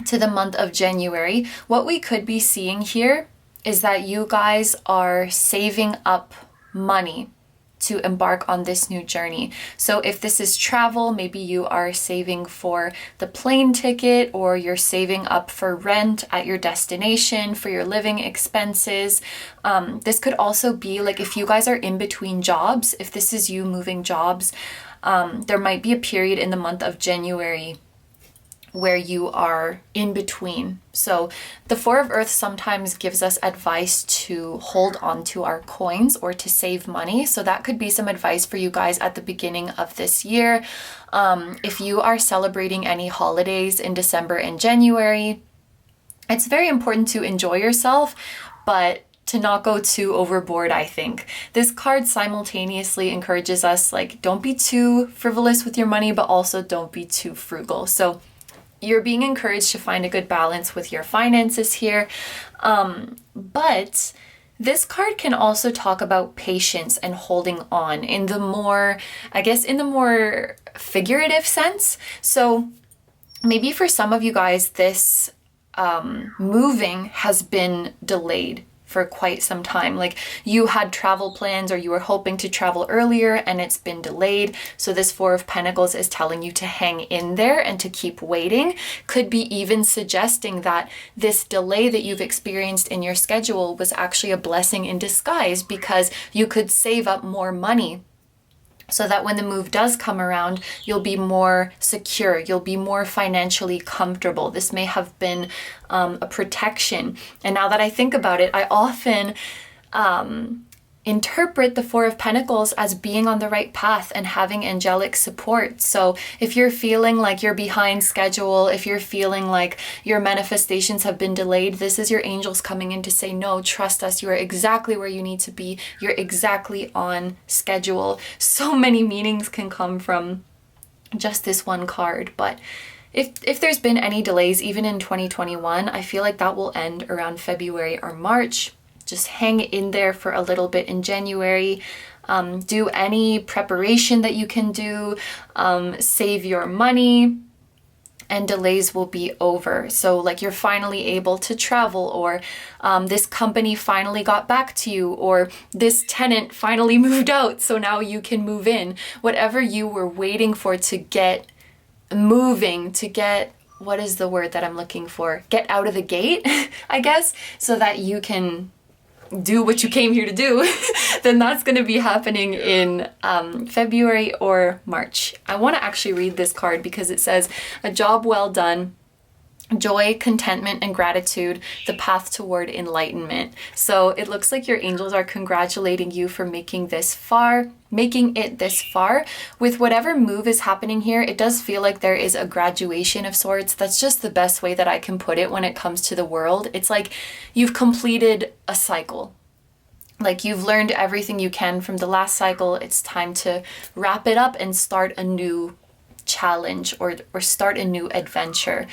to the month of January, what we could be seeing here is that you guys are saving up money to embark on this new journey. So if this is travel, maybe you are saving for the plane ticket, or you're saving up for rent at your destination, for your living expenses. This could also be like if you guys are in between jobs, if this is you moving jobs, there might be a period in the month of January where you are in between. So the Four of Earth sometimes gives us advice to hold on to our coins or to save money. So that could be some advice for you guys at the beginning of this year. If you are celebrating any holidays in December and January, it's very important to enjoy yourself, but to not go too overboard, I think. This card simultaneously encourages us, like, don't be too frivolous with your money, but also don't be too frugal. So you're being encouraged to find a good balance with your finances here. But this card can also talk about patience and holding on in the more, I guess, in the more figurative sense. So maybe for some of you guys, this moving has been delayed for quite some time. Like you had travel plans, or you were hoping to travel earlier and it's been delayed. So this Four of Pentacles is telling you to hang in there and to keep waiting. Could be even suggesting that this delay that you've experienced in your schedule was actually a blessing in disguise, because you could save up more money so that when the move does come around, you'll be more secure, you'll be more financially comfortable. This may have been a protection. And now that I think about it, I often interpret the Four of Pentacles as being on the right path and having angelic support. So if you're feeling like you're behind schedule, if you're feeling like your manifestations have been delayed, this is your angels coming in to say, no, trust us, you are exactly where you need to be. You're exactly on schedule. So many meanings can come from just this one card. But if there's been any delays, even in 2021, I feel like that will end around February or March. Just hang in there for a little bit in January. Do any preparation that you can do. Save your money, and delays will be over. So like you're finally able to travel, or this company finally got back to you, or this tenant finally moved out, so now you can move in. Whatever you were waiting for to get moving, to get, what is the word that I'm looking for? Get out of the gate, I guess, so that you can do what you came here to do, then that's going to be happening in February or March. I want to actually read this card because it says, a job well done, joy, contentment, and gratitude, the path toward enlightenment. So it looks like your angels are congratulating you for making it this far. With whatever move is happening here, it does feel like there is a graduation of sorts. That's just the best way that I can put it when it comes to the world. It's like you've completed a cycle. Like you've learned everything you can from the last cycle. It's time to wrap it up and start a new challenge or start a new adventure.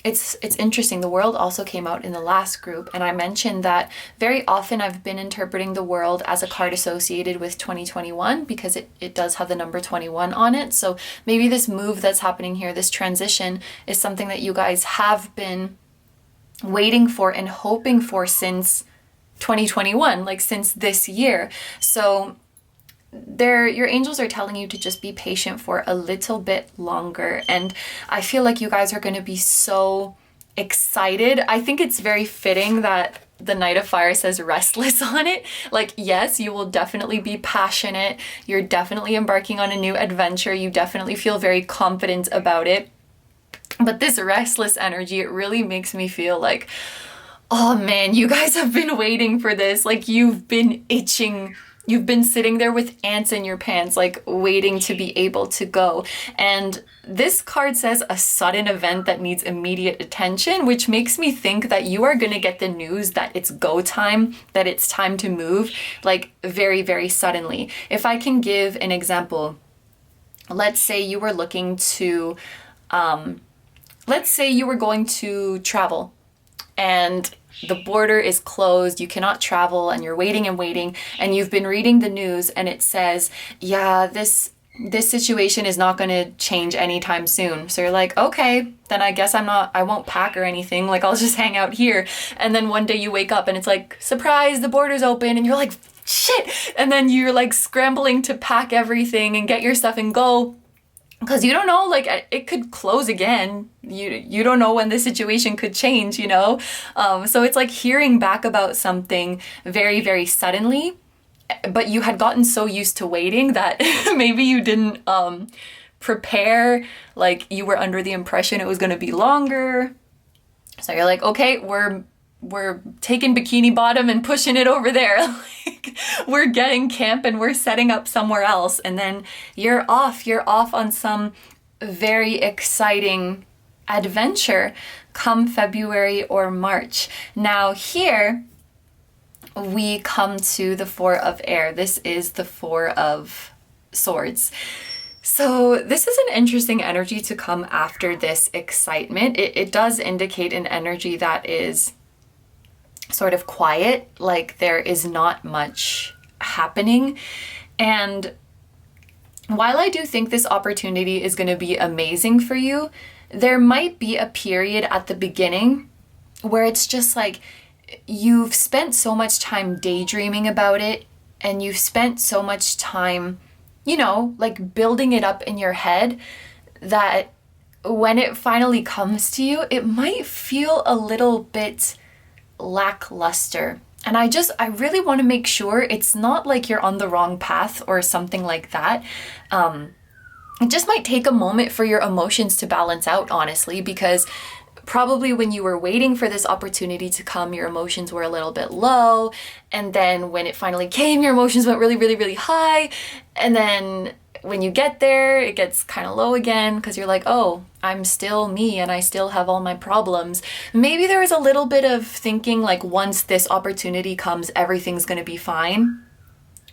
It's interesting. The world also came out in the last group, and I mentioned that very often I've been interpreting the world as a card associated with 2021 because it does have the number 21 on it. So maybe this move that's happening here, this transition, is something that you guys have been waiting for and hoping for since 2021, like since this year. So your angels are telling you to just be patient for a little bit longer. And I feel like you guys are going to be so excited. I think it's very fitting that the Knight of Fire says restless on it. Like, yes, you will definitely be passionate. You're definitely embarking on a new adventure. You definitely feel very confident about it. But this restless energy, it really makes me feel like, oh man, you guys have been waiting for this. Like, you've been itching. You've been sitting there with ants in your pants, like waiting to be able to go. And this card says a sudden event that needs immediate attention, which makes me think that you are going to get the news that it's go time, that it's time to move, like very, very suddenly. If I can give an example, let's say you were looking to, let's say you were going to travel and the border is closed, you cannot travel, and you're waiting and waiting, and you've been reading the news and it says, yeah, this situation is not going to change anytime soon. So you're like, okay, then I guess I won't pack or anything, like I'll just hang out here. And then one day you wake up and it's like, surprise, the border's open, and you're like, shit. And then you're like scrambling to pack everything and get your stuff and go. Because you don't know, like, it could close again. You don't know when the situation could change, you know? So it's like hearing back about something very, very suddenly, but you had gotten so used to waiting that maybe you didn't prepare, like you were under the impression it was going to be longer. So you're like, okay, we're taking Bikini Bottom and pushing it over there. Like, we're getting camp and we're setting up somewhere else. And then you're off on some very exciting adventure come February or March. Now here we come to the Four of Air. This is the Four of Swords. So this is an interesting energy to come after this excitement. It does indicate an energy that is sort of quiet, like there is not much happening. And while I do think this opportunity is going to be amazing for you, there might be a period at the beginning where it's just like you've spent so much time daydreaming about it, and you've spent so much time, you know, like building it up in your head, that when it finally comes to you, it might feel a little bit lackluster. And I really want to make sure it's not like you're on the wrong path or something like that. It just might take a moment for your emotions to balance out, honestly, because probably when you were waiting for this opportunity to come, your emotions were a little bit low. And then when it finally came, your emotions went really, really, really high. And then when you get there, it gets kind of low again because you're like, oh, I'm still me and I still have all my problems. Maybe there is a little bit of thinking like once this opportunity comes, everything's going to be fine.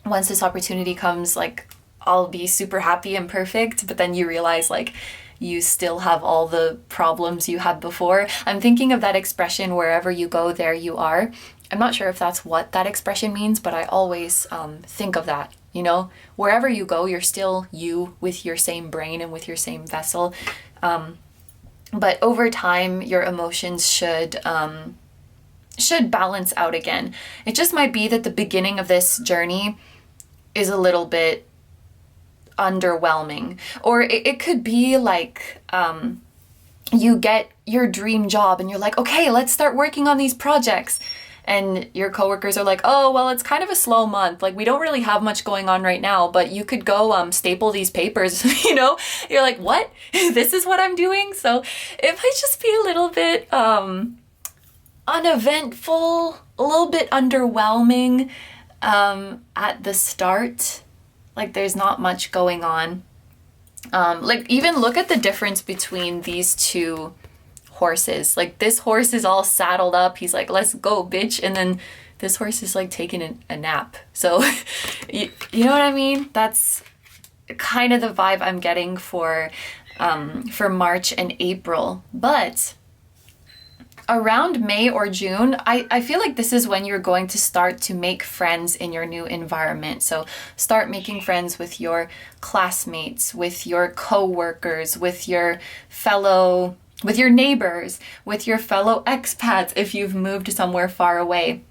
Once this opportunity comes, like I'll be super happy and perfect. But then you realize like you still have all the problems you had before. I'm thinking of that expression, wherever you go, there you are. I'm not sure if that's what that expression means, but I always think of that. You know, wherever you go, you're still you with your same brain and with your same vessel. But over time, your emotions should balance out again. It just might be that the beginning of this journey is a little bit underwhelming. Or it could be like you get your dream job and you're like, okay, let's start working on these projects. And your coworkers are like, oh, well, it's kind of a slow month. Like, we don't really have much going on right now, but you could go staple these papers, you know? You're like, what? This is what I'm doing? So it might just be a little bit uneventful, a little bit underwhelming at the start. Like, there's not much going on. Like, even look at the difference between these two horses. Like, this horse is all saddled up, he's like, let's go, bitch, and then this horse is like taking a nap. So you know what I mean? That's kind of the vibe I'm getting for March and April. But around May or June, I feel like this is when you're going to start to make friends in your new environment. So start making friends with your classmates, with your co-workers, with your neighbors, with your fellow expats if you've moved somewhere far away.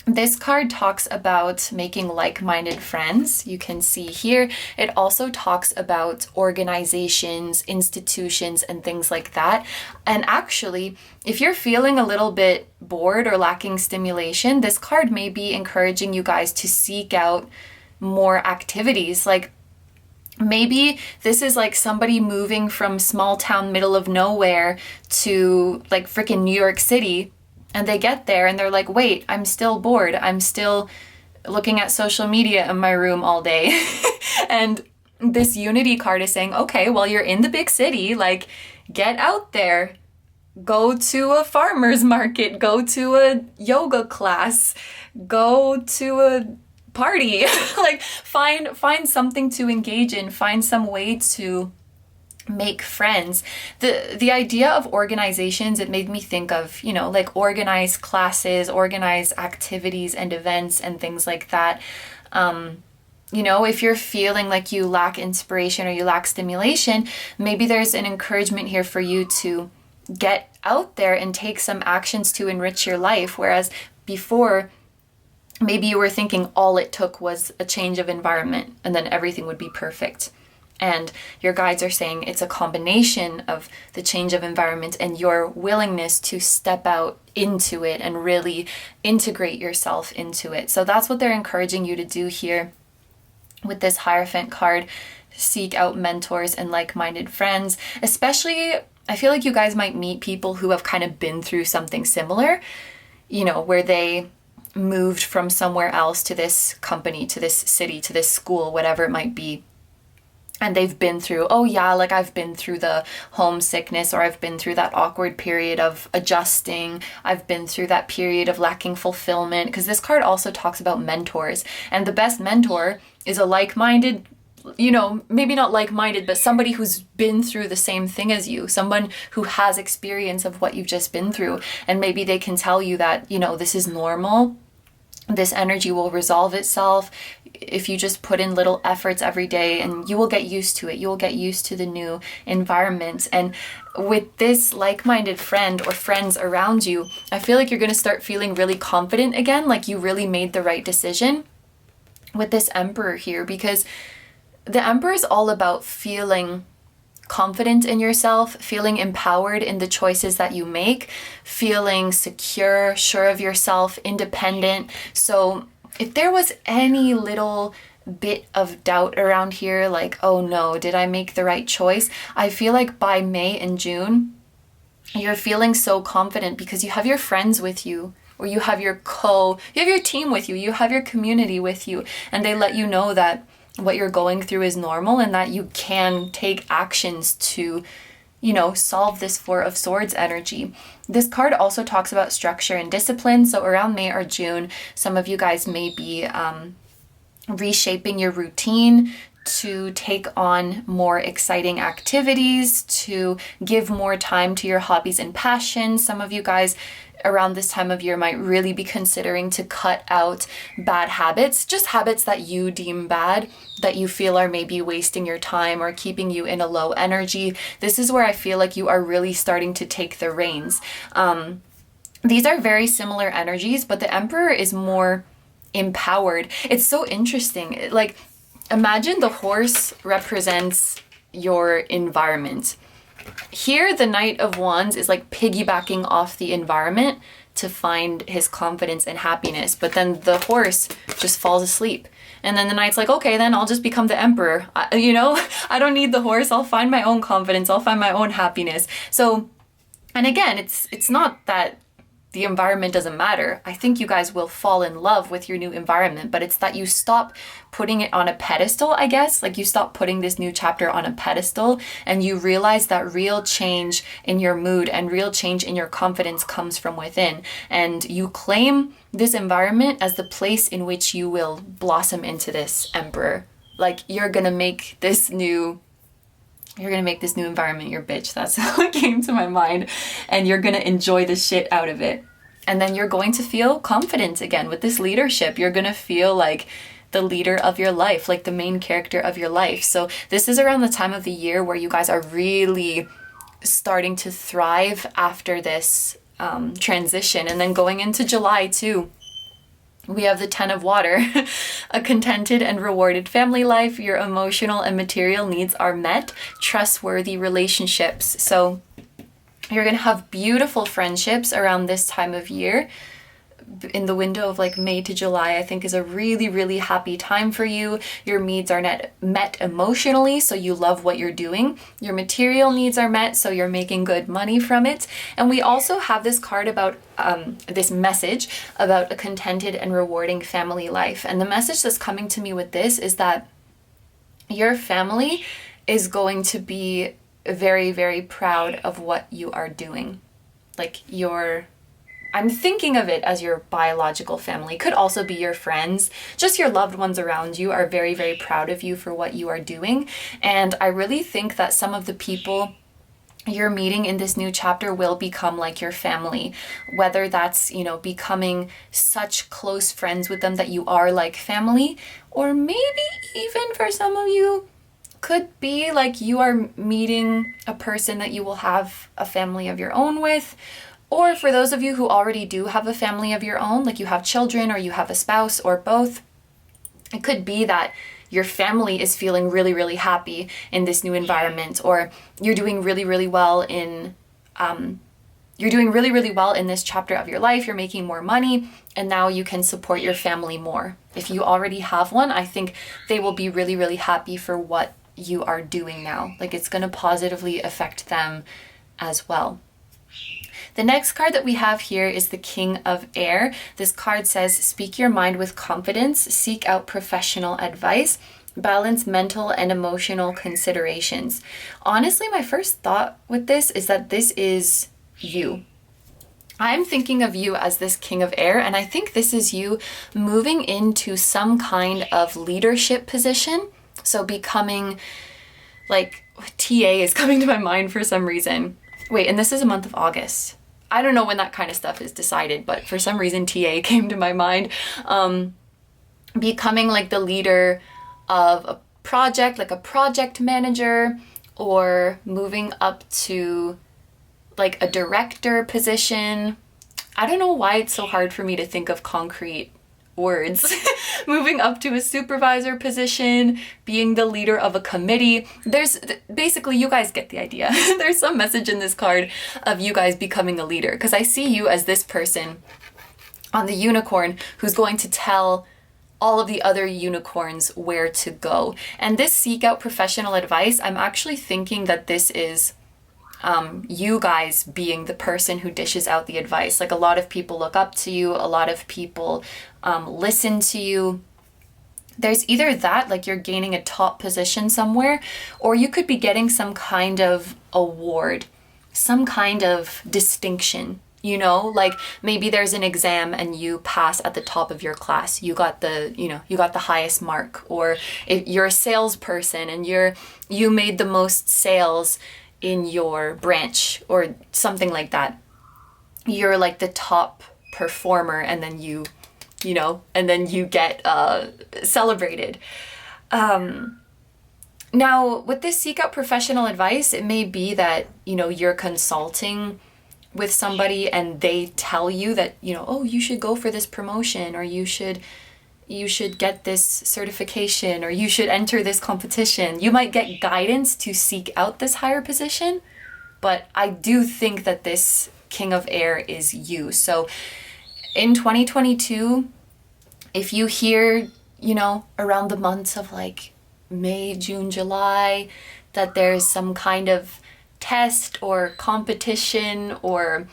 This card talks about making like-minded friends. You can see here, it also talks about organizations, institutions, and things like that. And actually, if you're feeling a little bit bored or lacking stimulation, this card may be encouraging you guys to seek out more activities. Like, maybe this is like somebody moving from small town middle of nowhere to like freaking New York City. And they get there and they're like, wait, I'm still bored. I'm still looking at social media in my room all day. And this Unity card is saying, okay, well, you're in the big city, like, get out there. Go to a farmer's market, go to a yoga class, go to a party. Like, find something to engage in, find some way to make friends. The idea of organizations, it made me think of, you know, like organized classes, organized activities and events and things like that. You know, if you're feeling like you lack inspiration or you lack stimulation, maybe there's an encouragement here for you to get out there and take some actions to enrich your life. Whereas before, maybe you were thinking all it took was a change of environment and then everything would be perfect. And your guides are saying it's a combination of the change of environment and your willingness to step out into it and really integrate yourself into it. So that's what they're encouraging you to do here with this Hierophant card. Seek out mentors and like-minded friends. Especially, I feel like you guys might meet people who have kind of been through something similar, you know, where they moved from somewhere else to this company, to this city, to this school, whatever it might be. And they've been through, oh yeah, like I've been through the homesickness, or I've been through that awkward period of adjusting. I've been through that period of lacking fulfillment. Because this card also talks about mentors. And the best mentor is a like-minded, you know, maybe not like-minded, but somebody who's been through the same thing as you. Someone who has experience of what you've just been through. And maybe they can tell you that, you know, this is normal. This energy will resolve itself if you just put in little efforts every day, and you will get used to it. You will get used to the new environment. And with this like-minded friend or friends around you, I feel like you're going to start feeling really confident again, like you really made the right decision with this Emperor here, because the Emperor is all about feeling confident in yourself, feeling empowered in the choices that you make, feeling secure, sure of yourself, independent. So if there was any little bit of doubt around here, like, oh no, did I make the right choice? I feel like by May and June, you're feeling so confident because you have your friends with you, or you have your team with you, you have your community with you, and they let you know that what you're going through is normal and that you can take actions to, you know, solve this Four of Swords energy. This card also talks about structure and discipline. So around May or June, some of you guys may be reshaping your routine to take on more exciting activities, to give more time to your hobbies and passions. Some of you guys around this time of year might really be considering to cut out bad habits, just habits that you deem bad, that you feel are maybe wasting your time or keeping you in a low energy. This is where I feel like you are really starting to take the reins. These are very similar energies, but the Emperor is more empowered. It's so interesting. Like, imagine the horse represents your environment. Here, the Knight of Wands is like piggybacking off the environment to find his confidence and happiness. But then the horse just falls asleep. And then the Knight's like, okay, then I'll just become the Emperor. I don't need the horse. I'll find my own confidence. I'll find my own happiness. So, and again, it's not that the environment doesn't matter. I think you guys will fall in love with your new environment, but it's that you stop putting it on a pedestal, I guess. Like, you stop putting this new chapter on a pedestal and you realize that real change in your mood and real change in your confidence comes from within. And you claim this environment as the place in which you will blossom into this Emperor like you're gonna make this new environment your bitch. That's what came to my mind. And you're gonna enjoy the shit out of it. And then you're going to feel confident again with this leadership. You're gonna feel like the leader of your life, like the main character of your life. So this is around the time of the year where you guys are really starting to thrive after this transition. And then going into July too, we have the 10 of water, a contented and rewarded family life. Your emotional and material needs are met, trustworthy relationships. So you're going to have beautiful friendships around this time of year. In the window of like May to July, I think is a really, really happy time for you. Your needs are met emotionally, so you love what you're doing. Your material needs are met, so you're making good money from it. And we also have this card about this message about a contented and rewarding family life. And the message that's coming to me with this is that your family is going to be very, very proud of what you are doing. Like I'm thinking of it as your biological family. Could also be your friends. Just your loved ones around you are very, very proud of you for what you are doing. And I really think that some of the people you're meeting in this new chapter will become like your family. Whether that's, becoming such close friends with them that you are like family, or maybe even for some of you, could be like you are meeting a person that you will have a family of your own with. Or for those of you who already do have a family of your own, like you have children or you have a spouse or both, it could be that your family is feeling really, really happy in this new environment, or you're doing really, really well in this chapter of your life. You're making more money, and now you can support your family more. If you already have one, I think they will be really, really happy for what you are doing now. Like it's going to positively affect them as well. The next card that we have here is the King of Air. This card says, speak your mind with confidence, seek out professional advice, balance mental and emotional considerations. Honestly, my first thought with this is that this is you. I'm thinking of you as this King of Air, and I think this is you moving into some kind of leadership position. So becoming, like, TA is coming to my mind for some reason. Wait, and this is a month of August. I don't know when that kind of stuff is decided, but for some reason TA came to my mind. Becoming like the leader of a project, like a project manager, or moving up to like a director position. I don't know why it's so hard for me to think of concrete words. Moving up to a supervisor position, being the leader of a committee. There's basically, you guys get the idea. There's some message in this card of you guys becoming a leader, because I see you as this person on the unicorn who's going to tell all of the other unicorns where to go. And this seek out professional advice, I'm actually thinking that this is you guys being the person who dishes out the advice. Like a lot of people look up to you, a lot of people listen to you. There's either that, like you're gaining a top position somewhere, or you could be getting some kind of award, some kind of distinction, like maybe there's an exam and you pass at the top of your class. You got the highest mark, or if you're a salesperson and you made the most sales in your branch or something like that. You're like the top performer, and then you get celebrated. Now with this seek out professional advice, it may be that, you're consulting with somebody and they tell you that, oh, you should go for this promotion, or you should get this certification, or you should enter this competition. You might get guidance to seek out this higher position, but I do think that this King of Air is you. So in 2022, if you hear, around the months of like May, June, July, that there's some kind of test or competition or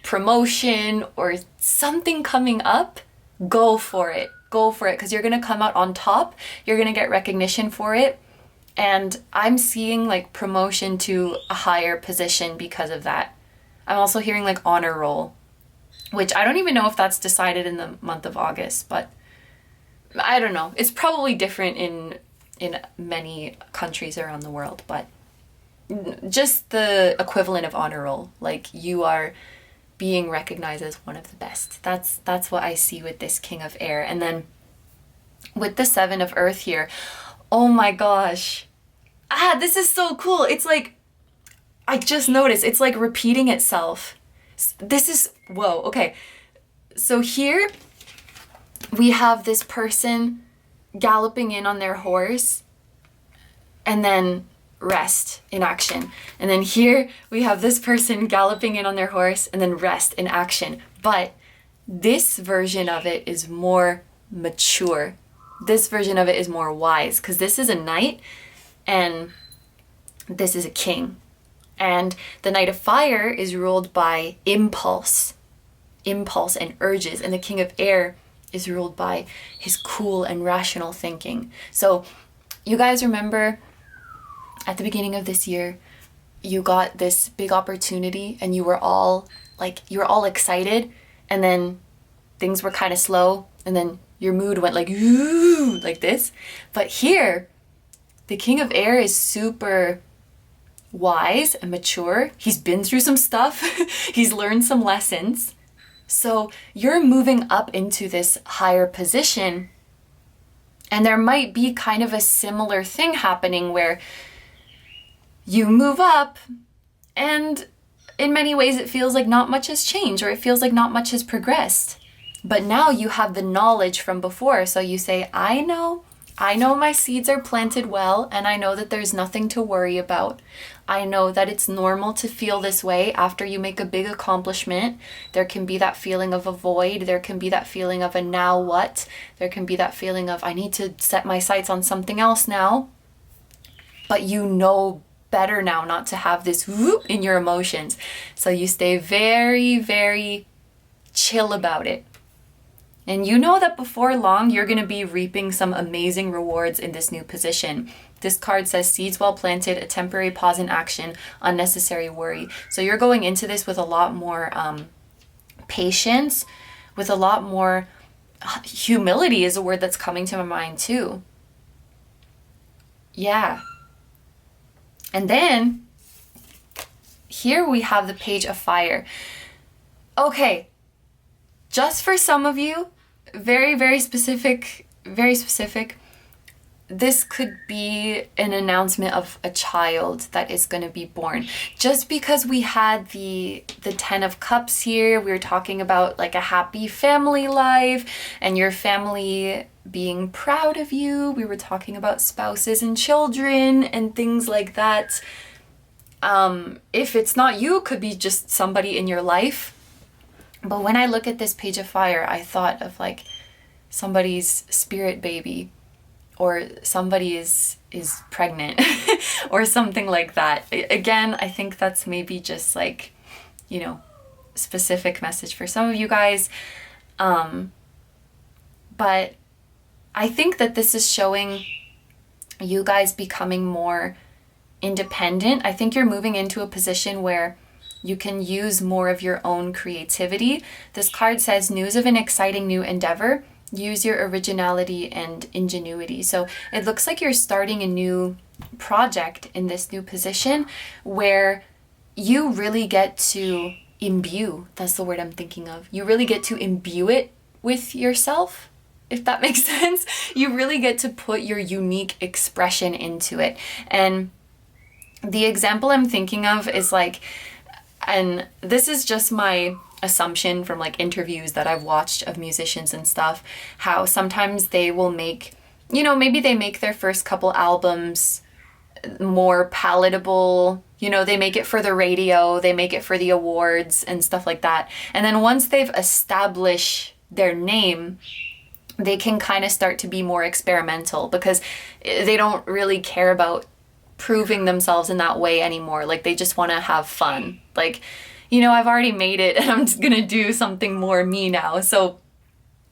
promotion or something coming up, go for it. Go for it, because you're going to come out on top. You're going to get recognition for it. And I'm seeing like promotion to a higher position because of that. I'm also hearing like honor roll, which I don't even know if that's decided in the month of August, but I don't know. It's probably different in in many countries around the world, but just the equivalent of honor roll. Like, you are being recognized as one of the best. That's what I see with this King of Air. And then with the Seven of Earth here, oh my gosh. This is so cool. It's like, I just noticed, it's like repeating itself. This is, whoa, okay. So here we have this person galloping in on their horse and then rest in action. And then here we have this person galloping in on their horse and then rest in action. But this version of it is more mature. This version of it is more wise, because this is a knight and this is a king. And the Knight of Fire is ruled by impulse and urges, and the King of Air is ruled by his cool and rational thinking. So you guys remember at the beginning of this year, you got this big opportunity and you were all excited, and then things were kind of slow, and then your mood went like, ooh, like this. But here, the King of Air is super wise and mature. He's been through some stuff. He's learned some lessons. So you're moving up into this higher position, and there might be kind of a similar thing happening where you move up and in many ways it feels like not much has changed, or it feels like not much has progressed. But now you have the knowledge from before. So you say, I know my seeds are planted well, and I know that there's nothing to worry about. I know that it's normal to feel this way after you make a big accomplishment. There can be that feeling of a void. There can be that feeling of a now what? There can be that feeling of I need to set my sights on something else now. But you know better now not to have this whoop in your emotions. So you stay very, very chill about it. And you know that before long, you're going to be reaping some amazing rewards in this new position. This card says seeds well planted, a temporary pause in action, unnecessary worry. So you're going into this with a lot more patience, with a lot more humility is a word that's coming to my mind too. Yeah. And then here we have the Page of Fire. Okay, just for some of you, very, very specific, this could be an announcement of a child that is going to be born. Just because we had the Ten of Cups here, we were talking about like a happy family life and your family being proud of you. We were talking about spouses and children and things like that. If it's not you, it could be just somebody in your life. But when I look at this Page of Fire, I thought of like somebody's spirit baby, or somebody is pregnant or something like that. Again, I think that's maybe just like, you know, specific message for some of you guys. But I think that this is showing you guys becoming more independent. I think you're moving into a position where you can use more of your own creativity. This card says news of an exciting new endeavor. Use your originality and ingenuity. So it looks like you're starting a new project in this new position where you really get to imbue. That's the word I'm thinking of. You really get to imbue it with yourself, if that makes sense. You really get to put your unique expression into it. And the example I'm thinking of is like, and this is just my assumption from like interviews that I've watched of musicians and stuff, how sometimes they will make, you know, maybe they make their first couple albums more palatable, you know, they make it for the radio, they make it for the awards and stuff like that. And then once they've established their name, they can kind of start to be more experimental because they don't really care about proving themselves in that way anymore. Like they just want to have fun. Like, you know, I've already made it and I'm just gonna do something more me now. So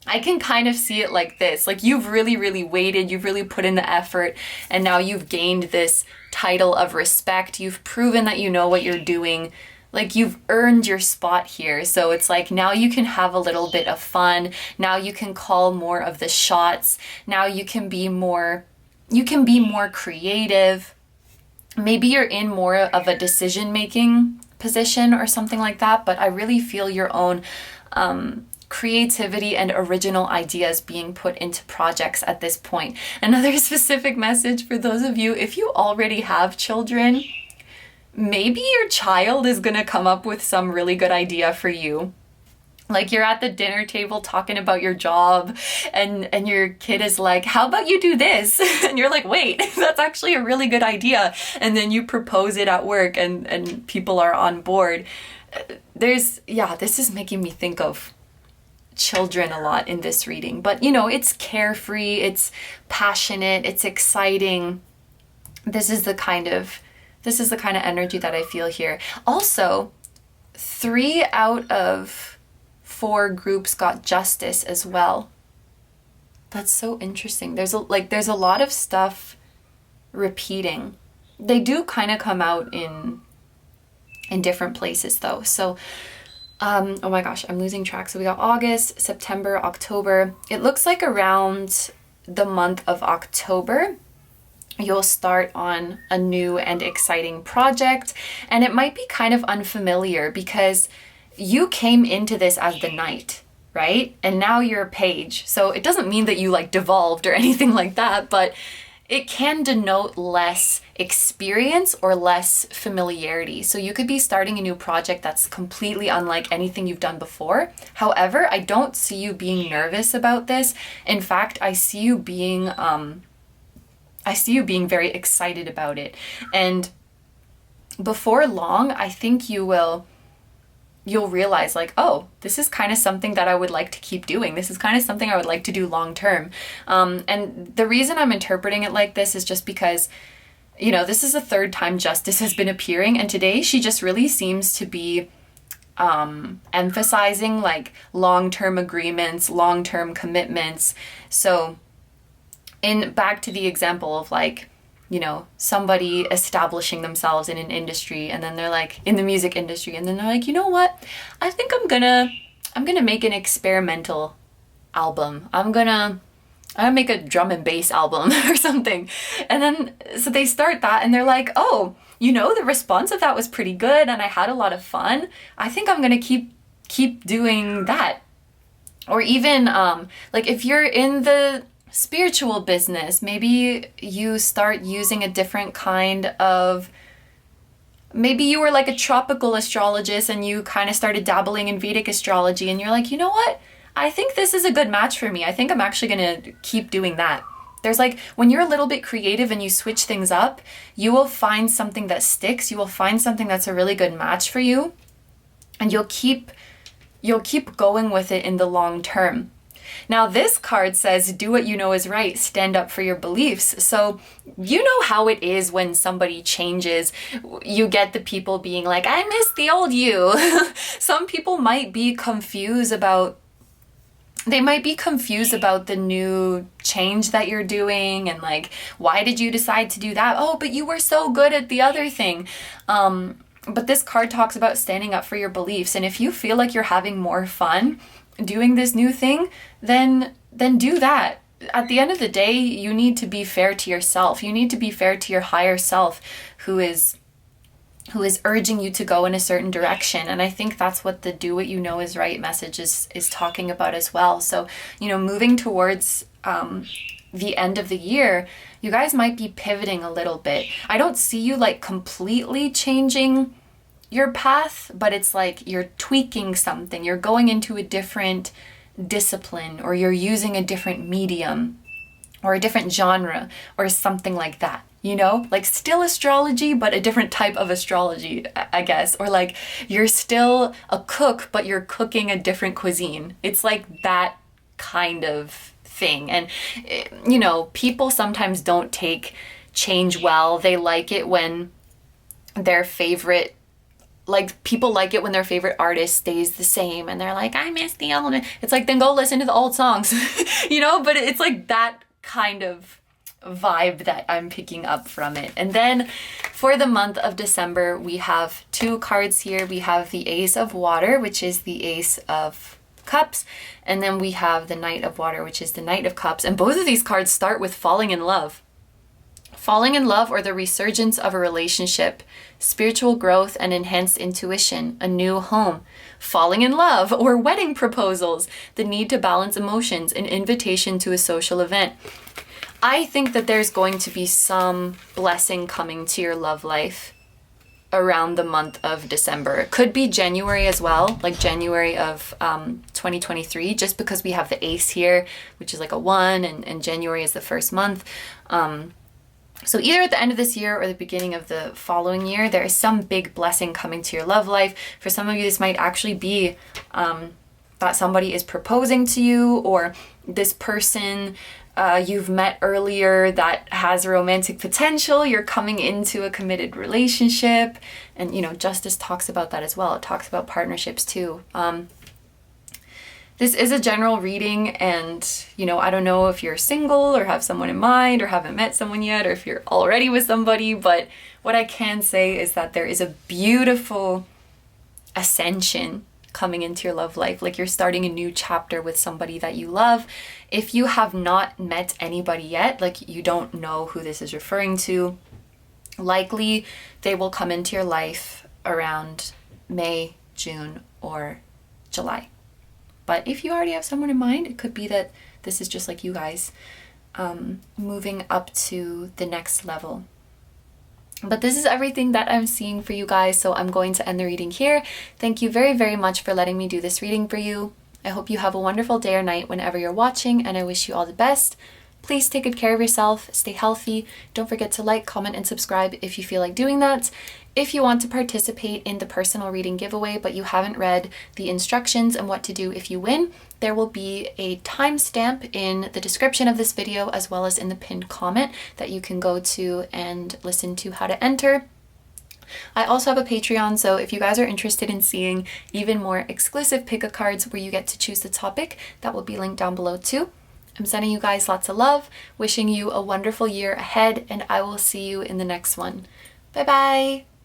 I can kind of see it like this. Like you've really, really waited, you've really put in the effort, and now you've gained this title of respect. You've proven that you know what you're doing. Like you've earned your spot here. So it's like now you can have a little bit of fun. Now you can call more of the shots. Now you can be more you can be more creative. Maybe you're in more of a decision-making position or something like that, but I really feel your own creativity and original ideas being put into projects at this point. Another specific message for those of you, if you already have children, maybe your child is gonna come up with some really good idea for you. Like you're at the dinner table talking about your job and your kid is like, how about you do this? And you're like, wait, that's actually a really good idea. And then you propose it at work and people are on board. This is making me think of children a lot in this reading. But you know, it's carefree, it's passionate, it's exciting. This is the kind of energy that I feel here. Also, 3 out of 4 groups got justice as well. That's so interesting. There's a lot of stuff repeating. They do kind of come out in different places though. So oh my gosh, I'm losing track. So we got August, September, October. It looks like around the month of October you'll start on a new and exciting project, and it might be kind of unfamiliar because you came into this as the knight, right? And now you're a page. So it doesn't mean that you like devolved or anything like that, but it can denote less experience or less familiarity. So you could be starting a new project that's completely unlike anything you've done before. However, I don't see you being nervous about this. In fact, I see you being very excited about it. And before long, I think you'll realize like, oh, this is kind of something that I would like to keep doing. This is kind of something I would like to do long term. And the reason I'm interpreting it like this is just because, you know, this is the 3rd time justice has been appearing, and today she just really seems to be emphasizing like long-term agreements, long-term commitments. So back to the example of like, you know, somebody establishing themselves in an industry, and then they're like in the music industry, and then they're like, you know what? I think I'm gonna make an experimental album. I'm gonna make a drum and bass album or something. And then so they start that and they're like, oh, you know, the response of that was pretty good and I had a lot of fun. I think I'm gonna keep doing that. Or even like if you're in the spiritual business, maybe you start using a different kind of, maybe you were like a tropical astrologist and you kind of started dabbling in Vedic astrology, and you're like, you know what? I think this is a good match for me. I think I'm actually going to keep doing that. There's like, when you're a little bit creative and you switch things up, you will find something that sticks. You will find something that's a really good match for you, and you'll keep going with it in the long term. Now this card says, do what you know is right, stand up for your beliefs. So you know how it is when somebody changes, you get the people being like, I miss the old you. Some people might be confused about the new change that you're doing, and like, why did you decide to do that? Oh, but you were so good at the other thing. But this card talks about standing up for your beliefs, and if you feel like you're having more fun doing this new thing, then do that. At the end of the day, you need to be fair to yourself. You need to be fair to your higher self who is urging you to go in a certain direction. And I think that's what the do what you know is right message is talking about as well. So, you know, moving towards the end of the year, you guys might be pivoting a little bit. I don't see you like completely changing your path, but it's like you're tweaking something. You're going into a different discipline, or you're using a different medium or a different genre or something like that. You know, like still astrology, but a different type of astrology, I guess. Or like you're still a cook, but you're cooking a different cuisine. It's like that kind of thing. And, you know, people sometimes don't take change well. They like it when their favorite, like people like it when their favorite artist stays the same and they're like, I miss the old. It's like, then go listen to the old songs, you know, but it's like that kind of vibe that I'm picking up from it. And then for the month of December, we have 2 cards here. We have the Ace of Water, which is the Ace of Cups, and then we have the Knight of Water, which is the Knight of Cups. And both of these cards start with falling in love. Falling in love or the resurgence of a relationship, spiritual growth and enhanced intuition, a new home. Falling in love or wedding proposals, the need to balance emotions, an invitation to a social event. I think that there's going to be some blessing coming to your love life around the month of December. It could be January as well, like January of 2023, just because we have the ace here, which is like a 1, and January is the first month. So either at the end of this year or the beginning of the following year, there is some big blessing coming to your love life. For some of you, this might actually be that somebody is proposing to you, or this person you've met earlier that has romantic potential. You're coming into a committed relationship. And, you know, Justice talks about that as well. It talks about partnerships too. This is a general reading, and, you know, I don't know if you're single or have someone in mind or haven't met someone yet, or if you're already with somebody, but what I can say is that there is a beautiful ascension coming into your love life. Like, you're starting a new chapter with somebody that you love. If you have not met anybody yet, like, you don't know who this is referring to, likely they will come into your life around May, June, or July. But if you already have someone in mind, it could be that this is just like you guys moving up to the next level. But this is everything that I'm seeing for you guys, so I'm going to end the reading here. Thank you very, very much for letting me do this reading for you. I hope you have a wonderful day or night whenever you're watching, and I wish you all the best. Please take good care of yourself, stay healthy. Don't forget to like, comment, and subscribe if you feel like doing that. If you want to participate in the personal reading giveaway, but you haven't read the instructions and what to do if you win, there will be a timestamp in the description of this video, as well as in the pinned comment, that you can go to and listen to how to enter. I also have a Patreon, so if you guys are interested in seeing even more exclusive pick-a cards where you get to choose the topic, that will be linked down below too. I'm sending you guys lots of love, wishing you a wonderful year ahead, and I will see you in the next one. Bye bye!